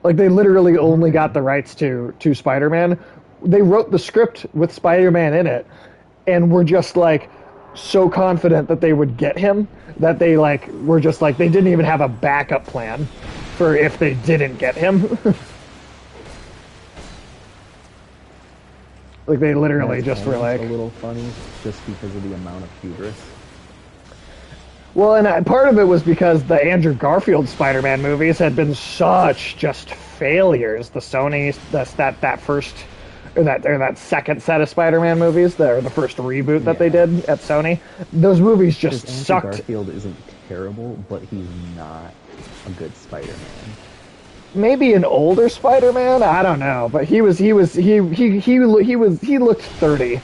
Like they literally only got the rights to Spider-Man. They wrote the script with Spider-Man in it, and were just like so confident that they would get him that they like were just like they didn't even have a backup plan for if they didn't get him. Like they literally just were like a little funny just because of the amount of hubris. Well, and part of it was because the Andrew Garfield Spider-Man movies had been such just failures. The Sony, that first or that second set of Spider-Man movies, or the first reboot that they did at Sony, those movies just Andrew sucked. Garfield isn't terrible, but he's not a good Spider-Man. Maybe an older Spider-Man, I don't know, but he looked 30.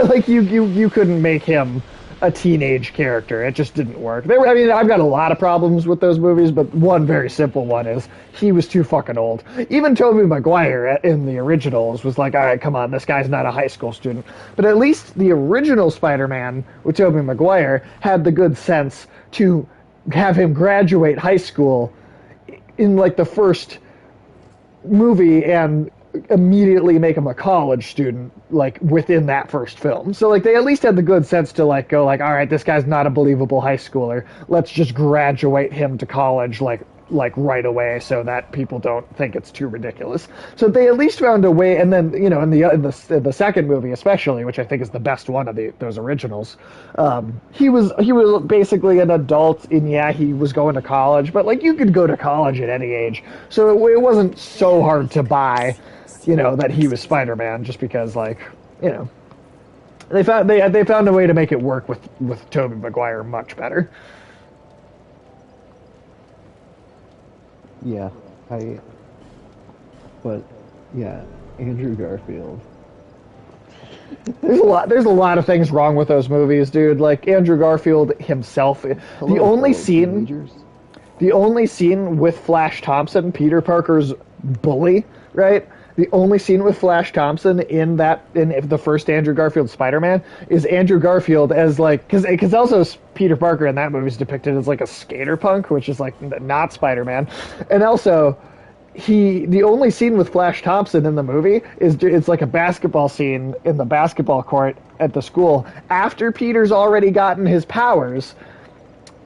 Like you couldn't make him a teenage character. It just didn't work. I mean, I've got a lot of problems with those movies, but one very simple one is he was too fucking old. Even Tobey Maguire in the originals was like, all right, come on, this guy's not a high school student. But at least the original Spider-Man with Tobey Maguire had the good sense to have him graduate high school in like the first movie and immediately make him a college student like within that first film. So like they at least had the good sense to like go like, all right, this guy's not a believable high schooler. Let's just graduate him to college like right away so that people don't think it's too ridiculous. So they at least found a way. And then in the second movie especially, which I think is the best one of those originals, he was basically an adult, and yeah, he was going to college, but like you could go to college at any age, so it wasn't so hard to buy that he was Spider-Man, just because they found a way to make it work with Tobey Maguire much better. Yeah, but yeah, Andrew Garfield. There's a lot of things wrong with those movies, dude. Like Andrew Garfield himself, the only scene with Flash Thompson, Peter Parker's bully, right? The only scene with Flash Thompson in the first Andrew Garfield Spider-Man is Andrew Garfield as like because also Peter Parker in that movie is depicted as like a skater punk, which is like not Spider-Man, and also the only scene with Flash Thompson in the movie is it's like a basketball scene in the basketball court at the school after Peter's already gotten his powers.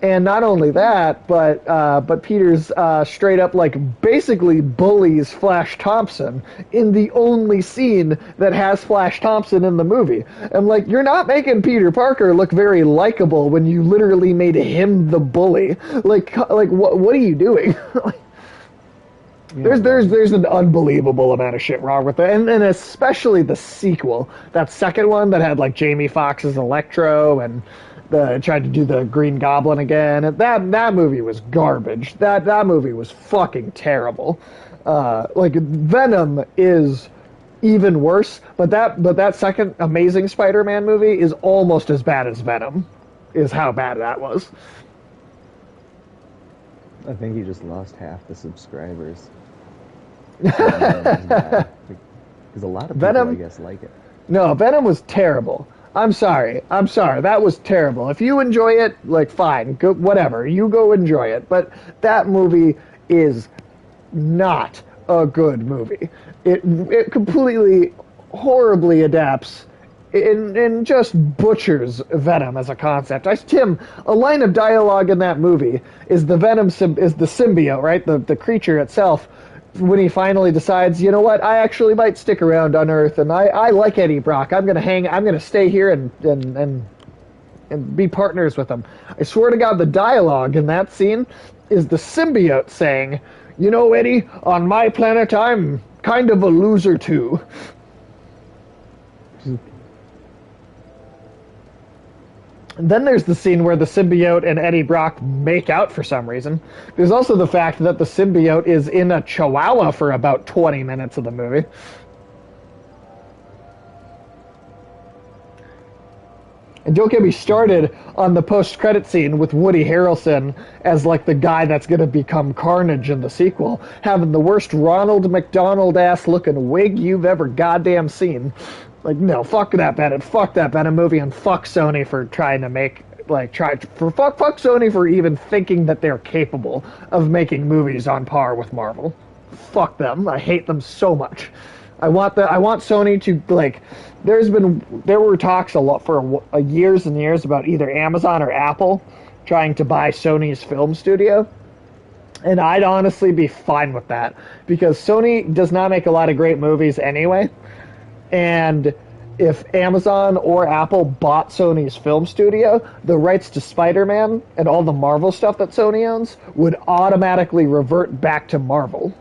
And not only that, but Peter's straight up like basically bullies Flash Thompson in the only scene that has Flash Thompson in the movie. I'm like, you're not making Peter Parker look very likable when you literally made him the bully. Like what are you doing? There's an unbelievable amount of shit wrong with it, and especially the sequel, that second one that had like Jamie Foxx's Electro and tried to do the Green Goblin again. And that movie was garbage. That movie was fucking terrible. Like Venom is even worse, but that second Amazing Spider-Man movie is almost as bad as Venom. Is how bad that was. I think he just lost half the subscribers. Because a lot of people, Venom, I guess, like it. No, Venom was terrible. I'm sorry. That was terrible. If you enjoy it, like, fine. Go, whatever. You go enjoy it. But that movie is not a good movie. It completely, horribly adapts and just butchers Venom as a concept. Tim, a line of dialogue in that movie is the Venom is the symbiote, right? The creature itself. When he finally decides, you know what, I actually might stick around on Earth, and I like Eddie Brock. I'm gonna stay here and be partners with him. I swear to God, the dialogue in that scene is the symbiote saying, you know, Eddie, on my planet, I'm kind of a loser too. And then there's the scene where the symbiote and Eddie Brock make out for some reason. There's also the fact that the symbiote is in a chihuahua for about 20 minutes of the movie. And don't get me started on the post-credit scene with Woody Harrelson as like the guy that's going to become Carnage in the sequel, having the worst Ronald McDonald ass looking wig you've ever goddamn seen. Like, no, fuck that Venom movie, and fuck Sony for trying to make fuck Sony for even thinking that they're capable of making movies on par with Marvel. Fuck them. I hate them so much. I want Sony to like. There were talks a lot for years and years about either Amazon or Apple trying to buy Sony's film studio, and I'd honestly be fine with that because Sony does not make a lot of great movies anyway, and if Amazon or Apple bought Sony's film studio, the rights to Spider-Man and all the Marvel stuff that Sony owns would automatically revert back to Marvel.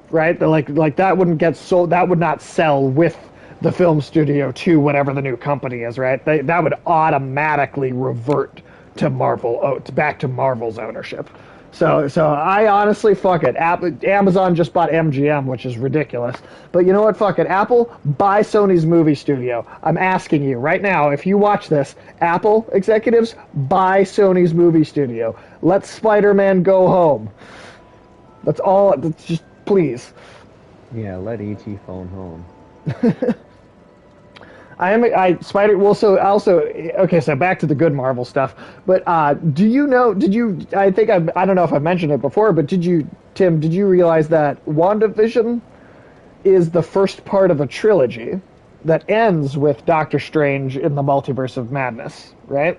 Right? Like that wouldn't get sold. That would not sell with the film studio to whatever the new company is. Right? That would automatically revert to Marvel. Back to Marvel's ownership. So I honestly fuck it. Amazon just bought MGM, which is ridiculous. But you know what? Fuck it. Apple, buy Sony's movie studio. I'm asking you right now, if you watch this, Apple executives, buy Sony's movie studio. Let Spider-Man go home. That's all. That's just. Please. Yeah, let E.T. phone home. So back to the good Marvel stuff. But I don't know if I mentioned it before, but did you realize that WandaVision is the first part of a trilogy that ends with Doctor Strange in the Multiverse of Madness, right?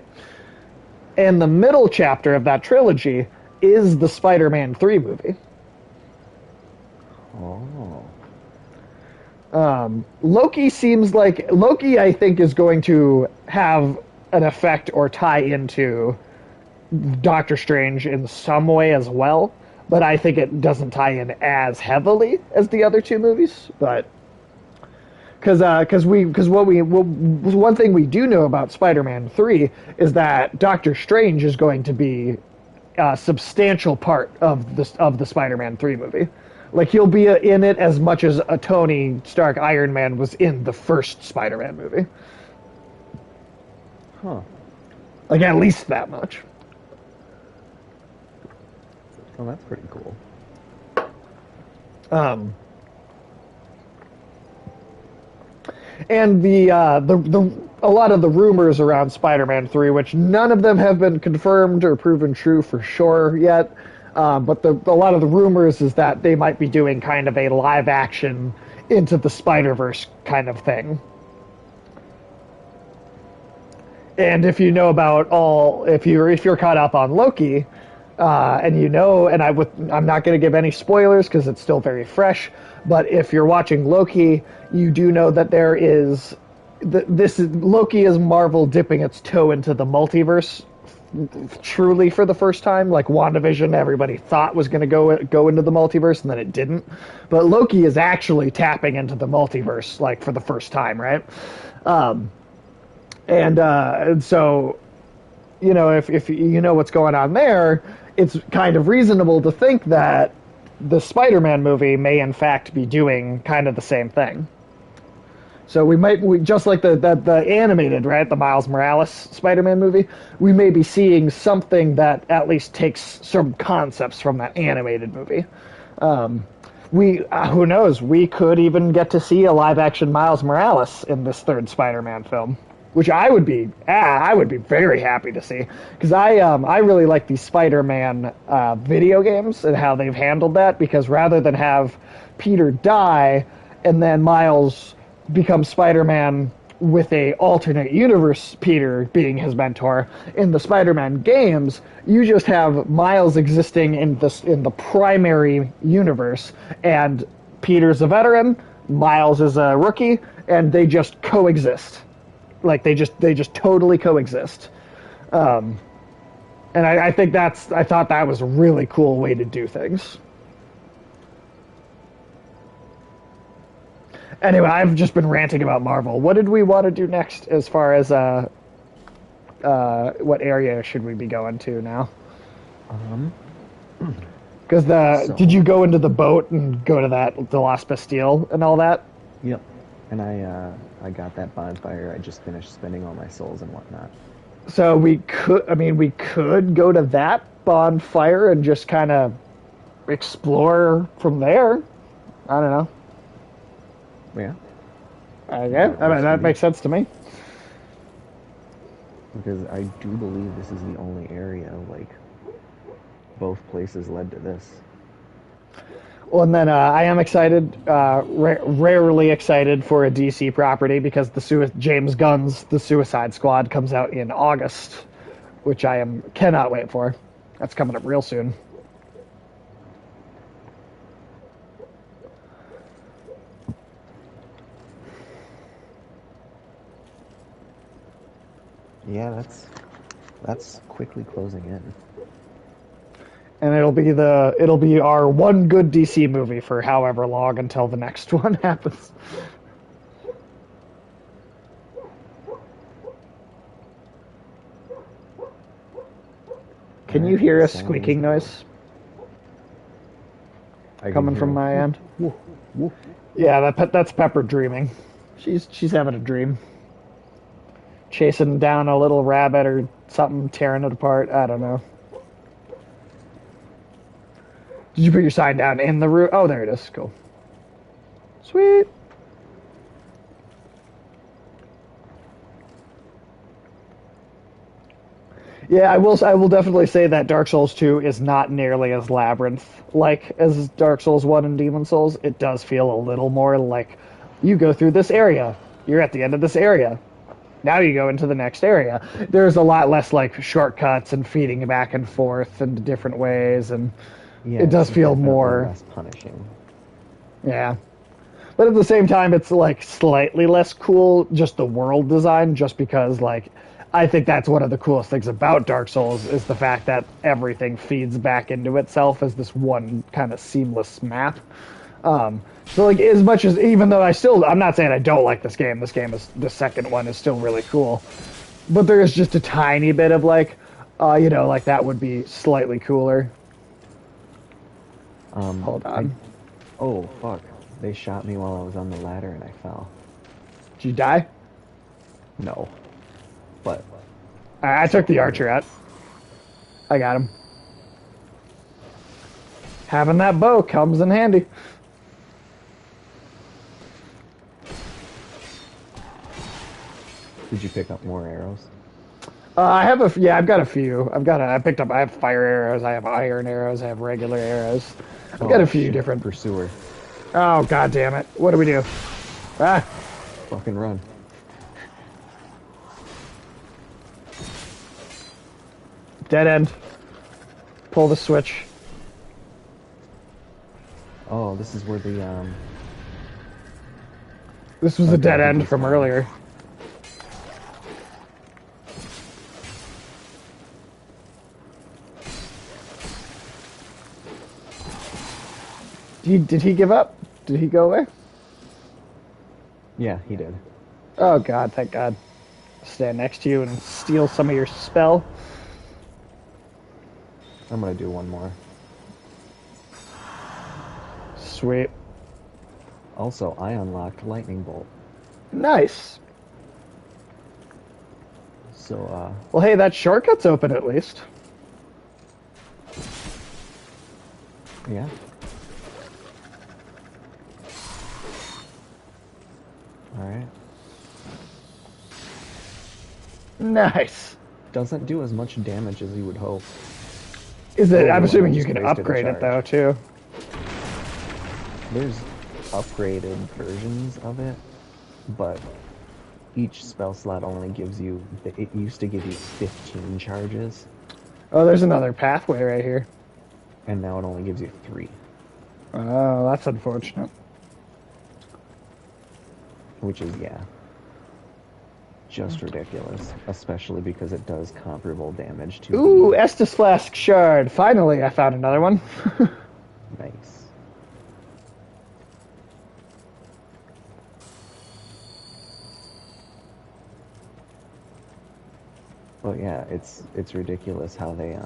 And the middle chapter of that trilogy is the Spider-Man 3 movie. Loki, I think, is going to have an effect or tie into Doctor Strange in some way as well, but I think it doesn't tie in as heavily as the other two movies. But one thing we do know about Spider-Man 3 is that Doctor Strange is going to be a substantial part of the Spider-Man 3 movie. Like, he'll be in it as much as a Tony Stark Iron Man was in the first Spider-Man movie. Huh. Like, at least that much. Oh, that's pretty cool. And a lot of the rumors around Spider-Man 3, which none of them have been confirmed or proven true for sure yet, but a lot of the rumors is that they might be doing kind of a live action Into the Spider-Verse kind of thing. And if you know if you're caught up on Loki, and I'm not going to give any spoilers because it's still very fresh, but if you're watching Loki, you do know that Loki is Marvel dipping its toe into the multiverse truly for the first time. Like WandaVision, everybody thought was going to go into the multiverse, and then it didn't. But Loki is actually tapping into the multiverse, like, for the first time, right? And so, you know, if you know what's going on there, it's kind of reasonable to think that the Spider-Man movie may in fact be doing kind of the same thing. So we just like the animated, right, the Miles Morales Spider-Man movie, we may be seeing something that at least takes some concepts from that animated movie. Who knows? We could even get to see a live-action Miles Morales in this third Spider-Man film, which I would be very happy to see, because I really like the Spider-Man video games and how they've handled that, because rather than have Peter die and then Miles become Spider-Man with a alternate universe Peter being his mentor, in the Spider-Man games, you just have Miles existing in the primary universe, and Peter's a veteran, Miles is a rookie, and they just coexist. Like, they just totally coexist. And I thought that was a really cool way to do things. Anyway, I've just been ranting about Marvel. What did we want to do next as far as what area should we be going to now? Because did you go into the boat and go to the Lost Bastille and all that? Yep. And I got that bonfire. I just finished spending all my souls and whatnot. So we could go to that bonfire and just kind of explore from there. I don't know. Yeah, Yeah, that I mean works for that me. makes sense to me. Because I do believe this is the only area, like, both places led to this. Well, and then I am excited, rarely excited for a DC property because James Gunn's The Suicide Squad comes out in August, which I am cannot wait for. That's coming up real soon. Yeah, that's quickly closing in. And it'll be our one good DC movie for however long until the next one happens. Can you Alright, hear a sound squeaking reasonable. noise I can coming hear from a my woof, end? woof, woof. Yeah, that's Pepper dreaming. She's having a dream, chasing down a little rabbit or something, tearing it apart. I don't know. Did you put your sign down in the room? Oh, there it is. Cool. Sweet. Yeah, I will definitely say that Dark Souls 2 is not nearly as labyrinth like as Dark Souls 1 and Demon Souls. It does feel a little more like you go through this area. You're at the end of this area. Now you go into the next area. There's a lot less like shortcuts and feeding back and forth into different ways, and Yeah, it it's does feel definitely more. less punishing. Yeah. But at the same time, it's like slightly less cool, just the world design, just because like I think that's one of the coolest things about Dark Souls is the fact that everything feeds back into itself as this one kind of seamless map. So like as much as even though I'm not saying I don't like this game is the second one is still really cool, but there is just a tiny bit of like, like that would be slightly cooler. Hold I on, Oh, fuck. They shot me while I was on the ladder and I fell. did you die? No. But I still took the hurt. archer out. I got him. Having that bow comes in handy. Did you pick up more arrows? I've got a few. I have fire arrows, I have iron arrows, I have regular arrows. I've got a Oh, few shit. different. Pursuer. Oh, god damn it. What do we do? Ah, Fucking run. dead end. Pull the switch. Oh, this is where the, This was a Okay, dead he end from despawned. earlier. Did he give up? Did he go away? Yeah, he did. Oh god, thank god. Stand next to you and steal some of your spell. I'm gonna do one more. Sweet. Also, I unlocked Lightning Bolt. Nice. So, Well, hey, that shortcut's open at least. yeah. Alright. Nice. Doesn't do as much damage as you would hope. Is it? Oh, I'm I assuming you just can wasted a upgrade it charge. though too. There's upgraded versions of it, but each spell slot only gives you, it used to give you 15 charges, Oh, there's another pathway right here. and now it only gives you 3, Oh, that's unfortunate. which is, yeah, just ridiculous, especially because it does comparable damage to Ooh, the Estus Flask Shard. Finally, I found another one. nice. But yeah, it's ridiculous how they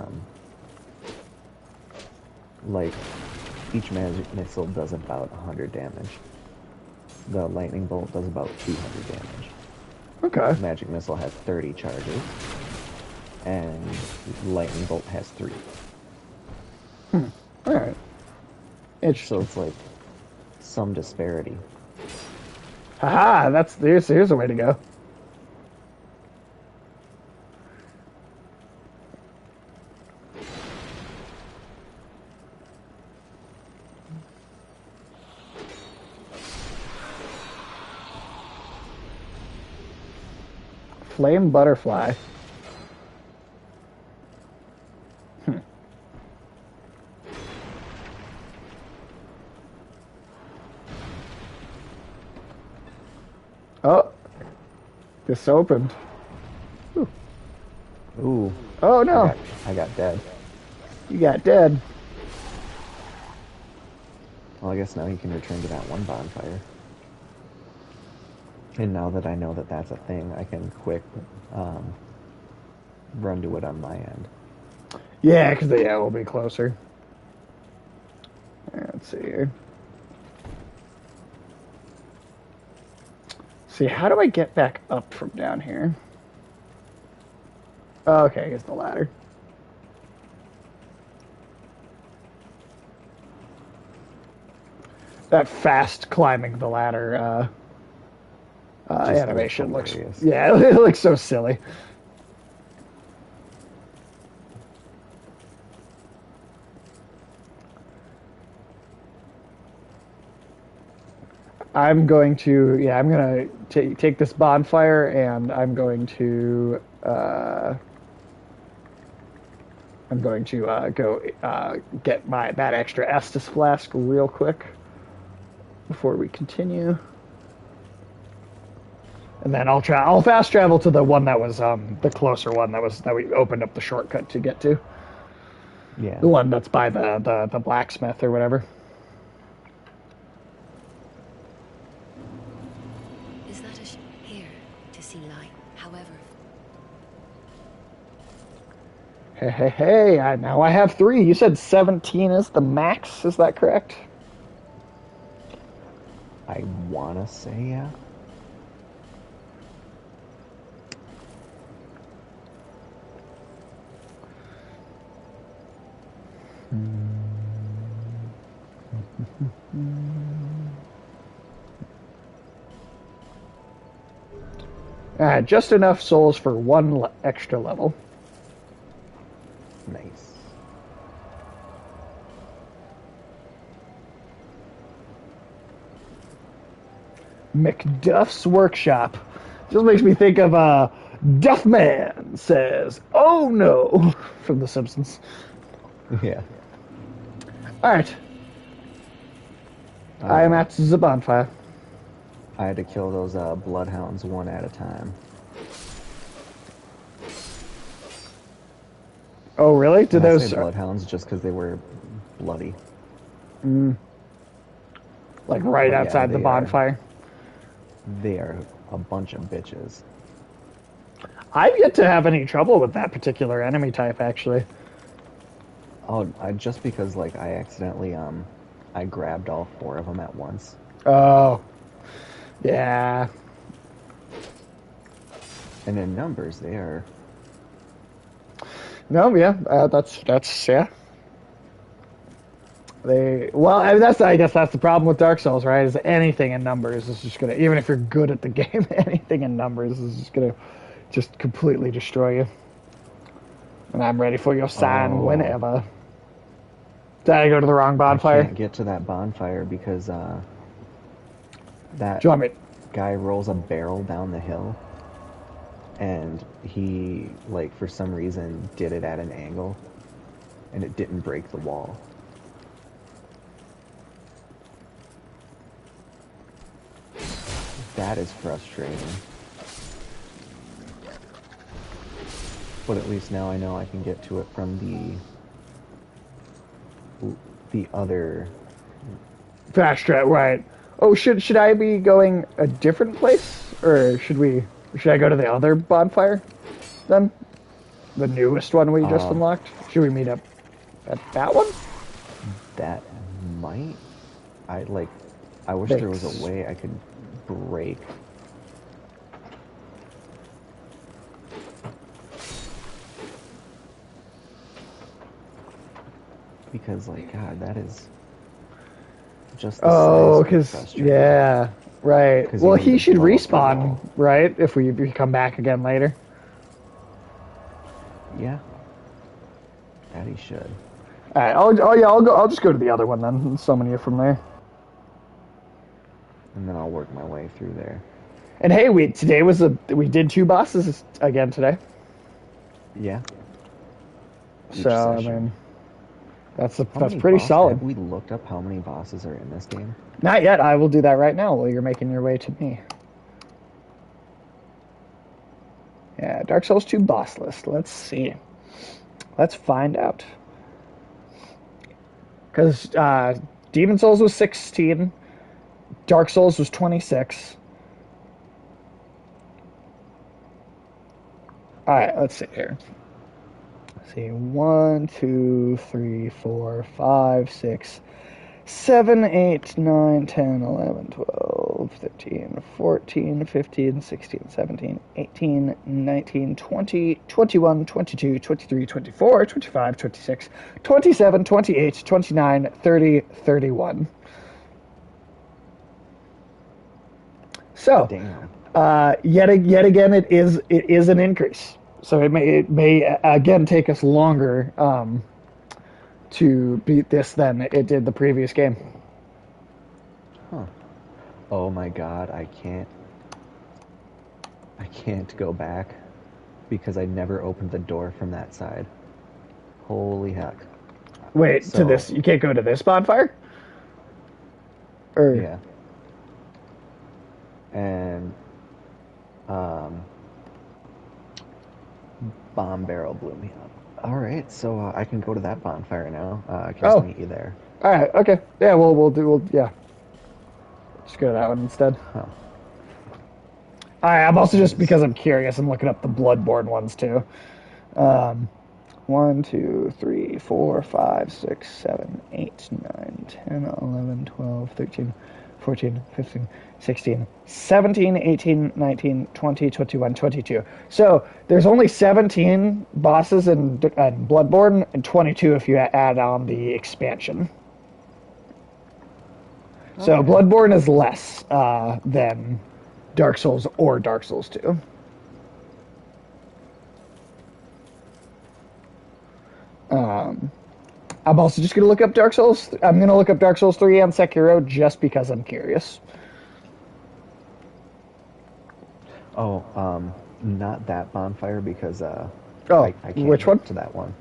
like each magic missile does about 100 damage. The lightning bolt does about 200 damage. Okay. Magic missile has 30 charges. and lightning bolt has 3. All right. So Interesting. it's like some disparity. Haha, here's a way to go. Flame butterfly. Oh, this opened. Ooh. Oh no, I got dead. you got dead. Well, I guess now he can return to that one bonfire. And now that I know that that's a thing, I can quick run to it on my end. Yeah, because we'll be closer. Let's see here. See, how do I get back up from down here? Oh, okay, I guess the ladder. That fast climbing the ladder animation looks... hilarious. Yeah, it looks so silly. I'm going to take this bonfire, and I'm going to go get that extra Estus flask real quick before we continue, and then I'll fast travel to the one that was the closer one that we opened up the shortcut to get to. Yeah. The one that's by the blacksmith or whatever. Is that here to see light? However, Hey! Now I have 3. You said 17 is the max. Is that correct? I wanna say yeah. Just enough souls for 1 extra level. Nice. McDuff's Workshop. Just makes me think of Duffman says, "Oh no," from The Simpsons. Yeah. All right. I am at the bonfire. I had to kill those bloodhounds one at a time. Oh, really? Did And I those say bloodhounds just because they were bloody. like right But yeah, outside the they bonfire? They are a bunch of bitches. I've yet to have any trouble with that particular enemy type, actually. Oh, just because like I accidentally I grabbed all 4 of them at once. Oh, yeah. And in numbers, they are. No, yeah, that's yeah. I mean, I guess that's the problem with Dark Souls, right? Is anything in numbers is just gonna, even if you're good at the game, anything in numbers is just gonna completely destroy you. And I'm ready for your sign whenever. Did I go to the wrong bonfire? I can't get to that bonfire because that Do you want me? guy rolls a barrel down the hill, and he like for some reason did it at an angle, and it didn't break the wall. That is frustrating. But at least now I know I can get to it from the other. Fast track, right? Oh, should I be going a different place, or should I go to the other bonfire, then? The newest one we just unlocked. Should we meet up at that one? That might. I wish there was a way I could break. Because, like, God, that is just the Oh, slightest bit because frustrating. yeah, right. 'Cause you Well, need he to should blow up the respawn, wall. right? If we come back again later. Yeah, that he should. All right. I'll just go to the other one then and summon you from there. And then I'll work my way through there. And hey, we did 2 bosses again today. Yeah. Each So I session. mean, that's How many pretty bosses? solid. Have we looked up how many bosses are in this game? Not yet. I will do that right now while you're making your way to me. Yeah, Dark Souls 2 boss list. Let's see. Let's find out. Because Demon Souls was 16, Dark Souls was 26. All right, let's see here. Let's see. 1, 2, 3, 4, 5, 6, 7, 8, 9, 10, 11, 12, 13, 14, 15, 16, 17, 18, 19, 20, 21, 22, 23, 24, 25, 26, 27, 28, 29, 30, 31. So, Damn. yet again, it is an increase. So it may again take us longer to beat this than it did the previous game. Huh. Oh my God, I can't go back because I never opened the door from that side. Holy heck. Wait, to So- this? You can't go to this bonfire? Or Yeah. And bomb barrel blew me up. All right, so I can go to that bonfire now. I can just meet you there. All right, okay. Yeah, we'll just go to that one instead. Huh. All right, I'm also just because I'm curious. I'm looking up the Bloodborne ones too. 1, 2, 3, 4, 5, 6, 7, 8, 9, 10, 11, 12, 13, 14, 15, 16, 17, 18, 19, 20, 21, 22. So there's only 17 bosses in Bloodborne and 22 if you add on the expansion. So Bloodborne is less than Dark Souls or Dark Souls 2. I'm also just going to look up Dark Souls. I'm going to look up Dark Souls 3 and Sekiro just because I'm curious. Oh, not that bonfire because I can't which one? get to that one.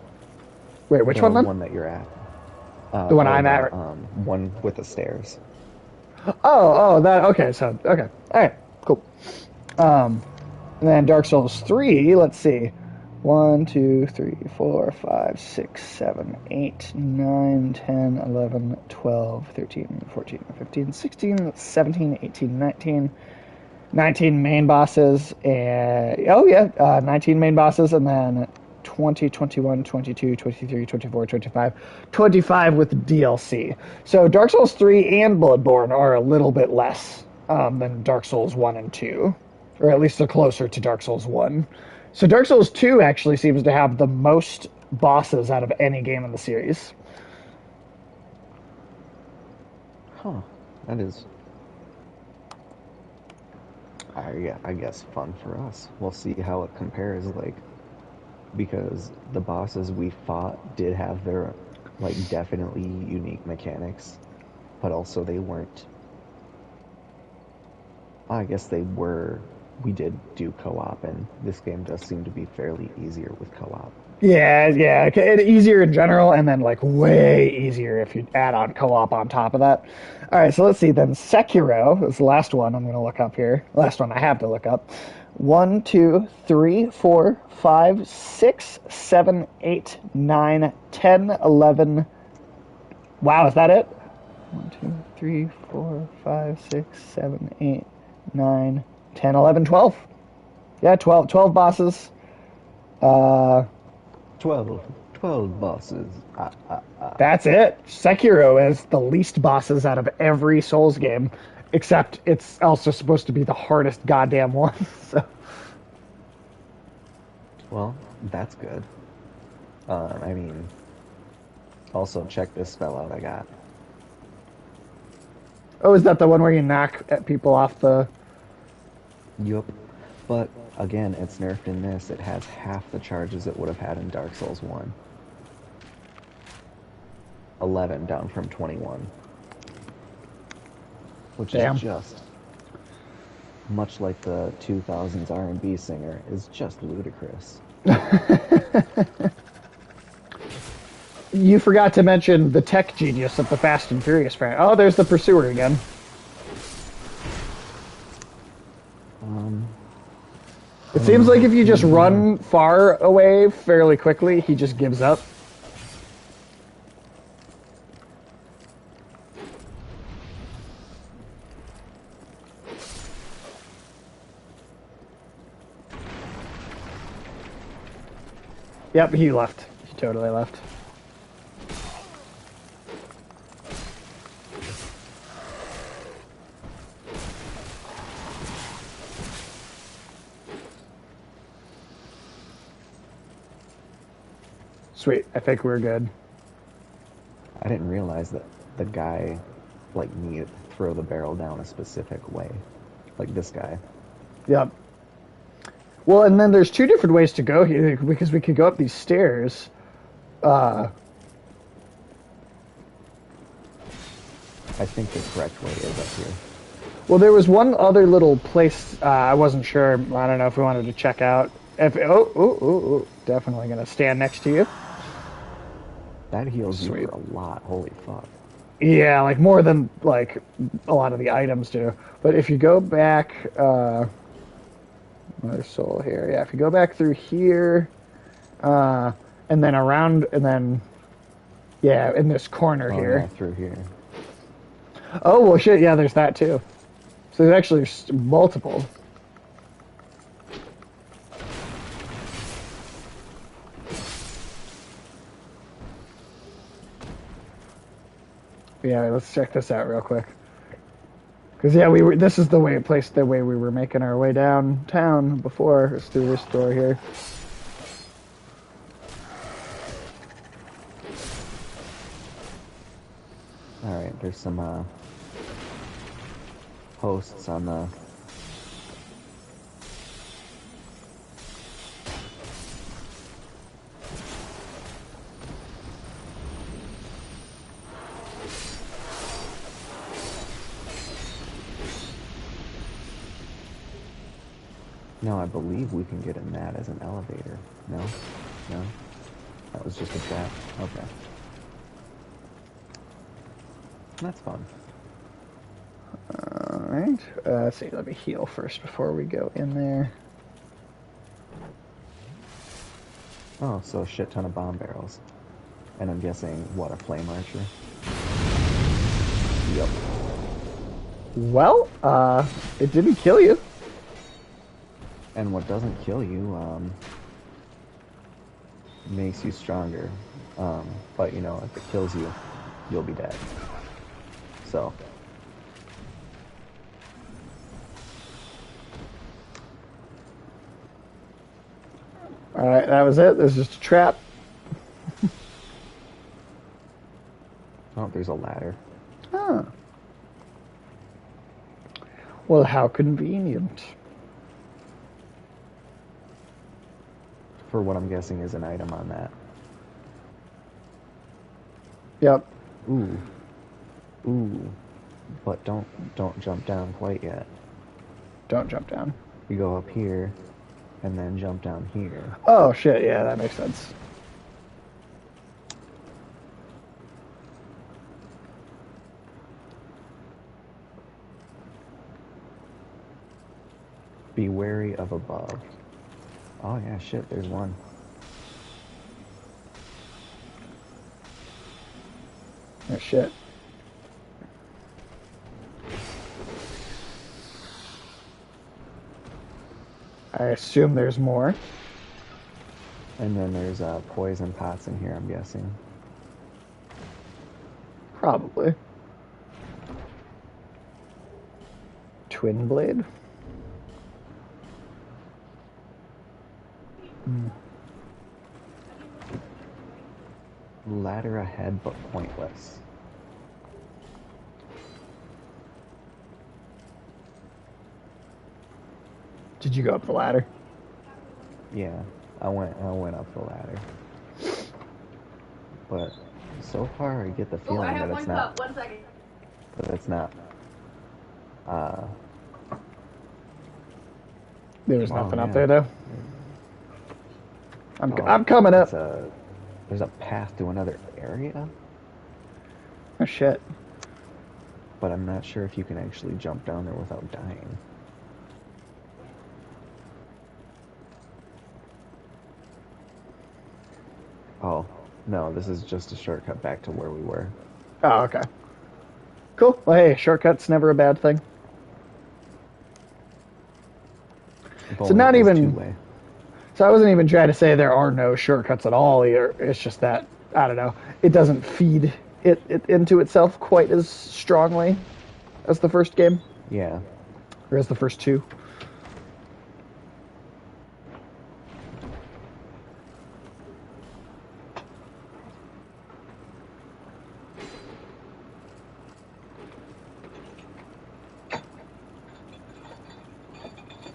Wait, which The one then? one that you're at. The one I'm at. One with the stairs. That, okay, so, okay. All right, cool. And then Dark Souls 3, let's see. 1, 2, 3, 4, 5, 6, 7, 8, 9, 10, 11, 12, 13, 14, 15, 16, 17, 18, 19. 19 main bosses, and 19 main bosses, and then 20, 21, 22, 23, 24, 25, 25 with DLC. So Dark Souls 3 and Bloodborne are a little bit less than Dark Souls 1 and 2, or at least they're closer to Dark Souls 1. So Dark Souls 2 actually seems to have the most bosses out of any game in the series. Huh. That is, I guess, fun for us. We'll see how it compares, like, because the bosses we fought did have their, like, definitely unique mechanics, but also they weren't. I guess they were. We did do co-op, and this game does seem to be fairly easier with co-op. Yeah, easier in general, and then like way easier if you add on co-op on top of that. All right, so let's see. Then Sekiro is the last one I'm going to look up here. Last one I have to look up. 1, 2, 3, 4, 5, 6, 7, 8, 9, 10, 11. Wow, is that it? 1, 2, 3, 4, 5, 6, 7, 8, 9, 10, 11, 12. Yeah, 12 bosses. 12 bosses. That's it. Sekiro is the least bosses out of every Souls game, except it's also supposed to be the hardest goddamn one. So. Well, that's good. I mean, Also, check this spell out I got. Oh, is that the one where you knock at people off the... Yup. But, again, it's nerfed in this. It has half the charges it would have had in Dark Souls 1. 11 down from 21. Which Damn. is just, much like the 2000s R&B singer, is just ludicrous. You forgot to mention the tech genius of the Fast and Furious fan. Oh, there's the Pursuer again. It seems like if you just run far away fairly quickly, he just gives up. Yep, he left. He totally left. Sweet, I think we're good. I didn't realize that the guy, like, needed to throw the barrel down a specific way. Like this guy. Yep. Well, and then there's two different ways to go here, because we could go up these stairs. I think the correct way is up here. Well, there was one other little place I wasn't sure. I don't know if we wanted to check out. Definitely gonna stand next to you. That heals Sweet. you for a lot. Holy fuck. Yeah, like more than like a lot of the items do. But if you go back, another soul here. Yeah, if you go back through here, and then around, and then yeah, in this corner here. Yeah, through here. Oh well, shit. Yeah, there's that too. So there's actually multiple. Yeah, let's check this out real quick. Cause yeah, we were. This is the way the way we were making our way downtown before. It's through this door here. All right, there's some hosts on the. No, I believe we can get in that as an elevator. No? No? That was just a trap. Okay. That's fun. Alright. Let's see, let me heal first before we go in there. Oh, so a shit ton of bomb barrels. And I'm guessing, what, a flame archer? Yep. Well, it didn't kill you. And what doesn't kill you, makes you stronger. But, you know, if it kills you, you'll be dead. So. Alright, that was it. This is just a trap. Oh, there's a ladder. Huh. Well, how convenient. For what I'm guessing is an item on that. Yep. Ooh. Ooh. But don't jump down quite yet. Don't jump down. You go up here, and then jump down here. Oh, shit. Yeah, that makes sense. Be wary of above. Oh yeah, shit, there's one. Oh, shit. I assume there's more. And then there's poison pots in here, I'm guessing. Probably. Twin blade? Ladder ahead, but pointless. Did you go up the ladder? Yeah, I went up the ladder. But so far, I get the feeling that it's not. That it's not. Uh, There was nothing up yeah. there though. I'm Oh, I'm coming up. There's a path to another area, Oh shit. but I'm not sure if you can actually jump down there without dying. Oh, no, this is just a shortcut back to where we were. Oh, okay. Cool. Well, hey, shortcut's never a bad thing. If So only not it was even. two-way. So I wasn't even trying to say there are no shortcuts at all either. It's just that I don't know. It doesn't feed it into itself quite as strongly as the first game, Yeah. or as the first two.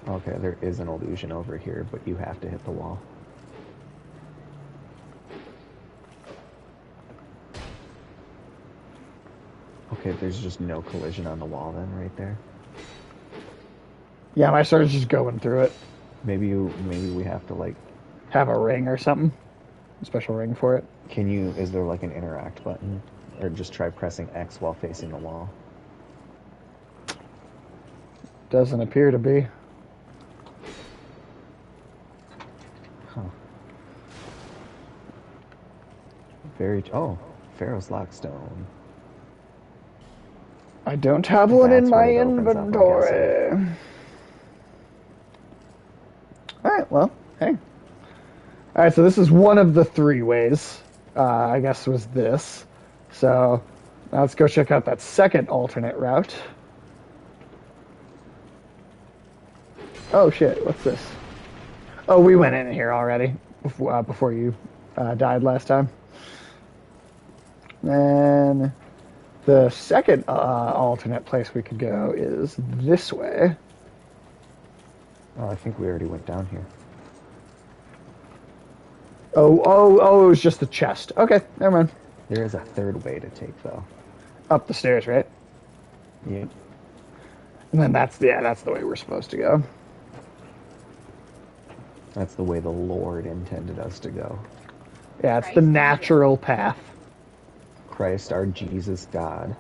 Okay, there is an illusion over here, but you have to hit the wall. Okay, there's just no collision on the wall then, right there. Yeah, my sword's just going through it. Maybe we have to like. Have a ring or something. A special ring for it. Is there like an interact button? Or just try pressing X while facing the wall? Doesn't appear to be. Huh. Pharaoh's Lockstone. I don't have one in That's my what it opens up, I'm inventory. Alright, well, hey. Alright, so this is one of the three ways. I guess was this. So, now let's go check out that second alternate route. Oh shit, what's this? Oh, we went in here already before you died last time. And the second alternate place we could go is this way. Oh, I think we already went down here. Oh, it was just the chest. Okay, never mind. There is a third way to take, though. Up the stairs, right? Yep. And then that's the way we're supposed to go. That's the way the Lord intended us to go. Yeah, it's the natural path. Christ, our Jesus God.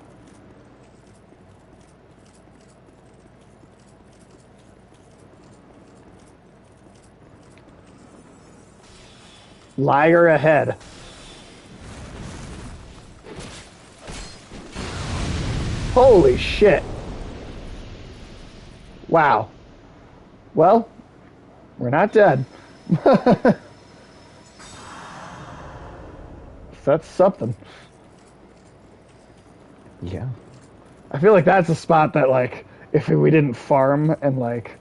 Liar ahead. Holy shit. Wow. Well, we're not dead. That's something. Yeah. I feel like that's a spot that, like, if we didn't farm and, like,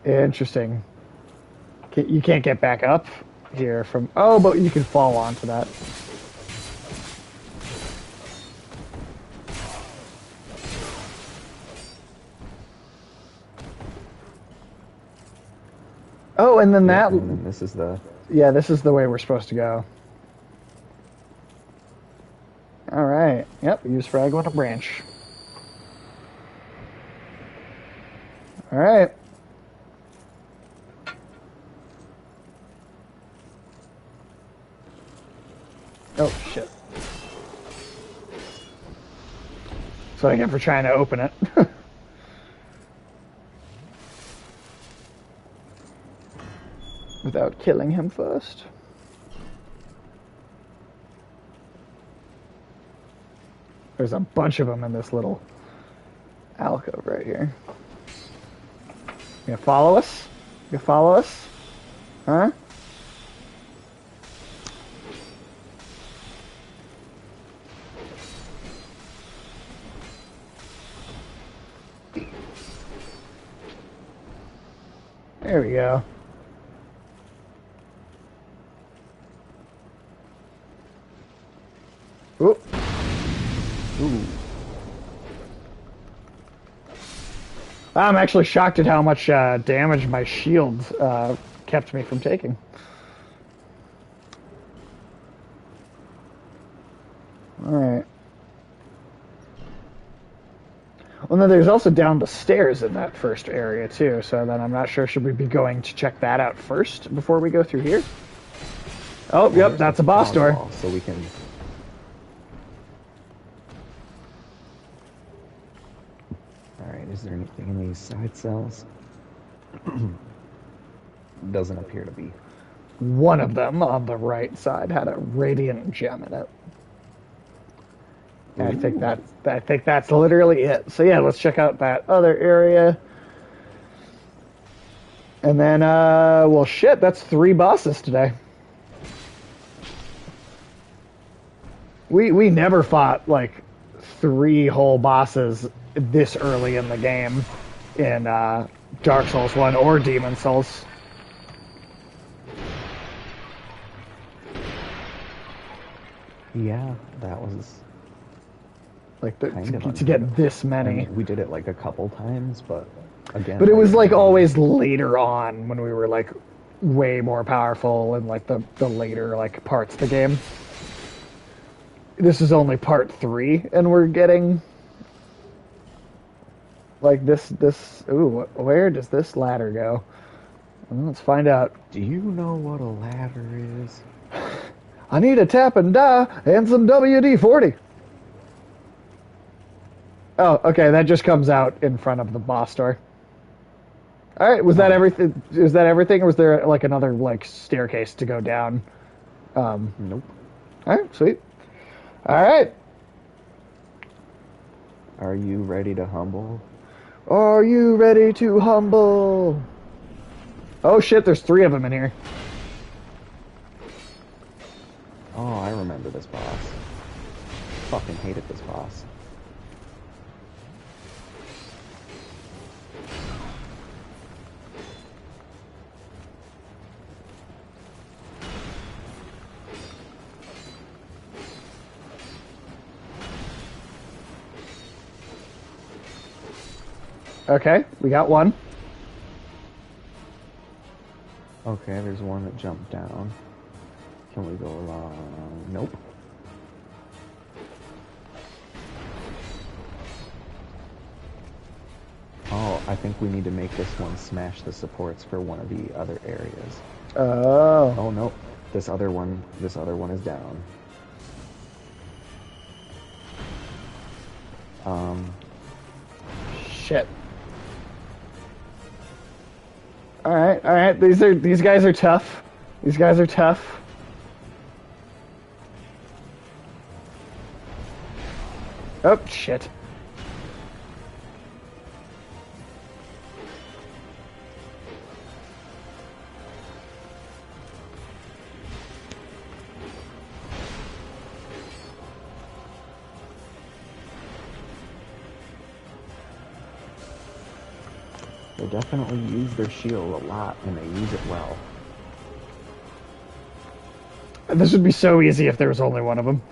interesting. You can't get back up here from... Oh, but you can fall onto that. Oh, and then that... And then this is the... Yeah, this is the way we're supposed to go. Alright. Yep, use frag on a branch. Alright. Oh, shit. That's what I get for trying to open it. Without killing him first. There's a bunch of them in this little alcove right here. You gonna follow us? You follow us? Huh? There we go. Ooh. Ooh. I'm actually shocked at how much damage my shield kept me from taking. Alright. Well, then there's also down the stairs in that first area, too, so then I'm not sure, should we be going to check that out first before we go through here? Oh, yep, that's a boss door. Wall, so we can... Alright, is there anything in these side cells? Doesn't appear to be. One of them on the right side had a radiant gem in it. I think that's literally it. So yeah, let's check out that other area. And then well shit, that's 3 bosses today. We never fought like 3 whole bosses this early in the game in Dark Souls 1 or Demon Souls. Yeah, that was Like kind of to get this many. I mean, we did it like a couple times, but again. But it was like always later on when we were like way more powerful in like the later like parts of the game. This is only part 3, and we're getting like this. Ooh, where does this ladder go? Well, let's find out. Do you know what a ladder is? I need a tap and die and some WD-40. Oh, okay, that just comes out in front of the boss door. All right, was that everything? Is that everything, or was there like another like staircase to go down? Nope. All right, sweet. All right. Are you ready to humble? Are you ready to humble? Oh shit, there's 3 of them in here. Oh, I remember this boss. Fucking hated this boss. Okay, we got one. Okay, there's one that jumped down. Can we go along? Nope. Oh, I think we need to make this one smash the supports for one of the other areas. Oh. Oh, nope. This other one is down. Shit. All right. These guys are tough. These guys are tough. Oh shit. They definitely use their shield a lot, and they use it well. This would be so easy if there was only one of them.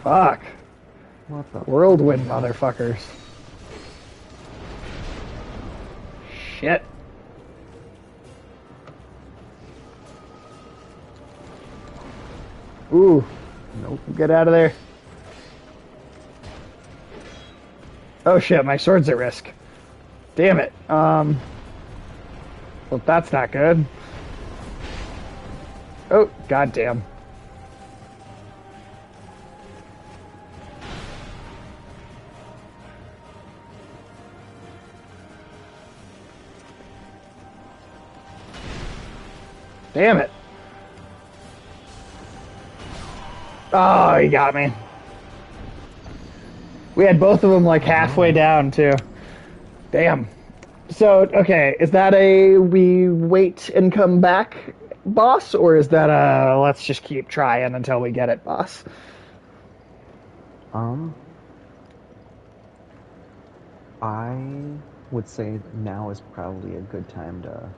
Fuck. What the? Whirlwind motherfuckers. Shit. Ooh. Nope. Get out of there. Oh shit, my sword's at risk. Damn it. Well, that's not good. Oh, goddamn. Damn it. Oh, he got me. We had both of them like halfway down, too. Damn. So, okay, is that a we wait and come back boss, or is that a let's just keep trying until we get it boss? I would say now is probably a good time to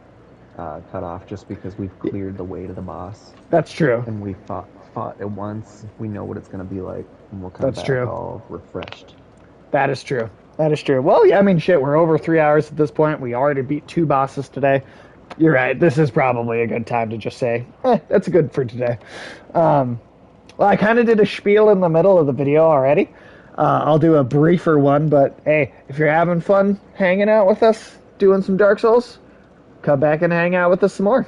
cut off just because we've cleared the way to the boss That's true. and we fought it once. We know what it's going to be like, and we'll come That's back true. all refreshed. That is true. That is true. Well, yeah, I mean, shit, we're over 3 hours at this point. We already beat 2 bosses today. You're right. This is probably a good time to just say, that's good for today. Well, I kind of did a spiel in the middle of the video already. I'll do a briefer one, but hey, if you're having fun hanging out with us, doing some Dark Souls, come back and hang out with us some more.